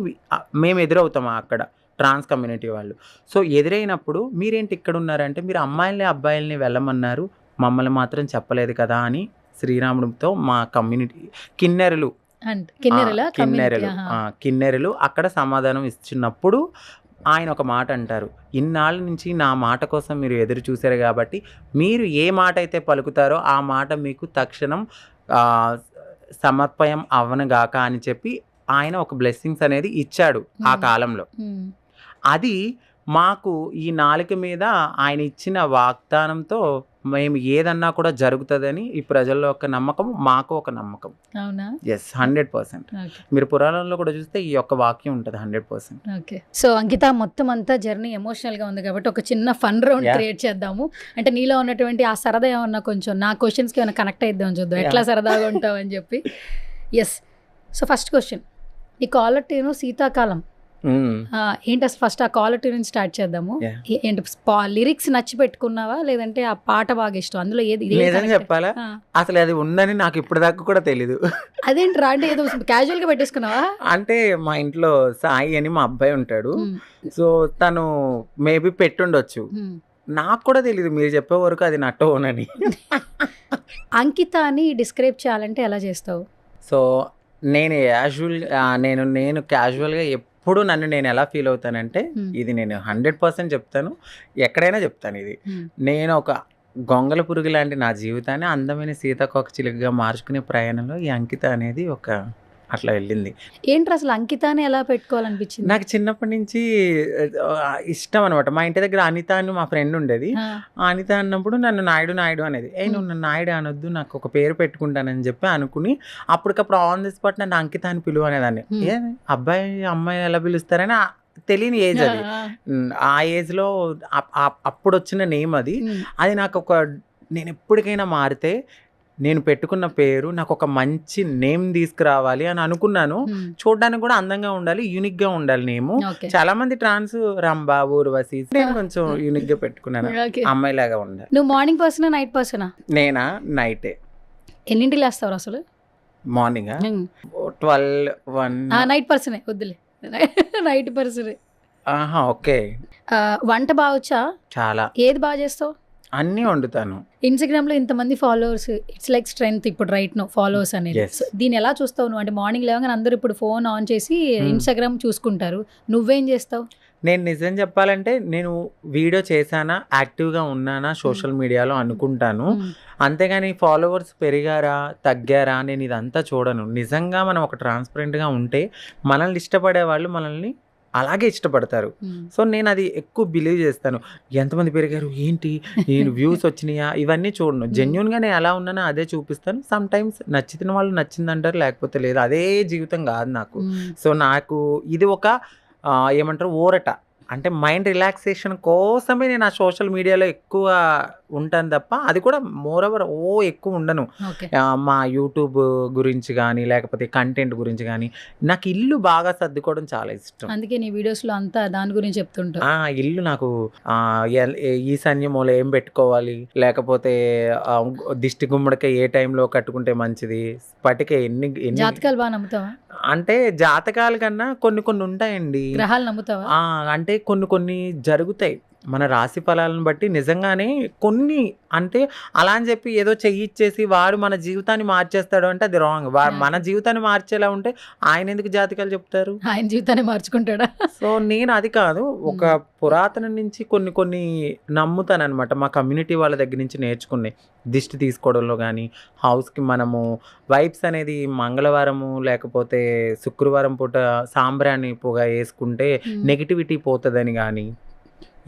మేము ఎదురవుతాం అక్కడ ట్రాన్స్ కమ్యూనిటీ వాళ్ళు. సో ఎదురైనప్పుడు మీరేంటి ఇక్కడ ఉన్నారంటే మీరు అమ్మాయిల్ని అబ్బాయిల్ని వెళ్ళమన్నారు, మమ్మల్ని మాత్రం చెప్పలేదు కదా అని శ్రీరాముడితో మా కమ్యూనిటీ కిన్నెరలు అక్కడ సమాధానం ఇచ్చినప్పుడు ఆయన ఒక మాట అంటారు, ఇన్నాళ్ళ నుంచి నా మాట కోసం మీరు ఎదురు చూశారు కాబట్టి మీరు ఏ మాట అయితే పలుకుతారో ఆ మాట మీకు తక్షణం సమర్పయం అవ్వనుగాక అని చెప్పి ఆయన ఒక బ్లెస్సింగ్స్ అనేది ఇచ్చాడు ఆ కాలంలో. అది మాకు ఈ నాలుక మీద ఆయన ఇచ్చిన వాగ్దానంతో మేము ఏదన్నా కూడా జరుగుతుందని ఈ ప్రజల్లో ఒక నమ్మకం, మాకు ఒక నమ్మకం. అవునా? ఎస్, 100%. మీరు పురాణంలో కూడా చూస్తే ఈ యొక్క వాక్యం ఉంటుంది 100%. ఓకే. సో అంకిత, మొత్తం అంతా జర్నీ ఎమోషనల్గా ఉంది కాబట్టి ఒక చిన్న ఫన్ రౌండ్ క్రియేట్ చేద్దాము. అంటే నీలో ఉన్నటువంటి ఆ సరదా ఏమన్నా కొంచెం నా క్వశ్చన్స్కి ఏమైనా కనెక్ట్ అయిద్దాం చూద్దాం, ఎట్లా సరదాగా ఉంటావు అని చెప్పి. ఎస్. సో ఫస్ట్ క్వశ్చన్, ఈ కాలర్ ట్యూన్ శీతాకాలం ఏంటి అసలు? ఫస్ట్ ఆ క్వాలిటీ నుంచి స్టార్ట్ చేద్దాము. ఏంటి లిరిక్స్ నచ్చి పెట్టుకున్నావా, లేదంటే ఆ పాట బాగా ఇష్టం? అందులో ఏది చెప్పాలా? అసలు అది ఉందని నాకు ఇప్పుడు దాకా కూడా తెలీదు. అదేంటి రా, అంటే ఏదో క్యాజువల్ గా పెట్టేసుకున్నావా? అంటే మా ఇంట్లో సాయి అని మా అబ్బాయి ఉంటాడు, సో తను మేబీ పెట్టుండొచ్చు, నాకు కూడా తెలీదు. మీరు చెప్పే వరకు అది నా టోన్ అని. అంకిత అని డిస్క్రైబ్ చేయాలంటే ఎలా చేస్తావు? సో నేను క్యాజువల్గా ఎప్పుడు నన్ను నేను ఎలా ఫీల్ అవుతానంటే, ఇది నేను 100% చెప్తాను, ఎక్కడైనా చెప్తాను ఇది. నేను ఒక గొంగల పురుగు లాంటి నా జీవితాన్ని అందమైన సీతాకోక చిలుకగా మార్చుకునే ప్రయాణంలో ఈ అంకిత అనేది ఒక అట్లా వెళ్ళింది. ఏంటి అసలు అంకిత అని ఎలా పెట్టుకోవాలనిపించింది? నాకు చిన్నప్పటి నుంచి ఇష్టం అనమాట. మా ఇంటి దగ్గర అనిత అని మా ఫ్రెండ్ ఉండేది. అనిత అన్నప్పుడు నన్ను నాయుడు అనేది, నువ్వు నన్ను నాయుడు అనొద్దు, నాకు ఒక పేరు పెట్టుకుంటానని చెప్పి అనుకుని అప్పటికప్పుడు ఆన్ ది స్పాట్ నన్ను అంకిత అని పిలువ అనేదాన్ని. అబ్బాయి అమ్మాయి ఎలా పిలుస్తారని తెలియని ఏజ్ అది. ఆ ఏజ్లో అప్పుడు వచ్చిన నేమ్ అది. అది నాకు నేను ఎప్పటికైనా మారితే నేను పెట్టుకున్న పేరు నాకు ఒక మంచి నేమ్ తీసుకురావాలి అని అనుకున్నాను. చూడడానికి కూడా అందంగా ఉండాలి, యూనిక్ గా ఉండాలి నేము. చాలా మంది ట్రాన్స్ రంభా, ఊర్వశి, నేను కొంచెం యూనిక్ గా పెట్టుకున్నాను, అమ్మాయి లాగా ఉండాలి. నువ్వు మార్నింగ్ పర్సనా నైట్ పర్సనా? నేనా నైటే. ఎన్నింటికి లేస్తావు అసలు? మార్నింగ్ 12-1. నైట్ పర్సనే, వద్దులే, నైట్ పర్సనే. ఓకే. వంట బాగా వచ్చా? చాలా. ఏది బాగా చేస్తావు? అన్నీ వండుతాను. ఇన్స్టాగ్రామ్ లో ఇంతమంది ఫాలోవర్స్, ఇట్స్ లైక్ స్ట్రెంగ్త్ ఇప్పుడు రైట్ నో ఫాలోవర్స్ అనేది. దీన్ని ఎలా చూస్తావు నువ్వు? అంటే మార్నింగ్ లేవగానే అందరూ ఇప్పుడు ఫోన్ ఆన్ చేసి ఇన్స్టాగ్రామ్ చూసుకుంటారు, నువ్వేం చేస్తావు? నేను నిజం చెప్పాలంటే నేను వీడియో చేశానా, యాక్టివ్గా ఉన్నానా సోషల్ మీడియాలో అనుకుంటాను, అంతేగాని ఫాలోవర్స్ పెరిగారా తగ్గారా నేను ఇదంతా చూడను. నిజంగా మనం ఒక ట్రాన్స్పరెంట్గా ఉంటే మనల్ని ఇష్టపడే వాళ్ళు మనల్ని అలాగే ఇష్టపడతారు. సో నేను అది ఎక్కువ బిలీవ్ చేస్తాను. ఎంతమంది పెరిగారు ఏంటి, నేను వ్యూస్ వచ్చినాయా ఇవన్నీ చూడను. జెన్యున్గా నేను ఎలా ఉన్నానో అదే చూపిస్తాను. సమ్ టైమ్స్ నచ్చిన వాళ్ళు నచ్చిందంటారు, లేకపోతే లేదు. అదే జీవితం కాదు నాకు. సో నాకు ఇది ఒక ఏమంటారు ఊరట, అంటే మైండ్ రిలాక్సేషన్ కోసమే నేను ఆ సోషల్ మీడియాలో ఎక్కువ ఉంటాను తప్ప అది కూడా మోరవర్ ఎక్కువ ఉండను. మా యూట్యూబ్ గురించి కానీ లేకపోతే కంటెంట్ గురించి కానీ. నాకు ఇల్లు బాగా సర్దుకోవడం చాలా ఇష్టం, అందుకే నీ వీడియోస్లో అంతా దాని గురించి చెప్తుంటా. ఇల్లు నాకు ఈశాన్యమూల ఏం పెట్టుకోవాలి, లేకపోతే దిష్టి గుమ్మడికాయ ఏ టైంలో కట్టుకుంటే మంచిది, స్పటిక ఎన్ని జాతకాలు బాగా నమ్ముతావా? అంటే జాతకాల కన్నా కొన్ని ఉంటాయండి, గ్రహాలు నమ్ముతావా? అంటే కొన్ని జరుగుతాయి. మన రాశి ఫలాలను బట్టి నిజంగానే కొన్ని అంటే అలా అని చెప్పి ఏదో చెయ్యిచ్చేసి వాడు మన జీవితాన్ని మార్చేస్తాడు అంటే అది రాంగ్. మన జీవితాన్ని మార్చేలా ఉంటే ఆయన ఎందుకు జాతకాలు చెప్తారు? ఆయన జీవితాన్ని మార్చుకుంటాడా? సో నేను అది కాదు, ఒక పురాతనం నుంచి కొన్ని నమ్ముతాను అనమాట. మా కమ్యూనిటీ వాళ్ళ దగ్గర నుంచి నేర్చుకున్నాయి. దిష్టి తీసుకోవడంలో కానీ, హౌస్కి మనము వైబ్స్ అనేది మంగళవారము లేకపోతే శుక్రవారం పూట సాంబ్రాణి పొగ వేసుకుంటే నెగిటివిటీ పోతుందని కానీ,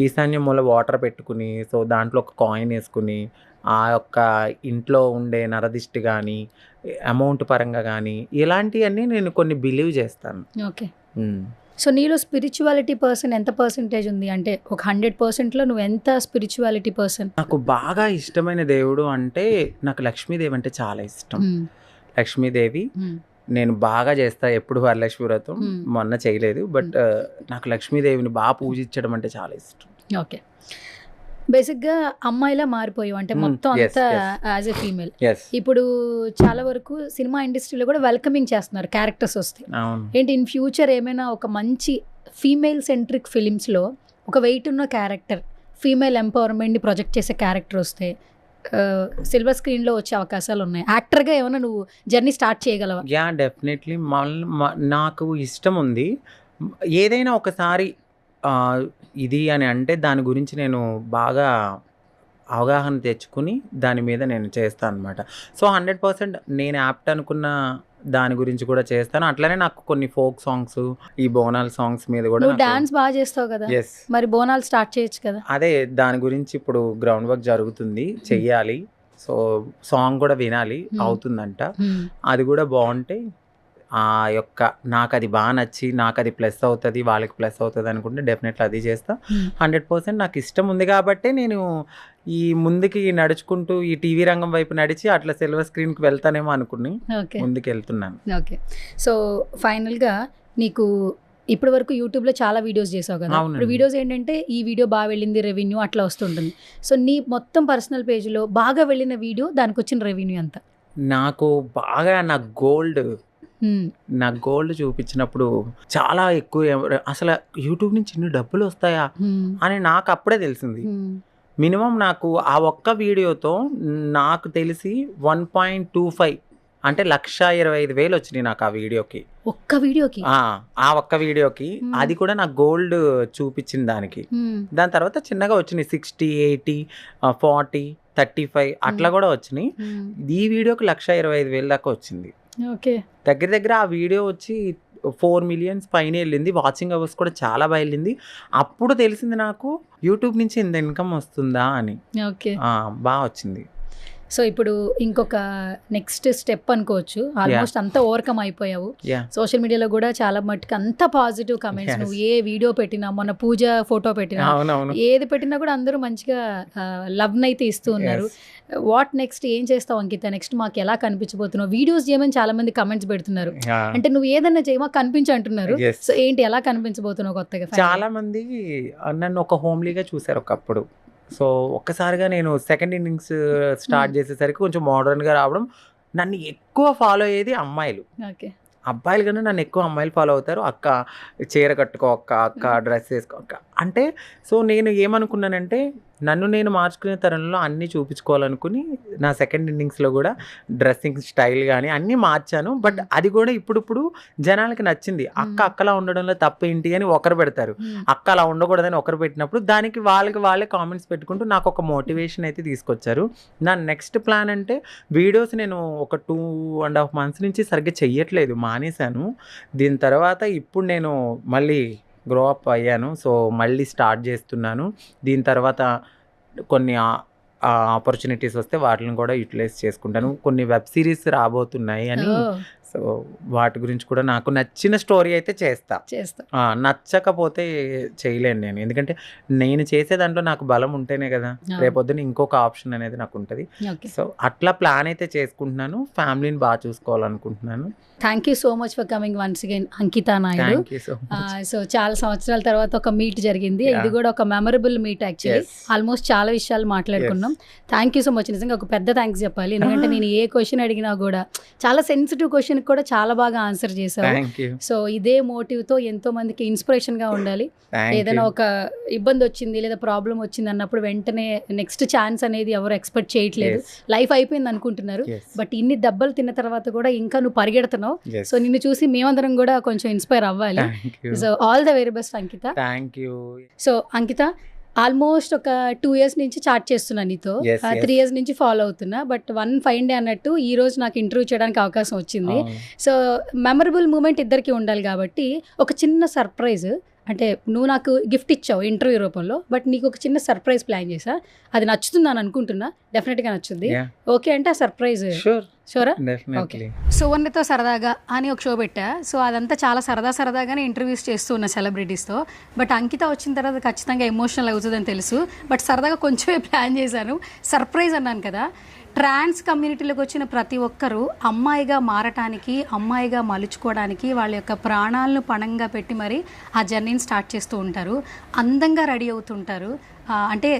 ఈశాన్య మూల వాటర్ పెట్టుకుని సో దాంట్లో ఒక కాయిన్ వేసుకుని ఆ యొక్క ఇంట్లో ఉండే నరదిష్టి కానీ అమౌంట్ పరంగా కానీ ఇలాంటివన్నీ నేను కొన్ని బిలీవ్ చేస్తాను. ఓకే. సో నీలో స్పిరిచువాలిటీ పర్సన్ ఎంత పర్సెంటేజ్ ఉంది? అంటే ఒక 100%లో నువ్వు ఎంత స్పిరిచువాలిటీ పర్సన్? నాకు బాగా ఇష్టమైన దేవుడు అంటే నాకు లక్ష్మీదేవి అంటే చాలా ఇష్టం. లక్ష్మీదేవి నేను బాగా చేస్తా ఎప్పుడు వరలక్ష్మి వ్రతం. మొన్న చేయలేదు, బట్ నాకు లక్ష్మీదేవిని బాగా పూజించడం అంటే చాలా ఇష్టం. ఓకే. బేసిక్గా అమ్మాయిలా మారిపోయావు అంటే మొత్తం అంతా యాజ్ ఎ ఫీమేల్. ఇప్పుడు చాలా వరకు సినిమా ఇండస్ట్రీలో కూడా వెల్కమింగ్ చేస్తున్నారు క్యారెక్టర్స్ వస్తే. ఏంటి ఇన్ ఫ్యూచర్ ఏమైనా ఒక మంచి ఫీమేల్ సెంట్రిక్ ఫిలిమ్స్లో ఒక వెయిట్ ఉన్న క్యారెక్టర్, ఫీమేల్ ఎంపవర్మెంట్ని ప్రొజెక్ట్ చేసే క్యారెక్టర్ వస్తే సిల్వర్ స్క్రీన్లో వచ్చే అవకాశాలు ఉన్నాయి? యాక్టర్గా ఏమైనా నువ్వు జర్నీ స్టార్ట్ చేయగలవా? Yeah, definitely. నాకు ఇష్టం ఉంది. ఏదైనా ఒకసారి ఇది అని అంటే దాని గురించి నేను బాగా అవగాహన తెచ్చుకుని దాని మీద నేను చేస్తాను అనమాట. సో 100% నేను యాప్ట్ అనుకున్న దాని గురించి కూడా చేస్తాను. అట్లనే నాకు కొన్ని ఫోక్ సాంగ్స్, ఈ బోనాల్ సాంగ్స్ మీద కూడా. నువ్వు డాన్స్ బాగా చేస్తావు కదా, మరి బోనాలు స్టార్ట్ చేయొచ్చు కదా? అదే దాని గురించి ఇప్పుడు గ్రౌండ్ వర్క్ జరుగుతుంది, చెయ్యాలి. సో సాంగ్ కూడా వినాలి, అవుతుందంట. అది కూడా బాగుంటే ఆ యొక్క నాకు అది బాగా నచ్చి నాకు అది ప్లస్ అవుతుంది, వాళ్ళకి ప్లస్ అవుతుంది అనుకుంటే డెఫినెట్లీ అది చేస్తా. 100% నాకు ఇష్టం ఉంది కాబట్టి నేను ఈ ముందుకి నడుచుకుంటూ ఈ టీవీ రంగం వైపు నడిచి అట్లా సిల్వర్ స్క్రీన్కి వెళ్తానేమో అనుకుని ముందుకు వెళ్తున్నాను. ఓకే. సో ఫైనల్గా నీకు ఇప్పటి వరకు యూట్యూబ్లో చాలా వీడియోస్ చేసావు కదా, ఇప్పుడు వీడియోస్ ఏంటంటే ఈ వీడియో బాగా వెళ్ళింది రెవెన్యూ అట్లా వస్తుంటుంది. సో నీ మొత్తం పర్సనల్ పేజ్లో బాగా వెళ్ళిన వీడియో, దానికి వచ్చిన రెవెన్యూ ఎంత? నాకు బాగా నా గోల్డ్ చూపించినప్పుడు చాలా ఎక్కువ, అసలు యూట్యూబ్ నుంచి ఇన్ని డబ్బులు వస్తాయా అని నాకు అప్పుడే తెలిసింది. మినిమం నాకు ఆ ఒక్క వీడియోతో నాకు తెలిసి 1.25 అంటే 1,25,000 వచ్చినాయి నాకు ఆ వీడియోకి. ఆ ఒక్క వీడియోకి అది కూడా నాకు గోల్డ్ చూపించిన దానికి. దాని తర్వాత చిన్నగా వచ్చినాయి 60, 80, 40, 35 అట్లా కూడా వచ్చినాయి. ఈ వీడియోకి 1,25,000 దాకా వచ్చింది. దగ్గర ఆ వీడియో వచ్చి 4 million పైన వెళ్ళింది. వాచింగ్ అవర్స్ కూడా చాలా బాగా వెళ్ళింది. అప్పుడు తెలిసింది నాకు యూట్యూబ్ నుంచి ఇంత ఇన్కమ్ వస్తుందా అని. బాగా వచ్చింది. సో ఇప్పుడు ఇంకొక నెక్స్ట్ స్టెప్ అనుకోవచ్చు, ఆల్మోస్ట్ అంతా ఓవర్కమ్ అయిపోయావు. సోషల్ మీడియాలో కూడా చాలా మట్టుకు అంత పాజిటివ్ కమెంట్స్. నువ్వు ఏ వీడియో పెట్టినా, మొన్న పూజ ఫోటో పెట్టినా, ఏది పెట్టినా కూడా అందరూ మంచిగా లవ్ నైతే ఇస్తూ ఉన్నారు. వాట్ నెక్స్ట్, ఏం చేస్తావు అంకిత నెక్స్ట్? మాకు ఎలా కనిపించబోతున్నావు? వీడియోస్ చేయమని చాలా మంది కమెంట్స్ పెడుతున్నారు, అంటే నువ్వు ఏదన్నా చేయమా కనిపించు అంటున్నారు. సో ఏంటి, ఎలా కనిపించబోతున్నావు కొత్తగా? చాలా మంది నన్ను ఒక హోమ్లీగా చూసారు ఒకప్పుడు. సో ఒక్కసారిగా నేను సెకండ్ ఇన్నింగ్స్ స్టార్ట్ చేసేసరికి కొంచెం మోడర్న్గా రావడం, నన్ను ఎక్కువ ఫాలో అయ్యేది అమ్మాయిలు. అబ్బాయిలు కన్నా నన్ను ఎక్కువ అమ్మాయిలు ఫాలో అవుతారు. అక్క చీర కట్టుకో అక్క డ్రెస్ వేసుకో అక్క అంటే. సో నేను ఏమనుకున్నానంటే నన్ను నేను మార్చుకునే తరంలో అన్నీ చూపించుకోవాలనుకుని నా సెకండ్ ఇన్నింగ్స్లో కూడా డ్రెస్సింగ్ స్టైల్ కానీ అన్నీ మార్చాను. బట్ అది కూడా ఇప్పుడు జనాలకి నచ్చింది. అక్కలా ఉండడంలో తప్పు ఏంటి అని ఒకరు పెడతారు, అక్క అలా ఉండకూడదని ఒకరు పెట్టినప్పుడు దానికి వాళ్ళే కామెంట్స్ పెట్టుకుంటూ నాకు ఒక మోటివేషన్ అయితే తీసుకొచ్చారు. నా నెక్స్ట్ ప్లాన్ అంటే వీడియోస్ నేను ఒక 2.5 months నుంచి సరిగ్గా చెయ్యట్లేదు, మానేశాను. దీని తర్వాత ఇప్పుడు నేను మళ్ళీ గ్రో అప్ అయ్యాను. సో మళ్ళీ స్టార్ట్ చేస్తున్నాను. దీని తర్వాత కొన్ని ఆపర్చునిటీస్ వస్తే వాటిని కూడా యూటిలైజ్ చేసుకుంటాను. కొన్ని వెబ్ సిరీస్ రాబోతున్నాయి అని, సో వాటి గురించి కూడా నాకు నచ్చిన స్టోరీ అయితే చేస్తా. నచ్చకపోతే చేయలేను నేను, ఎందుకంటే నేను చేసే దాంట్లో నాకు బలం ఉంటేనే కదా రేపొద్దున ఇంకొక ఆప్షన్ అనేది నాకు ఉంటుంది. సో అట్లా ప్లాన్ అయితే చేసుకుంటున్నాను. ఫ్యామిలీని బాగా చూసుకోవాలనుకుంటున్నాను. Thank you so much for coming once again Ankita Naidu. So చాలా సంవత్సరాల తర్వాత ఒక మీట్ జరిగింది. ఇది కూడా ఒక మెమరబుల్ మీట్ యాక్చువల్లీ. ఆల్మోస్ట్ చాలా విషయాలు మాట్లాడుకున్నాం. చేసుకున్నాం. థ్యాంక్ యూ సో మచ్, నిజంగా ఒక పెద్ద థ్యాంక్స్ చెప్పాలి. ఎందుకంటే నేను ఏ క్వశ్చన్ అడిగినా కూడా చాలా సెన్సిటివ్ క్వశ్చన్ కూడా చాలా బాగా ఆన్సర్ చేశారు. Thank you. సో ఇదే మోటివ్తో ఎంతో మందికి ఇన్స్పిరేషన్గా ఉండాలి. ఏదైనా ఒక ఇబ్బంది వచ్చింది లేదా ప్రాబ్లం వచ్చింది అన్నప్పుడు వెంటనే నెక్స్ట్ ఛాన్స్ అనేది ఎవరు ఎక్స్పెక్ట్ చేయట్లేదు. లైఫ్ అయిపోయింది అనుకుంటున్నారు, బట్ ఇన్ని దెబ్బలు తిన్న తర్వాత కూడా ఇంకా నువ్వు పరిగెడుతున్నావు. సో నిన్ను చూసి మేమందరం కూడా కొంచెం ఇన్స్పైర్ అవ్వాలి. So all the very best Ankita. Thank you. So Ankita, almost ఒక 2 years నుంచి చాట్ చేస్తున్నా నీతో, 3 years నుంచి ఫాలో అవుతున్నా. బట్ వన్ ఫైన్ డే అన్నట్టు ఈ రోజు నాకు ఇంటర్వ్యూ చేయడానికి అవకాశం వచ్చింది. సో మెమరబుల్ మూమెంట్ ఇద్దరికి ఉండాలి కాబట్టి ఒక చిన్న సర్ప్రైజ్, అంటే నువ్వు నాకు గిఫ్ట్ ఇచ్చావు ఇంటర్వ్యూ రూపంలో, బట్ నీకు ఒక చిన్న సర్ప్రైజ్ ప్లాన్ చేసా. అది నచ్చుతుందని అనుకుంటున్నా, డెఫినెట్గా నచ్చుద్ది. ఓకే అంటే ఆ సర్ప్రైజ్ షూరా? ఓకే. సువర్ణతో సరదాగా అని ఒక షో పెట్టా. సో అదంతా చాలా సరదాగానే ఇంటర్వ్యూస్ చేస్తూ ఉన్న సెలబ్రిటీస్తో. బట్ అంకిత వచ్చిన తర్వాత ఖచ్చితంగా ఎమోషనల్ అవుతుందని తెలుసు, బట్ సరదాగా కొంచెమే ప్లాన్ చేశాను. సర్ప్రైజ్ అన్నాను కదా, ట్రాన్స్ కమ్యూనిటీలోకి వచ్చిన ప్రతి ఒక్కరూ అమ్మాయిగా మారటానికి, అమ్మాయిగా మలుచుకోవడానికి వాళ్ళ యొక్క ప్రాణాలను పణంగా పెట్టి మరి ఆ జర్నీని స్టార్ట్ చేస్తూ ఉంటారు. అందంగా రెడీ అవుతుంటారు. అంటే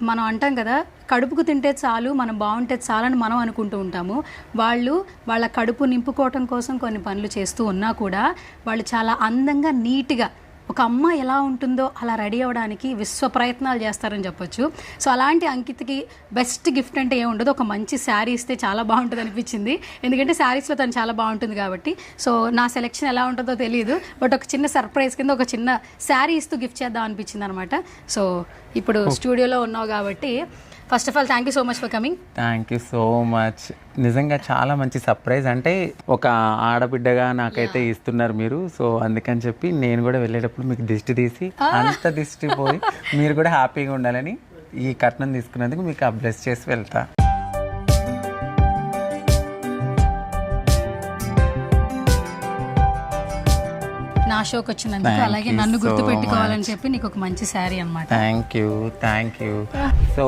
మనం అంటాం కదా, కడుపుకు తింటే చాలు, మనం బాగుంటే చాలని మనం అనుకుంటూ ఉంటాము. వాళ్ళు వాళ్ళ కడుపు నింపుకోవటం కోసం కొన్ని పనులు చేస్తూ ఉన్నా కూడా వాళ్ళు చాలా అందంగా, నీట్గా ఒక అమ్మాయి ఎలా ఉంటుందో అలా రెడీ అవ్వడానికి విశ్వ ప్రయత్నాలు చేస్తారని చెప్పొచ్చు. సో అలాంటి అంకితకి బెస్ట్ గిఫ్ట్ అంటే ఏముండదు, ఒక మంచి శారీ ఇస్తే చాలా బాగుంటుంది అనిపించింది. ఎందుకంటే శారీస్లో తను చాలా బాగుంటుంది కాబట్టి. సో నా సెలెక్షన్ ఎలా ఉంటుందో తెలియదు, బట్ ఒక చిన్న సర్ప్రైజ్ కింద ఒక చిన్న శారీ ఇస్తూ గిఫ్ట్ చేద్దాం అనిపించింది అనమాట. సో ఇప్పుడు స్టూడియోలో ఉన్నావు కాబట్టి first of all thank you so much for coming. Thank you so much. నిజంగా చాలా మంచి సర్ప్రైజ్, అంటే ఒక ఆడబిడ్డగా నాకైతే ఇస్తున్నారు మీరు. సో అందుకని చెప్పి నేను కూడా వెళ్ళేటప్పుడు మీకు దిష్టి తీసి అంత దిష్టి పోయి మీరు కూడా హ్యాపీగా ఉండాలని ఈ కట్నం తీసుకున్నందుకు మీకు బ్లెస్ చేసి వెళ్తా. నా షోకి వచ్చినందుకు, అలాగే నన్ను గుర్తు పెట్టుకోవాలని చెప్పి నీకు ఒక మంచి శారీ అనమాట. Thank you. సో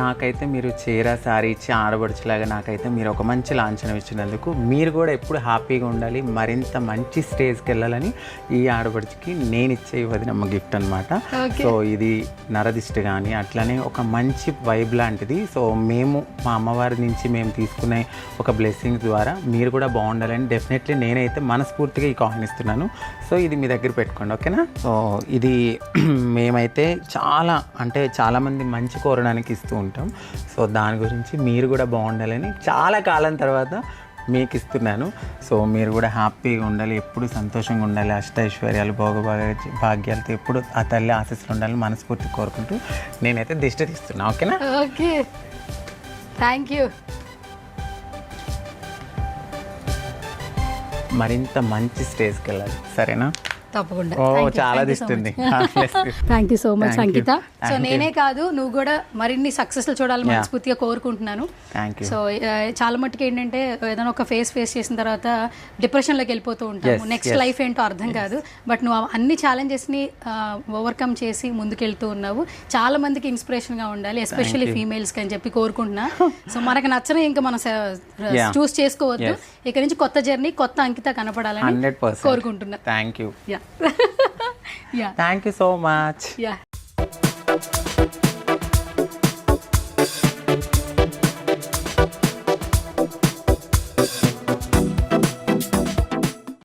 నాకైతే మీరు చీర శారీ ఇచ్చి ఆడబడుచులాగా నాకైతే మీరు ఒక మంచి లాంఛనం ఇచ్చినందుకు, మీరు కూడా ఎప్పుడు హ్యాపీగా ఉండాలి, మరింత మంచి స్టేజ్కి వెళ్ళాలని ఈ ఆడబడుచుకి నేను ఇచ్చే వదినమ్మ గిఫ్ట్ అనమాట. సో ఇది నరదిష్టి కానీ అట్లనే ఒక మంచి వైబ్ లాంటిది. సో మేము మా అమ్మవారి నుంచి మేము తీసుకునే ఒక బ్లెస్సింగ్స్ ద్వారా మీరు కూడా బాగుండాలని డెఫినెట్లీ నేనైతే మనస్ఫూర్తిగా ఈ కాయిన్ ఇస్తున్నాను. సో ఇది మీ దగ్గర పెట్టుకోండి, ఓకేనా? సో ఇది మేమైతే చాలామంది మంచి కోరడానికి ఇస్తూ ఉంటాం. సో దాని గురించి మీరు కూడా బాగుండాలని చాలా కాలం తర్వాత మీకు ఇస్తున్నాను. సో మీరు కూడా హ్యాపీగా ఉండాలి, ఎప్పుడు సంతోషంగా ఉండాలి, అష్టైశ్వర్యాలు భాగ్యాలతో ఎప్పుడు ఆ తల్లి ఆశీస్సులు ఉండాలని మనస్ఫూర్తి కోరుకుంటూ నేనైతే దిష్టి తీస్తున్నా, ఓకేనా? Okay, thank you. మరింత మంచి స్టేజ్కి వెళ్ళాలి, సరేనా? తప్పకుండా. చాలా దిస్తుంది. Thank you so much Ankita. So నేనే కాదు, నువ్వు కూడా మరిన్ని సక్సెస్లు చూడాలని మనస్ఫూర్తిగా కోరుకుంటున్నాను. సో చాలా మట్టుకు ఏంటంటే ఏదైనా ఒక ఫేస్ చేసిన తర్వాత డిప్రెషన్లోకి వెళ్ళిపోతూ ఉంటాము. నెక్స్ట్ లైఫ్ ఏంటో అర్థం కాదు, బట్ నువ్వు అన్ని ఛాలెంజెస్ని ఓవర్కమ్ చేసి ముందుకెళ్తూ ఉన్నావు. చాలా మందికి ఇన్స్పిరేషన్గా ఉండాలి, ఎస్పెషల్లీ ఫీమేల్స్కి అని చెప్పి కోరుకుంటున్నా. సో మనకు నచ్చని ఇంకా మనం చూస్ చేసుకోవద్దు. ఇక నుంచి కొత్త జర్నీ, కొత్త అంకిత కనపడాలని కోరుకుంటున్నా. Thank you. Thank you so much. Yeah.